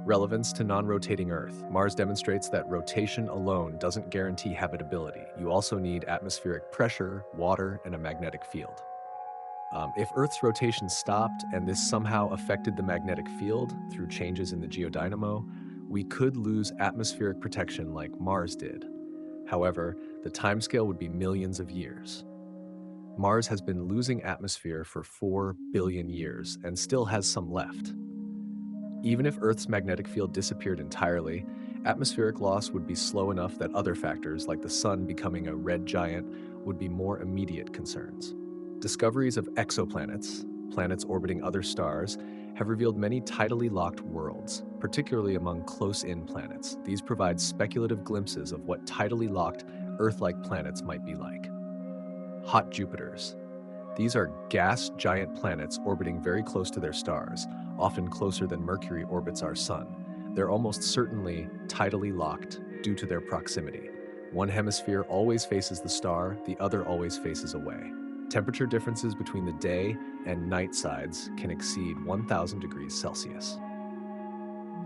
Relevance to non-rotating Earth. Mars demonstrates that rotation alone doesn't guarantee habitability. You also need atmospheric pressure, water, and a magnetic field. If Earth's rotation stopped and this somehow affected the magnetic field through changes in the geodynamo, we could lose atmospheric protection like Mars did. However, the timescale would be millions of years. Mars has been losing atmosphere for 4 billion years and still has some left. Even if Earth's magnetic field disappeared entirely, atmospheric loss would be slow enough that other factors, like the sun becoming a red giant, would be more immediate concerns. Discoveries of exoplanets, planets orbiting other stars, have revealed many tidally locked worlds, particularly among close-in planets. These provide speculative glimpses of what tidally locked Earth-like planets might be like. Hot Jupiters. These are gas giant planets orbiting very close to their stars, often closer than Mercury orbits our Sun. They're almost certainly tidally locked due to their proximity. One hemisphere always faces the star, the other always faces away. Temperature differences between the day and night sides can exceed 1,000 degrees Celsius.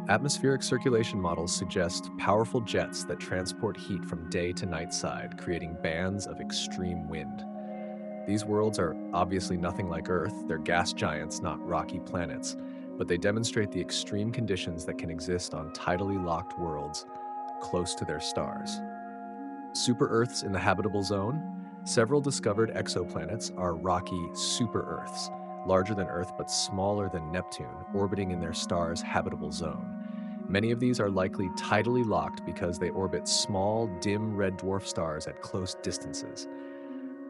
Atmospheric circulation models suggest powerful jets that transport heat from day to night side, creating bands of extreme wind. These worlds are obviously nothing like Earth. They're gas giants, not rocky planets, but they demonstrate the extreme conditions that can exist on tidally locked worlds close to their stars. Super-Earths in the habitable zone. Several discovered exoplanets are rocky super-Earths, larger than Earth but smaller than Neptune, orbiting in their star's habitable zone. Many of these are likely tidally locked because they orbit small, dim red dwarf stars at close distances.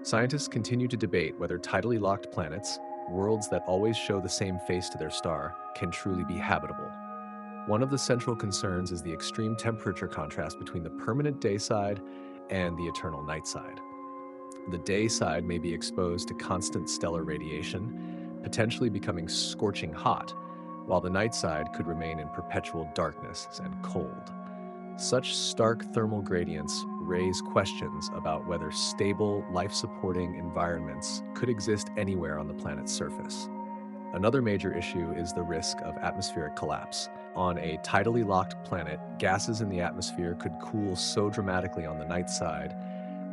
Scientists continue to debate whether tidally locked planets, worlds that always show the same face to their star, can truly be habitable. One of the central concerns is the extreme temperature contrast between the permanent day side and the eternal night side. The day side may be exposed to constant stellar radiation, potentially becoming scorching hot, while the night side could remain in perpetual darkness and cold. Such stark thermal gradients raise questions about whether stable, life-supporting environments could exist anywhere on the planet's surface. Another major issue is the risk of atmospheric collapse. On a tidally locked planet, gases in the atmosphere could cool so dramatically on the night side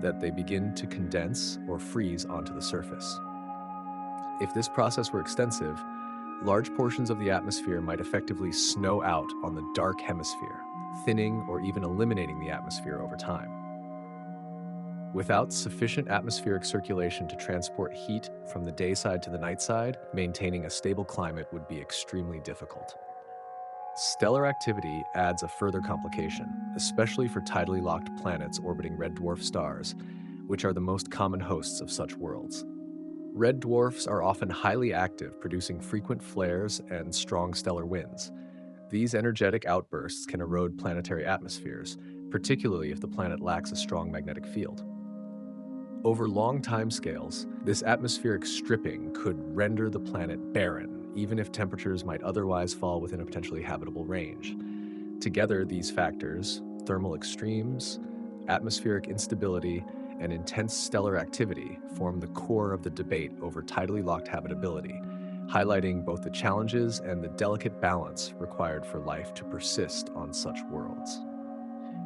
that they begin to condense or freeze onto the surface. If this process were extensive, large portions of the atmosphere might effectively snow out on the dark hemisphere, thinning or even eliminating the atmosphere over time. Without sufficient atmospheric circulation to transport heat from the day side to the night side, maintaining a stable climate would be extremely difficult. Stellar activity adds a further complication, especially for tidally locked planets orbiting red dwarf stars, which are the most common hosts of such worlds. Red dwarfs are often highly active, producing frequent flares and strong stellar winds. These energetic outbursts can erode planetary atmospheres, particularly if the planet lacks a strong magnetic field. Over long timescales, this atmospheric stripping could render the planet barren, even if temperatures might otherwise fall within a potentially habitable range. Together, these factors, thermal extremes, atmospheric instability, and intense stellar activity, form the core of the debate over tidally locked habitability, highlighting both the challenges and the delicate balance required for life to persist on such worlds.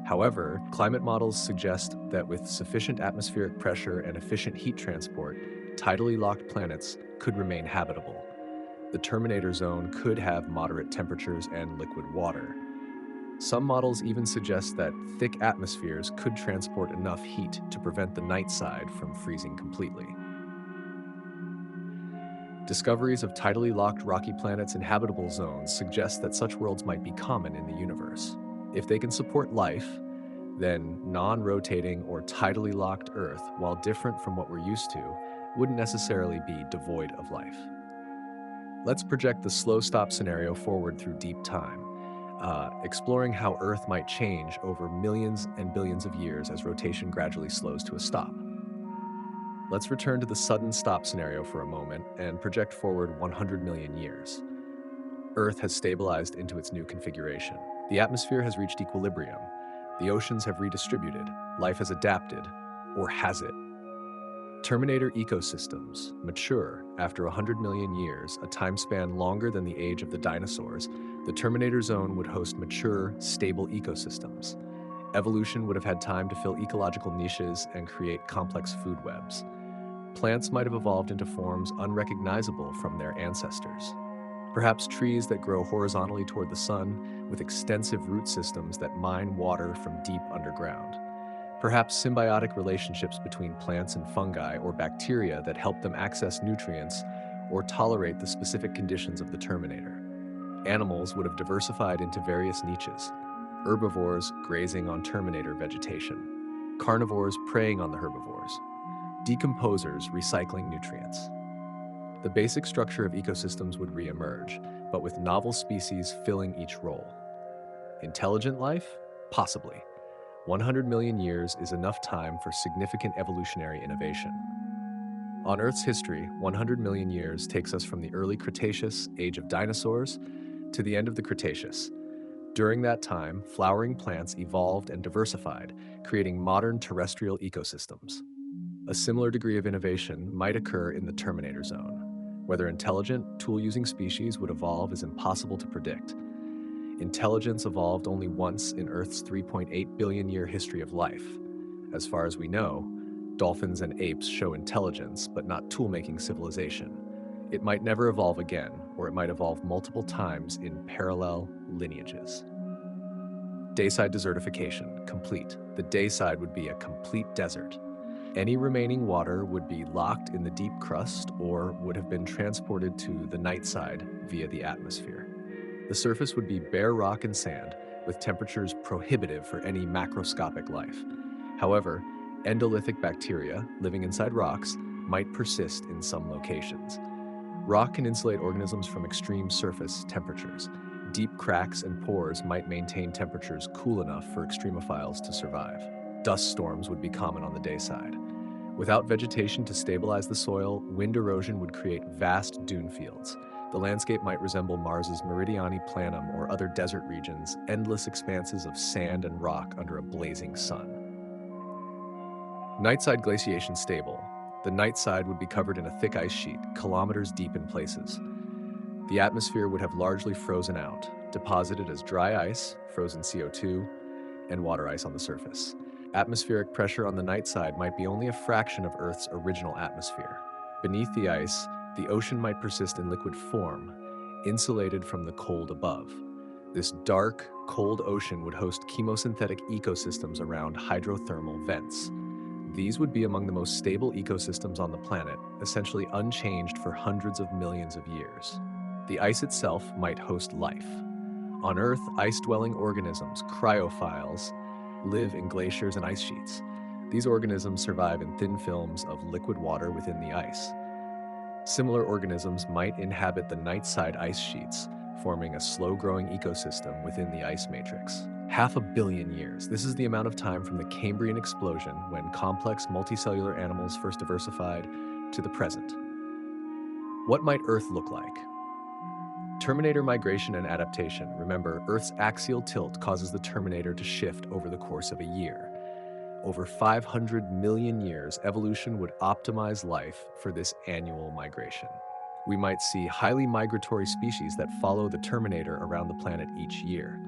However, climate models suggest that with sufficient atmospheric pressure and efficient heat transport, tidally locked planets could remain habitable. The terminator zone could have moderate temperatures and liquid water. Some models even suggest that thick atmospheres could transport enough heat to prevent the night side from freezing completely. Discoveries of tidally locked rocky planets in habitable zones suggest that such worlds might be common in the universe. If they can support life, then non-rotating or tidally locked Earth, while different from what we're used to, wouldn't necessarily be devoid of life. Let's project the slow stop scenario forward through deep time, exploring how Earth might change over millions and billions of years as rotation gradually slows to a stop. Let's return to the sudden stop scenario for a moment and project forward 100 million years. Earth has stabilized into its new configuration. The atmosphere has reached equilibrium. The oceans have redistributed. Life has adapted, or has it? Terminator ecosystems mature after 100 million years, a time span longer than the age of the dinosaurs. The Terminator zone would host mature, stable ecosystems. Evolution would have had time to fill ecological niches and create complex food webs. Plants might have evolved into forms unrecognizable from their ancestors. Perhaps trees that grow horizontally toward the sun, with extensive root systems that mine water from deep underground. Perhaps symbiotic relationships between plants and fungi or bacteria that help them access nutrients or tolerate the specific conditions of the terminator. Animals would have diversified into various niches: herbivores grazing on terminator vegetation, carnivores preying on the herbivores, decomposers recycling nutrients. The basic structure of ecosystems would re-emerge, but with novel species filling each role. Intelligent life? Possibly. 100 million years is enough time for significant evolutionary innovation. On Earth's history, 100 million years takes us from the early Cretaceous, age of dinosaurs, to the end of the Cretaceous. During that time, flowering plants evolved and diversified, creating modern terrestrial ecosystems. A similar degree of innovation might occur in the Terminator zone. Whether intelligent, tool-using species would evolve is impossible to predict. Intelligence evolved only once in Earth's 3.8 billion year history of life. As far as we know, dolphins and apes show intelligence, but not tool-making civilization. It might never evolve again, or it might evolve multiple times in parallel lineages. Dayside desertification, complete. The dayside would be a complete desert. Any remaining water would be locked in the deep crust or would have been transported to the night side via the atmosphere. The surface would be bare rock and sand, with temperatures prohibitive for any macroscopic life. However, endolithic bacteria living inside rocks might persist in some locations. Rock can insulate organisms from extreme surface temperatures. Deep cracks and pores might maintain temperatures cool enough for extremophiles to survive. Dust storms would be common on the dayside. Without vegetation to stabilize the soil, wind erosion would create vast dune fields. The landscape might resemble Mars's Meridiani Planum or other desert regions, endless expanses of sand and rock under a blazing sun. Nightside glaciation stable. The night side would be covered in a thick ice sheet, kilometers deep in places. The atmosphere would have largely frozen out, deposited as dry ice, frozen CO2, and water ice on the surface. Atmospheric pressure on the night side might be only a fraction of Earth's original atmosphere. Beneath the ice, the ocean might persist in liquid form, insulated from the cold above. This dark, cold ocean would host chemosynthetic ecosystems around hydrothermal vents. These would be among the most stable ecosystems on the planet, essentially unchanged for hundreds of millions of years. The ice itself might host life. On Earth, ice-dwelling organisms, cryophiles, live in glaciers and ice sheets. These organisms survive in thin films of liquid water within the ice. Similar organisms might inhabit the night-side ice sheets, forming a slow-growing ecosystem within the ice matrix. 500 million years. This is the amount of time from the Cambrian explosion, when complex multicellular animals first diversified, to the present. What might Earth look like? Terminator migration and adaptation. Remember, Earth's axial tilt causes the Terminator to shift over the course of a year. Over 500 million years, evolution would optimize life for this annual migration. We might see highly migratory species that follow the Terminator around the planet each year.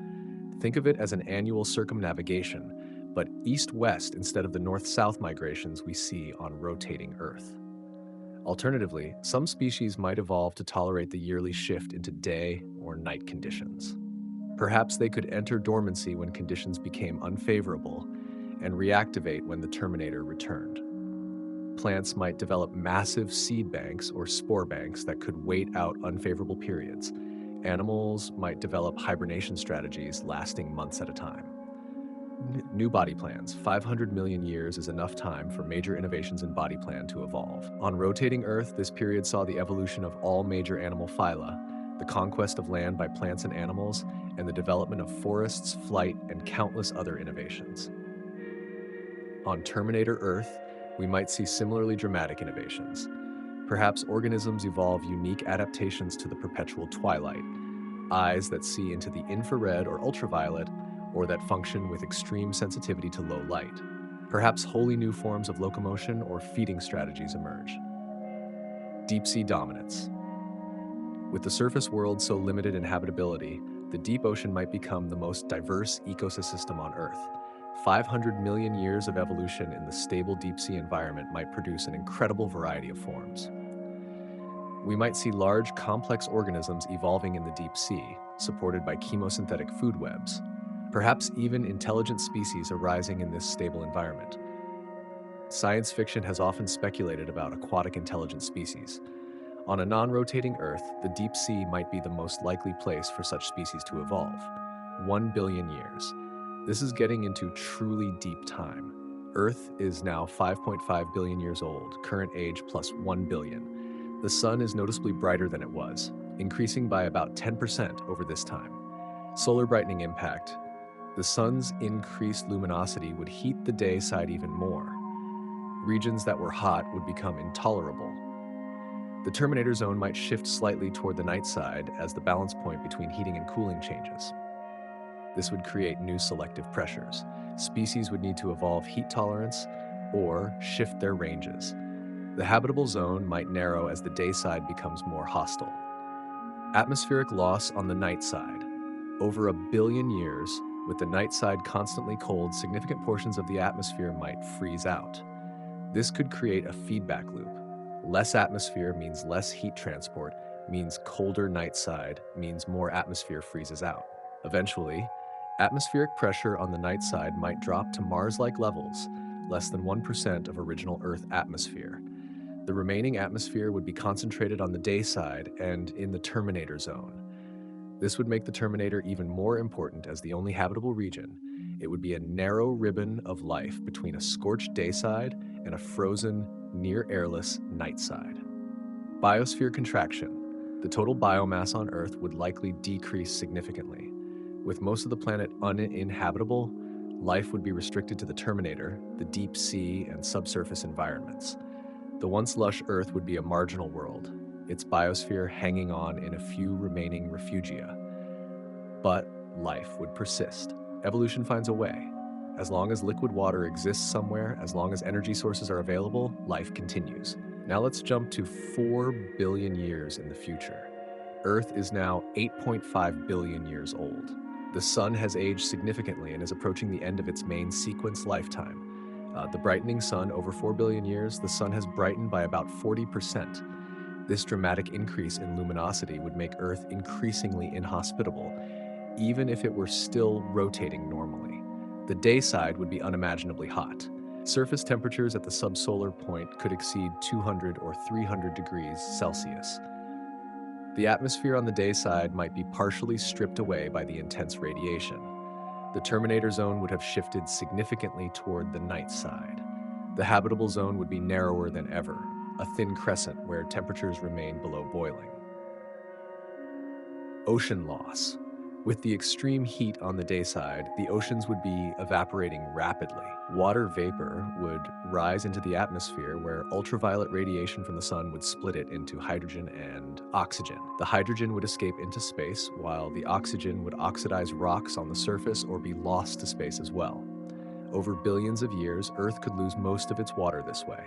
Think of it as an annual circumnavigation, but east-west instead of the north-south migrations we see on rotating Earth. Alternatively, some species might evolve to tolerate the yearly shift into day or night conditions. Perhaps they could enter dormancy when conditions became unfavorable and reactivate when the Terminator returned. Plants might develop massive seed banks or spore banks that could wait out unfavorable periods. Animals might develop hibernation strategies lasting months at a time. New body plans. 500 million years is enough time for major innovations in body plan to evolve. On rotating Earth, this period saw the evolution of all major animal phyla, the conquest of land by plants and animals, and the development of forests, flight, and countless other innovations. On Terminator Earth, we might see similarly dramatic innovations. Perhaps organisms evolve unique adaptations to the perpetual twilight, eyes that see into the infrared or ultraviolet, or that function with extreme sensitivity to low light. Perhaps wholly new forms of locomotion or feeding strategies emerge. Deep sea dominance. With the surface world so limited in habitability, the deep ocean might become the most diverse ecosystem on Earth. 500 million years of evolution in the stable deep sea environment might produce an incredible variety of forms. We might see large, complex organisms evolving in the deep sea, supported by chemosynthetic food webs. perhaps even intelligent species arising in this stable environment. Science fiction has often speculated about aquatic intelligent species. On a non-rotating Earth, the deep sea might be the most likely place for such species to evolve. 1 billion years. This is getting into truly deep time. Earth is now 5.5 billion years old, current age plus 1 billion. The sun is noticeably brighter than it was, increasing by about 10% over this time. Solar brightening impact. The sun's increased luminosity would heat the day side even more. Regions that were hot would become intolerable. The terminator zone might shift slightly toward the night side as the balance point between heating and cooling changes. This would create new selective pressures. Species would need to evolve heat tolerance or shift their ranges. The habitable zone might narrow as the day side becomes more hostile. Atmospheric loss on the night side. Over 1 billion years, with the night side constantly cold, significant portions of the atmosphere might freeze out. This could create a feedback loop. Less atmosphere means less heat transport, means colder night side, means more atmosphere freezes out. Eventually, atmospheric pressure on the night side might drop to Mars-like levels, less than 1% of original Earth atmosphere. The remaining atmosphere would be concentrated on the day side and in the terminator zone. This would make the terminator even more important as the only habitable region. It would be a narrow ribbon of life between a scorched day side and a frozen, near-airless night side. Biosphere contraction. The total biomass on Earth would likely decrease significantly. With most of the planet uninhabitable, life would be restricted to the terminator, the deep sea, and subsurface environments. The once lush Earth would be a marginal world, its biosphere hanging on in a few remaining refugia. But life would persist. Evolution finds a way. As long as liquid water exists somewhere, as long as energy sources are available, life continues. Now let's jump to 4 billion years in the future. Earth is now 8.5 billion years old. The sun has aged significantly and is approaching the end of its main sequence lifetime. The brightening sun, over 4 billion years, the sun has brightened by about 40%. This dramatic increase in luminosity would make Earth increasingly inhospitable, even if it were still rotating normally. The day side would be unimaginably hot. Surface temperatures at the subsolar point could exceed 200 or 300 degrees Celsius. The atmosphere on the day side might be partially stripped away by the intense radiation. The terminator zone would have shifted significantly toward the night side. The habitable zone would be narrower than ever, a thin crescent where temperatures remain below boiling. Ocean loss. With the extreme heat on the day side, the oceans would be evaporating rapidly. Water vapor would rise into the atmosphere where ultraviolet radiation from the sun would split it into hydrogen and oxygen. The hydrogen would escape into space, while the oxygen would oxidize rocks on the surface or be lost to space as well. Over billions of years, Earth could lose most of its water this way.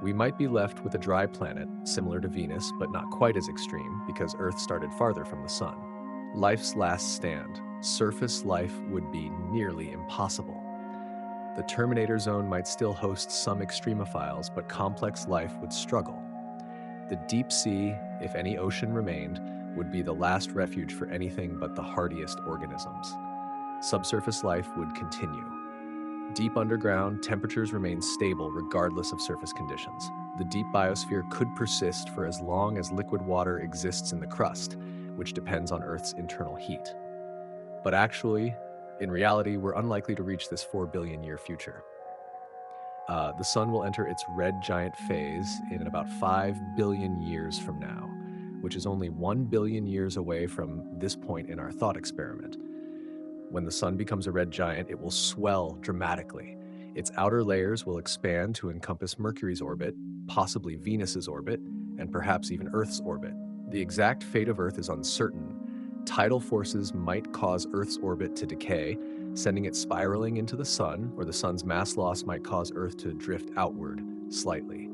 We might be left with a dry planet, similar to Venus, but not quite as extreme because Earth started farther from the sun. Life's last stand. Surface life would be nearly impossible. The terminator zone might still host some extremophiles, but complex life would struggle. The deep sea, if any ocean remained, would be the last refuge for anything but the hardiest organisms. Subsurface life would continue. Deep underground, temperatures remain stable regardless of surface conditions. The deep biosphere could persist for as long as liquid water exists in the crust, which depends on Earth's internal heat. But actually, in reality, we're unlikely to reach this 4 billion year future. The sun will enter its red giant phase in about 5 billion years from now, which is only 1 billion years away from this point in our thought experiment. When the sun becomes a red giant, it will swell dramatically. Its outer layers will expand to encompass Mercury's orbit, possibly Venus's orbit, and perhaps even Earth's orbit. The exact fate of Earth is uncertain. Tidal forces might cause Earth's orbit to decay, sending it spiraling into the sun, or the sun's mass loss might cause Earth to drift outward slightly.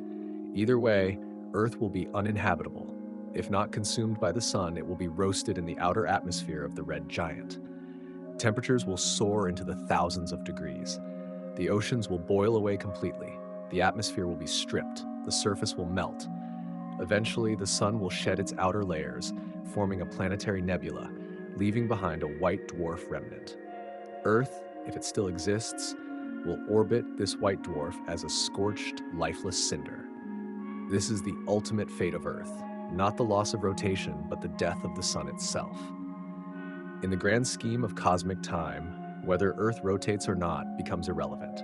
Either way, Earth will be uninhabitable. If not consumed by the sun, it will be roasted in the outer atmosphere of the red giant. Temperatures will soar into the thousands of degrees. The oceans will boil away completely. The atmosphere will be stripped. The surface will melt. Eventually, the sun will shed its outer layers, forming a planetary nebula, leaving behind a white dwarf remnant. Earth, if it still exists, will orbit this white dwarf as a scorched, lifeless cinder. This is the ultimate fate of Earth, not the loss of rotation, but the death of the sun itself. In the grand scheme of cosmic time, whether Earth rotates or not becomes irrelevant.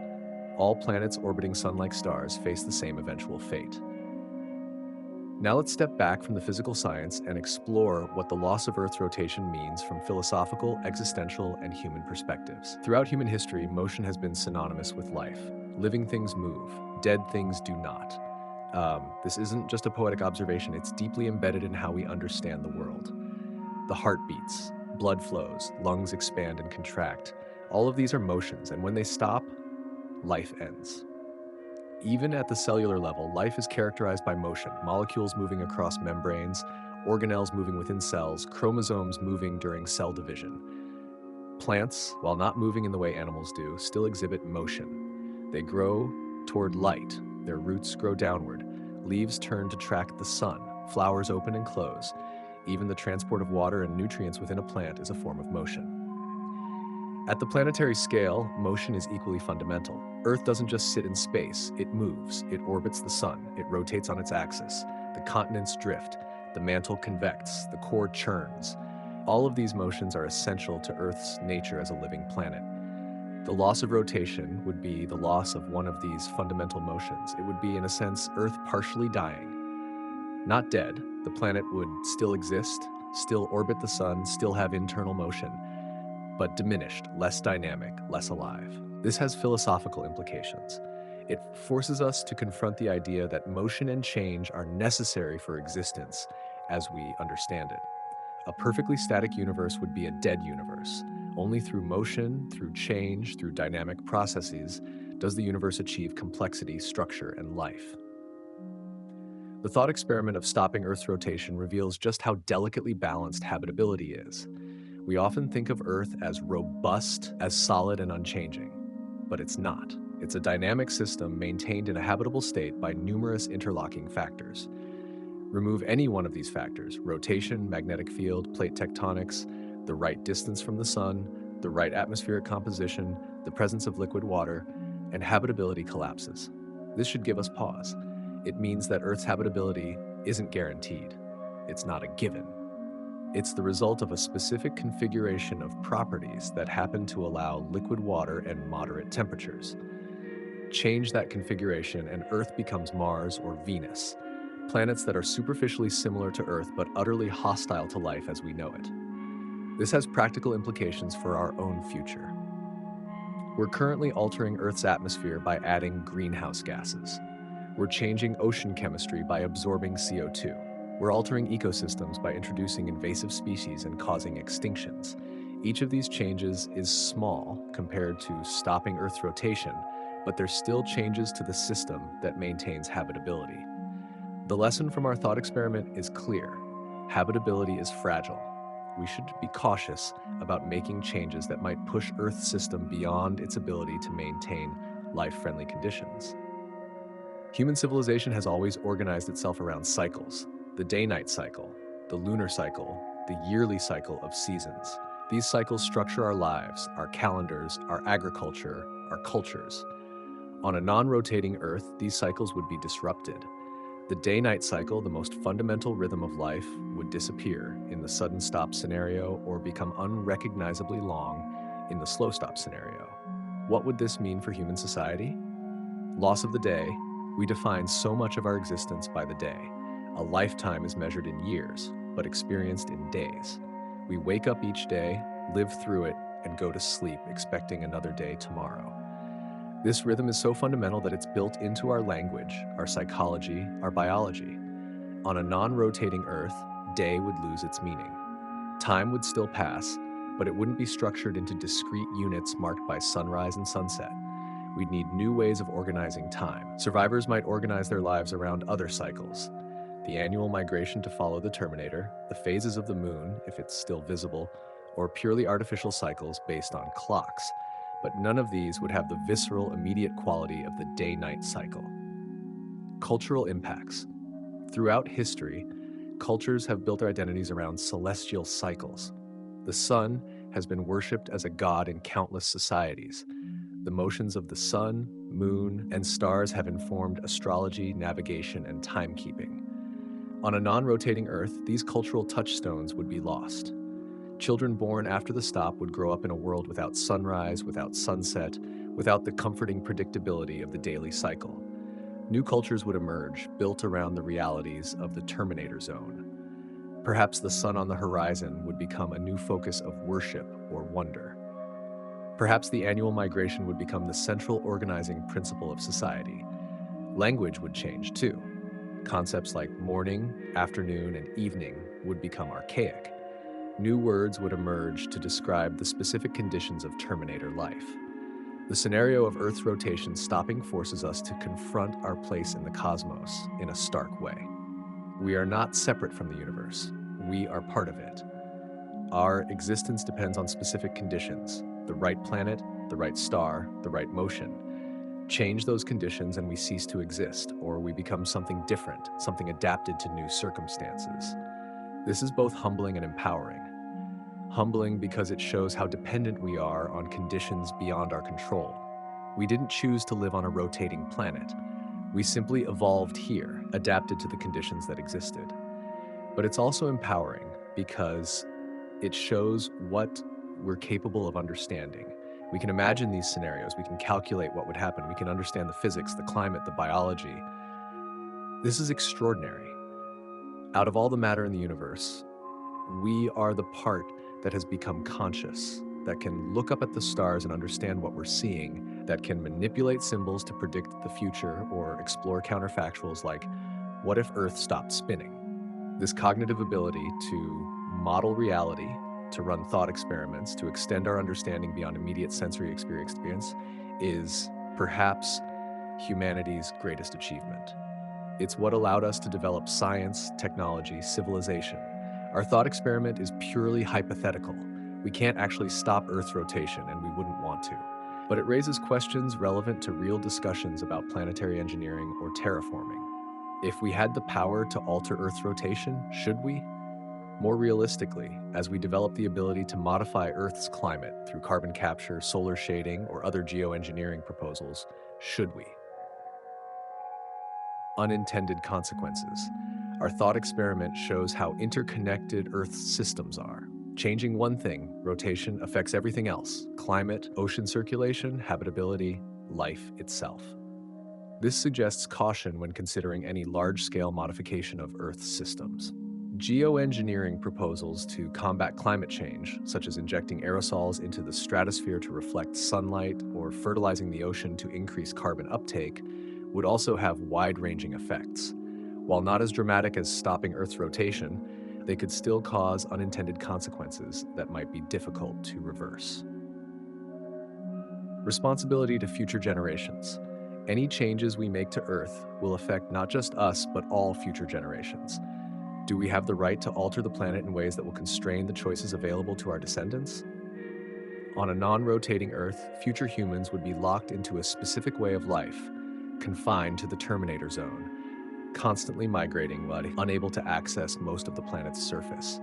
All planets orbiting sun-like stars face the same eventual fate. Now let's step back from the physical science and explore what the loss of Earth's rotation means from philosophical, existential, and human perspectives. Throughout human history, motion has been synonymous with life. Living things move, dead things do not. This isn't just a poetic observation, it's deeply embedded in how we understand the world. The heart beats, blood flows, lungs expand and contract. All of these are motions, and when they stop, life ends. Even at the cellular level, life is characterized by motion, molecules moving across membranes, organelles moving within cells, chromosomes moving during cell division. Plants, while not moving in the way animals do, still exhibit motion. They grow toward light, their roots grow downward, leaves turn to track the sun, flowers open and close. Even the transport of water and nutrients within a plant is a form of motion. At the planetary scale, motion is equally fundamental. Earth doesn't just sit in space, it moves, it orbits the sun, it rotates on its axis. The continents drift, the mantle convects, the core churns. All of these motions are essential to Earth's nature as a living planet. The loss of rotation would be the loss of one of these fundamental motions. It would be, in a sense, Earth partially dying. Not dead, the planet would still exist, still orbit the sun, still have internal motion, but diminished, less dynamic, less alive. This has philosophical implications. It forces us to confront the idea that motion and change are necessary for existence as we understand it. A perfectly static universe would be a dead universe. Only through motion, through change, through dynamic processes does the universe achieve complexity, structure, and life. The thought experiment of stopping Earth's rotation reveals just how delicately balanced habitability is. We often think of Earth as robust, as solid and unchanging, but it's not. It's a dynamic system maintained in a habitable state by numerous interlocking factors. Remove any one of these factors, rotation, magnetic field, plate tectonics, the right distance from the sun, the right atmospheric composition, the presence of liquid water, and habitability collapses. This should give us pause. It means that Earth's habitability isn't guaranteed. It's not a given. It's the result of a specific configuration of properties that happen to allow liquid water and moderate temperatures. Change that configuration and Earth becomes Mars or Venus, planets that are superficially similar to Earth but utterly hostile to life as we know it. This has practical implications for our own future. We're currently altering Earth's atmosphere by adding greenhouse gases. We're changing ocean chemistry by absorbing CO2. We're altering ecosystems by introducing invasive species and causing extinctions. Each of these changes is small compared to stopping Earth's rotation, but they're still changes to the system that maintains habitability. The lesson from our thought experiment is clear. Habitability is fragile. We should be cautious about making changes that might push Earth's system beyond its ability to maintain life-friendly conditions. Human civilization has always organized itself around cycles. The day-night cycle, the lunar cycle, the yearly cycle of seasons. These cycles structure our lives, our calendars, our agriculture, our cultures. On a non-rotating Earth, these cycles would be disrupted. The day-night cycle, the most fundamental rhythm of life, would disappear in the sudden stop scenario or become unrecognizably long in the slow stop scenario. What would this mean for human society? Loss of the day. We define so much of our existence by the day. A lifetime is measured in years, but experienced in days. We wake up each day, live through it, and go to sleep expecting another day tomorrow. This rhythm is so fundamental that it's built into our language, our psychology, our biology. On a non-rotating Earth, day would lose its meaning. Time would still pass, but it wouldn't be structured into discrete units marked by sunrise and sunset. We'd need new ways of organizing time. Survivors might organize their lives around other cycles. The annual migration to follow the terminator, the phases of the moon, if it's still visible, or purely artificial cycles based on clocks. But none of these would have the visceral, immediate quality of the day-night cycle. Cultural impacts. Throughout history, cultures have built their identities around celestial cycles. The sun has been worshipped as a god in countless societies. The motions of the sun, moon, and stars have informed astrology, navigation, and timekeeping. On a non-rotating Earth, these cultural touchstones would be lost. Children born after the stop would grow up in a world without sunrise, without sunset, without the comforting predictability of the daily cycle. New cultures would emerge, built around the realities of the Terminator zone. Perhaps the sun on the horizon would become a new focus of worship or wonder. Perhaps the annual migration would become the central organizing principle of society. Language would change too. Concepts like morning, afternoon, and evening would become archaic. New words would emerge to describe the specific conditions of Terminator life. The scenario of Earth's rotation stopping forces us to confront our place in the cosmos in a stark way. We are not separate from the universe. We are part of it. Our existence depends on specific conditions: the right planet, the right star, the right motion. Change those conditions and we cease to exist, or we become something different, something adapted to new circumstances. This is both humbling and empowering. Humbling because it shows how dependent we are on conditions beyond our control. We didn't choose to live on a rotating planet. We simply evolved here, adapted to the conditions that existed. But it's also empowering because it shows what we're capable of understanding. We can imagine these scenarios, we can calculate what would happen, we can understand the physics, the climate, the biology. This is extraordinary. Out of all the matter in the universe, we are the part that has become conscious, that can look up at the stars and understand what we're seeing, that can manipulate symbols to predict the future or explore counterfactuals like, what if Earth stopped spinning? This cognitive ability to model reality, to run thought experiments, to extend our understanding beyond immediate sensory experience is perhaps humanity's greatest achievement. It's what allowed us to develop science, technology, civilization. Our thought experiment is purely hypothetical. We can't actually stop Earth's rotation, and we wouldn't want to. But it raises questions relevant to real discussions about planetary engineering or terraforming. If we had the power to alter Earth's rotation, should we? More realistically, as we develop the ability to modify Earth's climate through carbon capture, solar shading, or other geoengineering proposals, should we? Unintended consequences. Our thought experiment shows how interconnected Earth's systems are. Changing one thing, rotation, affects everything else: climate, ocean circulation, habitability, life itself. This suggests caution when considering any large-scale modification of Earth's systems. Geoengineering proposals to combat climate change, such as injecting aerosols into the stratosphere to reflect sunlight or fertilizing the ocean to increase carbon uptake, would also have wide-ranging effects. While not as dramatic as stopping Earth's rotation, they could still cause unintended consequences that might be difficult to reverse. Responsibility to future generations. Any changes we make to Earth will affect not just us, but all future generations. Do we have the right to alter the planet in ways that will constrain the choices available to our descendants? On a non-rotating Earth, future humans would be locked into a specific way of life, confined to the Terminator zone, constantly migrating but unable to access most of the planet's surface.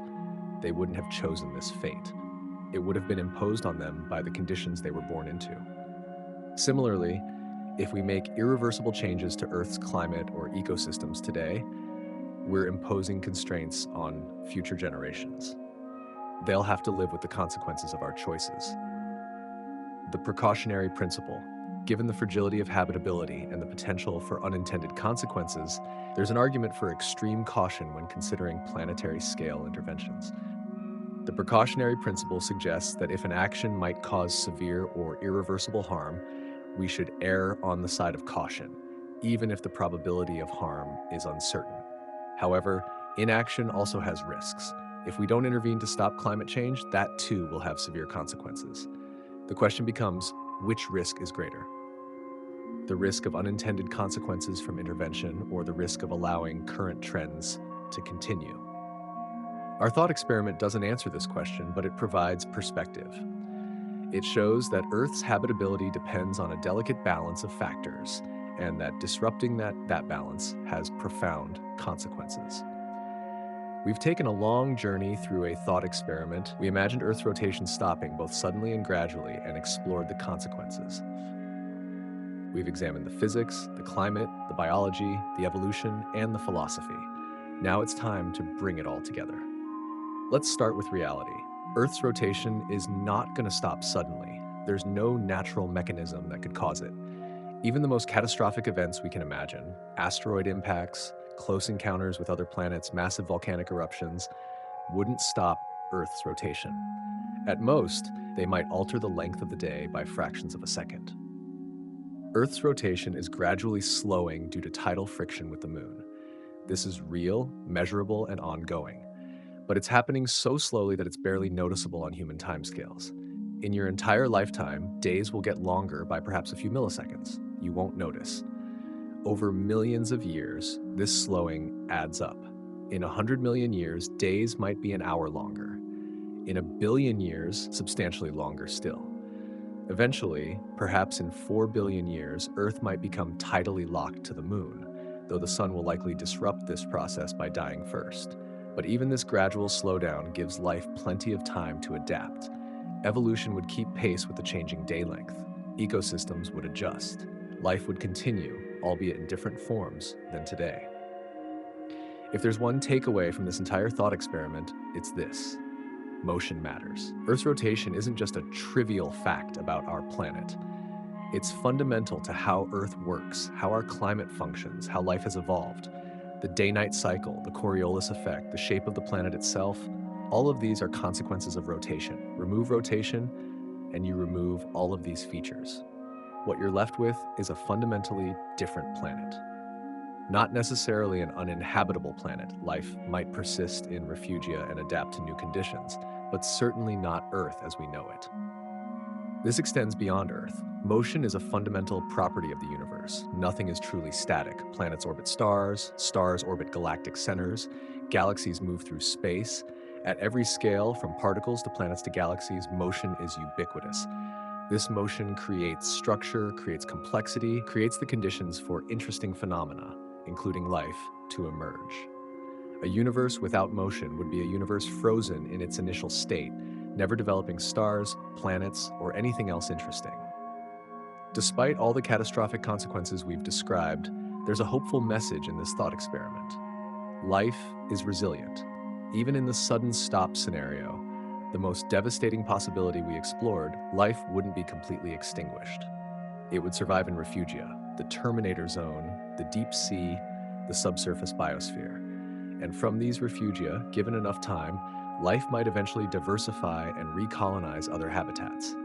They wouldn't have chosen this fate. It would have been imposed on them by the conditions they were born into. Similarly, if we make irreversible changes to Earth's climate or ecosystems today, we're imposing constraints on future generations. They'll have to live with the consequences of our choices. The precautionary principle. Given the fragility of habitability and the potential for unintended consequences, there's an argument for extreme caution when considering planetary scale interventions. The precautionary principle suggests that if an action might cause severe or irreversible harm, we should err on the side of caution, even if the probability of harm is uncertain. However, inaction also has risks. If we don't intervene to stop climate change, that too will have severe consequences. The question becomes, which risk is greater? The risk of unintended consequences from intervention, or the risk of allowing current trends to continue? Our thought experiment doesn't answer this question, but it provides perspective. It shows that Earth's habitability depends on a delicate balance of factors, and that disrupting that balance has profound consequences. We've taken a long journey through a thought experiment. We imagined Earth's rotation stopping both suddenly and gradually and explored the consequences. We've examined the physics, the climate, the biology, the evolution, and the philosophy. Now it's time to bring it all together. Let's start with reality. Earth's rotation is not going to stop suddenly. There's no natural mechanism that could cause it. Even the most catastrophic events we can imagine, asteroid impacts, close encounters with other planets, massive volcanic eruptions, wouldn't stop Earth's rotation. At most, they might alter the length of the day by fractions of a second. Earth's rotation is gradually slowing due to tidal friction with the moon. This is real, measurable, and ongoing. But it's happening so slowly that it's barely noticeable on human timescales. In your entire lifetime, days will get longer by perhaps a few milliseconds. You won't notice. Over millions of years, this slowing adds up. In 100 million years, days might be an hour longer. In a billion years, substantially longer still. Eventually, perhaps in 4 billion years, Earth might become tidally locked to the moon, though the sun will likely disrupt this process by dying first. But even this gradual slowdown gives life plenty of time to adapt. Evolution would keep pace with the changing day length. Ecosystems would adjust. Life would continue, albeit in different forms than today. If there's one takeaway from this entire thought experiment, it's this: motion matters. Earth's rotation isn't just a trivial fact about our planet. It's fundamental to how Earth works, how our climate functions, how life has evolved. The day-night cycle, the Coriolis effect, the shape of the planet itself, all of these are consequences of rotation. Remove rotation, and you remove all of these features. What you're left with is a fundamentally different planet. Not necessarily an uninhabitable planet. Life might persist in refugia and adapt to new conditions, but certainly not Earth as we know it. This extends beyond Earth. Motion is a fundamental property of the universe. Nothing is truly static. Planets orbit stars, stars orbit galactic centers, galaxies move through space. At every scale, from particles to planets to galaxies, motion is ubiquitous. This motion creates structure, creates complexity, creates the conditions for interesting phenomena, including life, to emerge. A universe without motion would be a universe frozen in its initial state, never developing stars, planets, or anything else interesting. Despite all the catastrophic consequences we've described, there's a hopeful message in this thought experiment. Life is resilient. Even in the sudden stop scenario, the most devastating possibility we explored, life wouldn't be completely extinguished. It would survive in refugia, the terminator zone, the deep sea, the subsurface biosphere. And from these refugia, given enough time, life might eventually diversify and recolonize other habitats.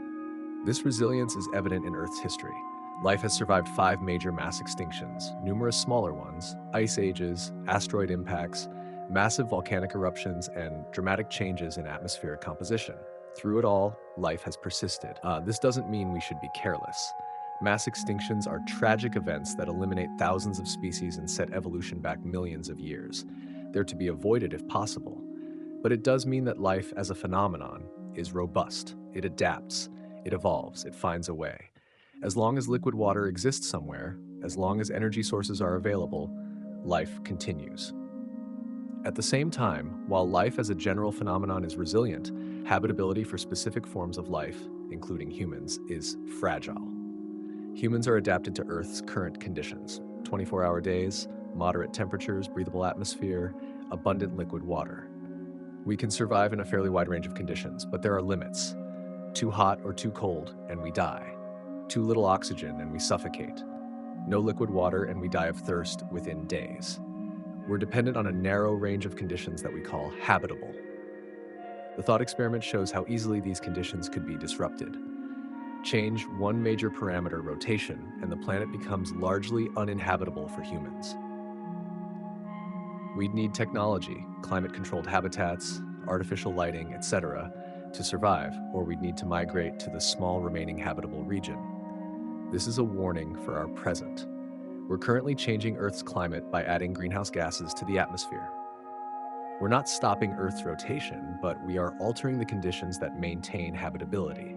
This resilience is evident in Earth's history. Life has survived 5 major mass extinctions, numerous smaller ones, ice ages, asteroid impacts, massive volcanic eruptions, and dramatic changes in atmospheric composition. Through it all, life has persisted. This doesn't mean we should be careless. Mass extinctions are tragic events that eliminate thousands of species and set evolution back millions of years. They're to be avoided if possible. But it does mean that life as a phenomenon is robust. It adapts, it evolves, it finds a way. As long as liquid water exists somewhere, as long as energy sources are available, life continues. At the same time, while life as a general phenomenon is resilient, habitability for specific forms of life, including humans, is fragile. Humans are adapted to Earth's current conditions: 24-hour days, moderate temperatures, breathable atmosphere, abundant liquid water. We can survive in a fairly wide range of conditions, but there are limits. Too hot or too cold, and we die. Too little oxygen, and we suffocate. No liquid water, and we die of thirst within days. We're dependent on a narrow range of conditions that we call habitable. The thought experiment shows how easily these conditions could be disrupted. Change one major parameter, rotation, and the planet becomes largely uninhabitable for humans. We'd need technology, climate-controlled habitats, artificial lighting, etc., to survive, or we'd need to migrate to the small remaining habitable region. This is a warning for our present. We're currently changing Earth's climate by adding greenhouse gases to the atmosphere. We're not stopping Earth's rotation, but we are altering the conditions that maintain habitability.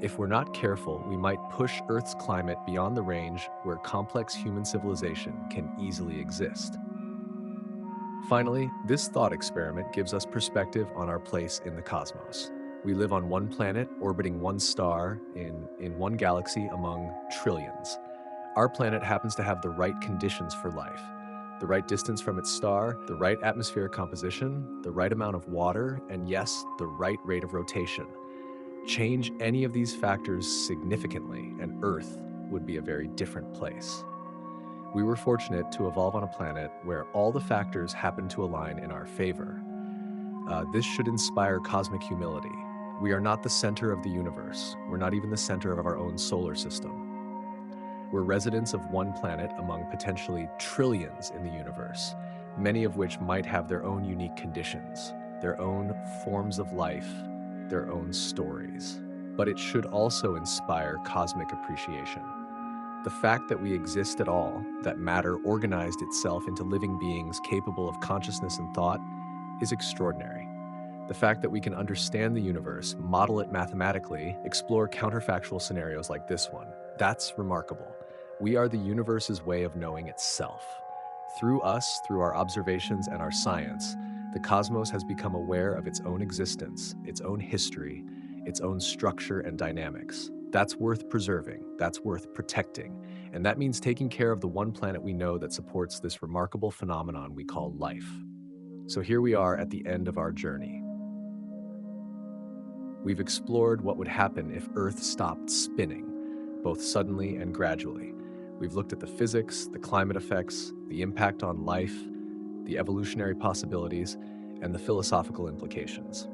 If we're not careful, we might push Earth's climate beyond the range where complex human civilization can easily exist. Finally, this thought experiment gives us perspective on our place in the cosmos. We live on one planet, orbiting one star in one galaxy among trillions. Our planet happens to have the right conditions for life. The right distance from its star, the right atmospheric composition, the right amount of water, and yes, the right rate of rotation. Change any of these factors significantly, and Earth would be a very different place. We were fortunate to evolve on a planet where all the factors happen to align in our favor. This should inspire cosmic humility. We are not the center of the universe. We're not even the center of our own solar system. We're residents of one planet among potentially trillions in the universe, many of which might have their own unique conditions, their own forms of life, their own stories. But it should also inspire cosmic appreciation. The fact that we exist at all, that matter organized itself into living beings capable of consciousness and thought, is extraordinary. The fact that we can understand the universe, model it mathematically, explore counterfactual scenarios like this one, that's remarkable. We are the universe's way of knowing itself. Through us, through our observations and our science, the cosmos has become aware of its own existence, its own history, its own structure and dynamics. That's worth preserving, that's worth protecting, and that means taking care of the one planet we know that supports this remarkable phenomenon we call life. So here we are at the end of our journey. We've explored what would happen if Earth stopped spinning, both suddenly and gradually. We've looked at the physics, the climate effects, the impact on life, the evolutionary possibilities, and the philosophical implications.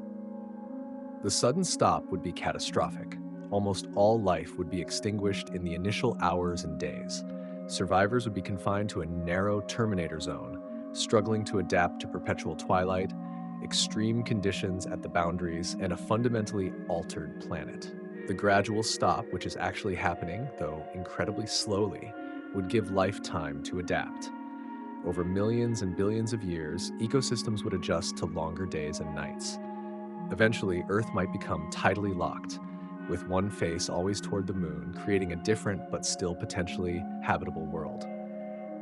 The sudden stop would be catastrophic. Almost all life would be extinguished in the initial hours and days. Survivors would be confined to a narrow terminator zone, struggling to adapt to perpetual twilight, extreme conditions at the boundaries, and a fundamentally altered planet. The gradual stop, which is actually happening, though incredibly slowly, would give life time to adapt. Over millions and billions of years, ecosystems would adjust to longer days and nights. Eventually, Earth might become tidally locked, with one face always toward the moon, creating a different but still potentially habitable world.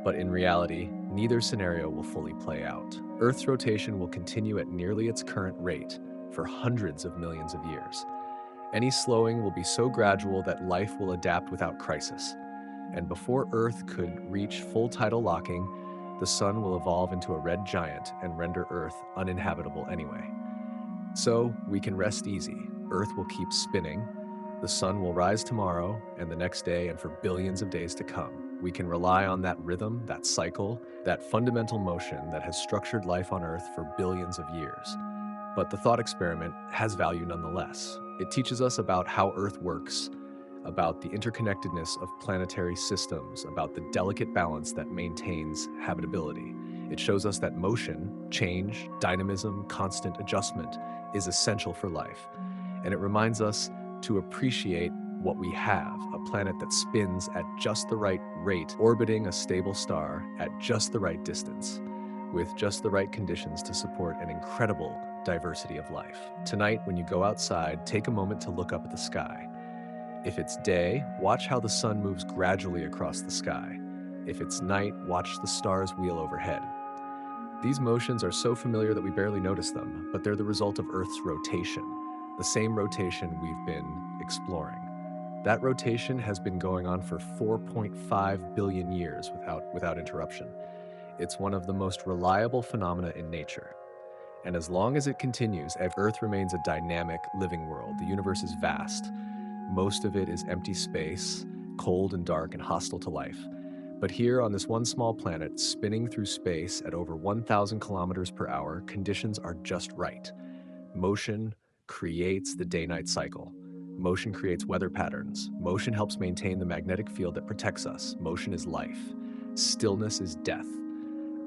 But in reality, neither scenario will fully play out. Earth's rotation will continue at nearly its current rate for hundreds of millions of years. Any slowing will be so gradual that life will adapt without crisis. And before Earth could reach full tidal locking, the sun will evolve into a red giant and render Earth uninhabitable anyway. So we can rest easy. Earth will keep spinning. The sun will rise tomorrow and the next day and for billions of days to come. We can rely on that rhythm, that cycle, that fundamental motion that has structured life on Earth for billions of years. But the thought experiment has value nonetheless. It teaches us about how Earth works, about the interconnectedness of planetary systems, about the delicate balance that maintains habitability. It shows us that motion, change, dynamism, constant adjustment is essential for life. And it reminds us to appreciate what we have, a planet that spins at just the right rate, orbiting a stable star at just the right distance, with just the right conditions to support an incredible diversity of life. Tonight, when you go outside, take a moment to look up at the sky. If it's day, watch how the sun moves gradually across the sky. If it's night, watch the stars wheel overhead. These motions are so familiar that we barely notice them, but they're the result of Earth's rotation, the same rotation we've been exploring. That rotation has been going on for 4.5 billion years without interruption. It's one of the most reliable phenomena in nature. And as long as it continues, Earth remains a dynamic, living world. The universe is vast. Most of it is empty space, cold and dark and hostile to life. But here on this one small planet, spinning through space at over 1,000 kilometers per hour, conditions are just right. Motion creates the day-night cycle. Motion creates weather patterns. Motion helps maintain the magnetic field that protects us. Motion is life. Stillness is death.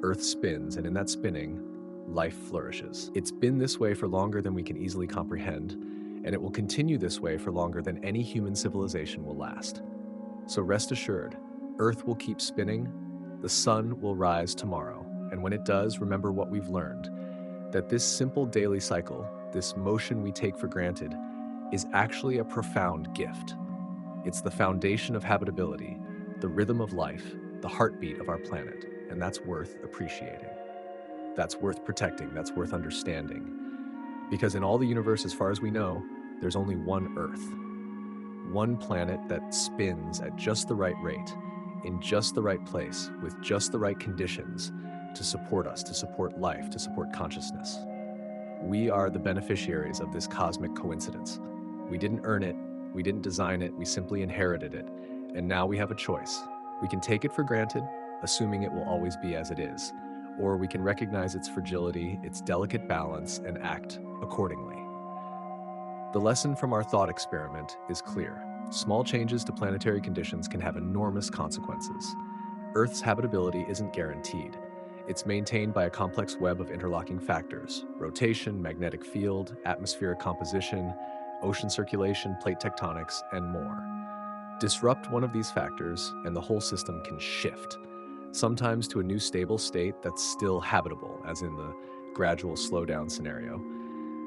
Earth spins, and in that spinning, life flourishes. It's been this way for longer than we can easily comprehend, and it will continue this way for longer than any human civilization will last. So rest assured, Earth will keep spinning, the sun will rise tomorrow, and when it does, remember what we've learned, that this simple daily cycle, this motion we take for granted, is actually a profound gift. It's the foundation of habitability, the rhythm of life, the heartbeat of our planet, and that's worth appreciating. that's worth protecting, that's worth understanding. Because in all the universe, as far as we know, there's only one Earth, one planet that spins at just the right rate, in just the right place, with just the right conditions to support us, to support life, to support consciousness. We are the beneficiaries of this cosmic coincidence. We didn't earn it, we didn't design it, we simply inherited it. And now we have a choice. We can take it for granted, assuming it will always be as it is, or we can recognize its fragility, its delicate balance, and act accordingly. The lesson from our thought experiment is clear. Small changes to planetary conditions can have enormous consequences. Earth's habitability isn't guaranteed. It's maintained by a complex web of interlocking factors: rotation, magnetic field, atmospheric composition, ocean circulation, plate tectonics, and more. Disrupt one of these factors, and the whole system can shift, sometimes to a new stable state that's still habitable, as in the gradual slowdown scenario,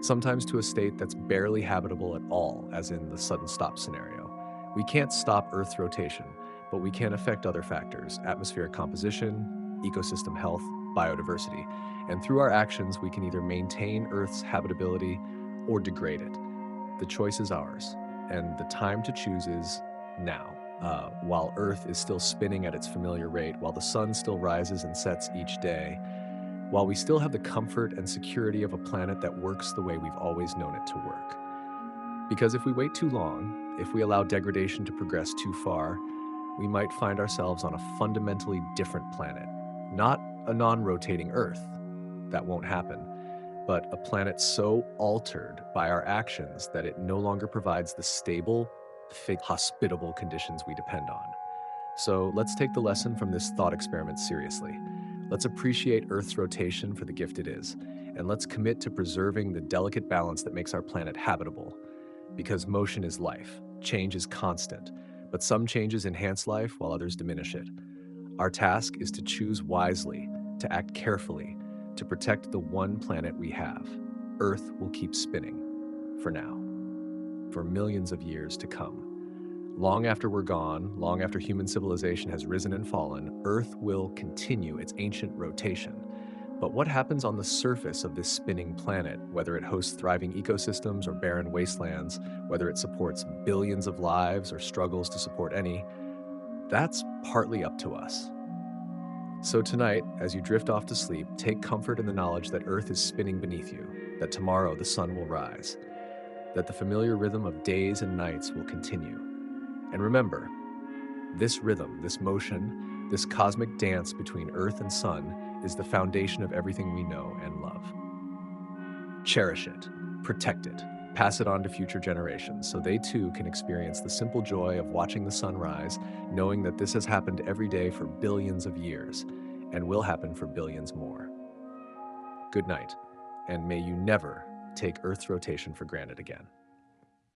sometimes to a state that's barely habitable at all, as in the sudden stop scenario. We can't stop Earth's rotation, but we can affect other factors: atmospheric composition, ecosystem health, biodiversity. And through our actions, we can either maintain Earth's habitability or degrade it. The choice is ours, and the time to choose is now. While Earth is still spinning at its familiar rate, while the sun still rises and sets each day, while we still have the comfort and security of a planet that works the way we've always known it to work. Because if we wait too long, if we allow degradation to progress too far, we might find ourselves on a fundamentally different planet. Not a non-rotating Earth, that won't happen, but a planet so altered by our actions that it no longer provides the stable, hospitable conditions we depend on. So let's take the lesson from this thought experiment seriously. Let's appreciate Earth's rotation for the gift it is, and let's commit to preserving the delicate balance that makes our planet habitable. Because motion is life, change is constant, but some changes enhance life while others diminish it. Our task is to choose wisely, to act carefully, to protect the one planet we have. Earth will keep spinning, for now, for millions of years to come. Long after we're gone, long after human civilization has risen and fallen, Earth will continue its ancient rotation. But what happens on the surface of this spinning planet, whether it hosts thriving ecosystems or barren wastelands, whether it supports billions of lives or struggles to support any, that's partly up to us. So tonight, as you drift off to sleep, take comfort in the knowledge that Earth is spinning beneath you, that tomorrow the sun will rise, that the familiar rhythm of days and nights will continue. And remember, this rhythm, this motion, this cosmic dance between Earth and Sun is the foundation of everything we know and love. Cherish it, protect it, pass it on to future generations so they too can experience the simple joy of watching the sun rise, knowing that this has happened every day for billions of years and will happen for billions more. Good night, and may you never take Earth's rotation for granted again.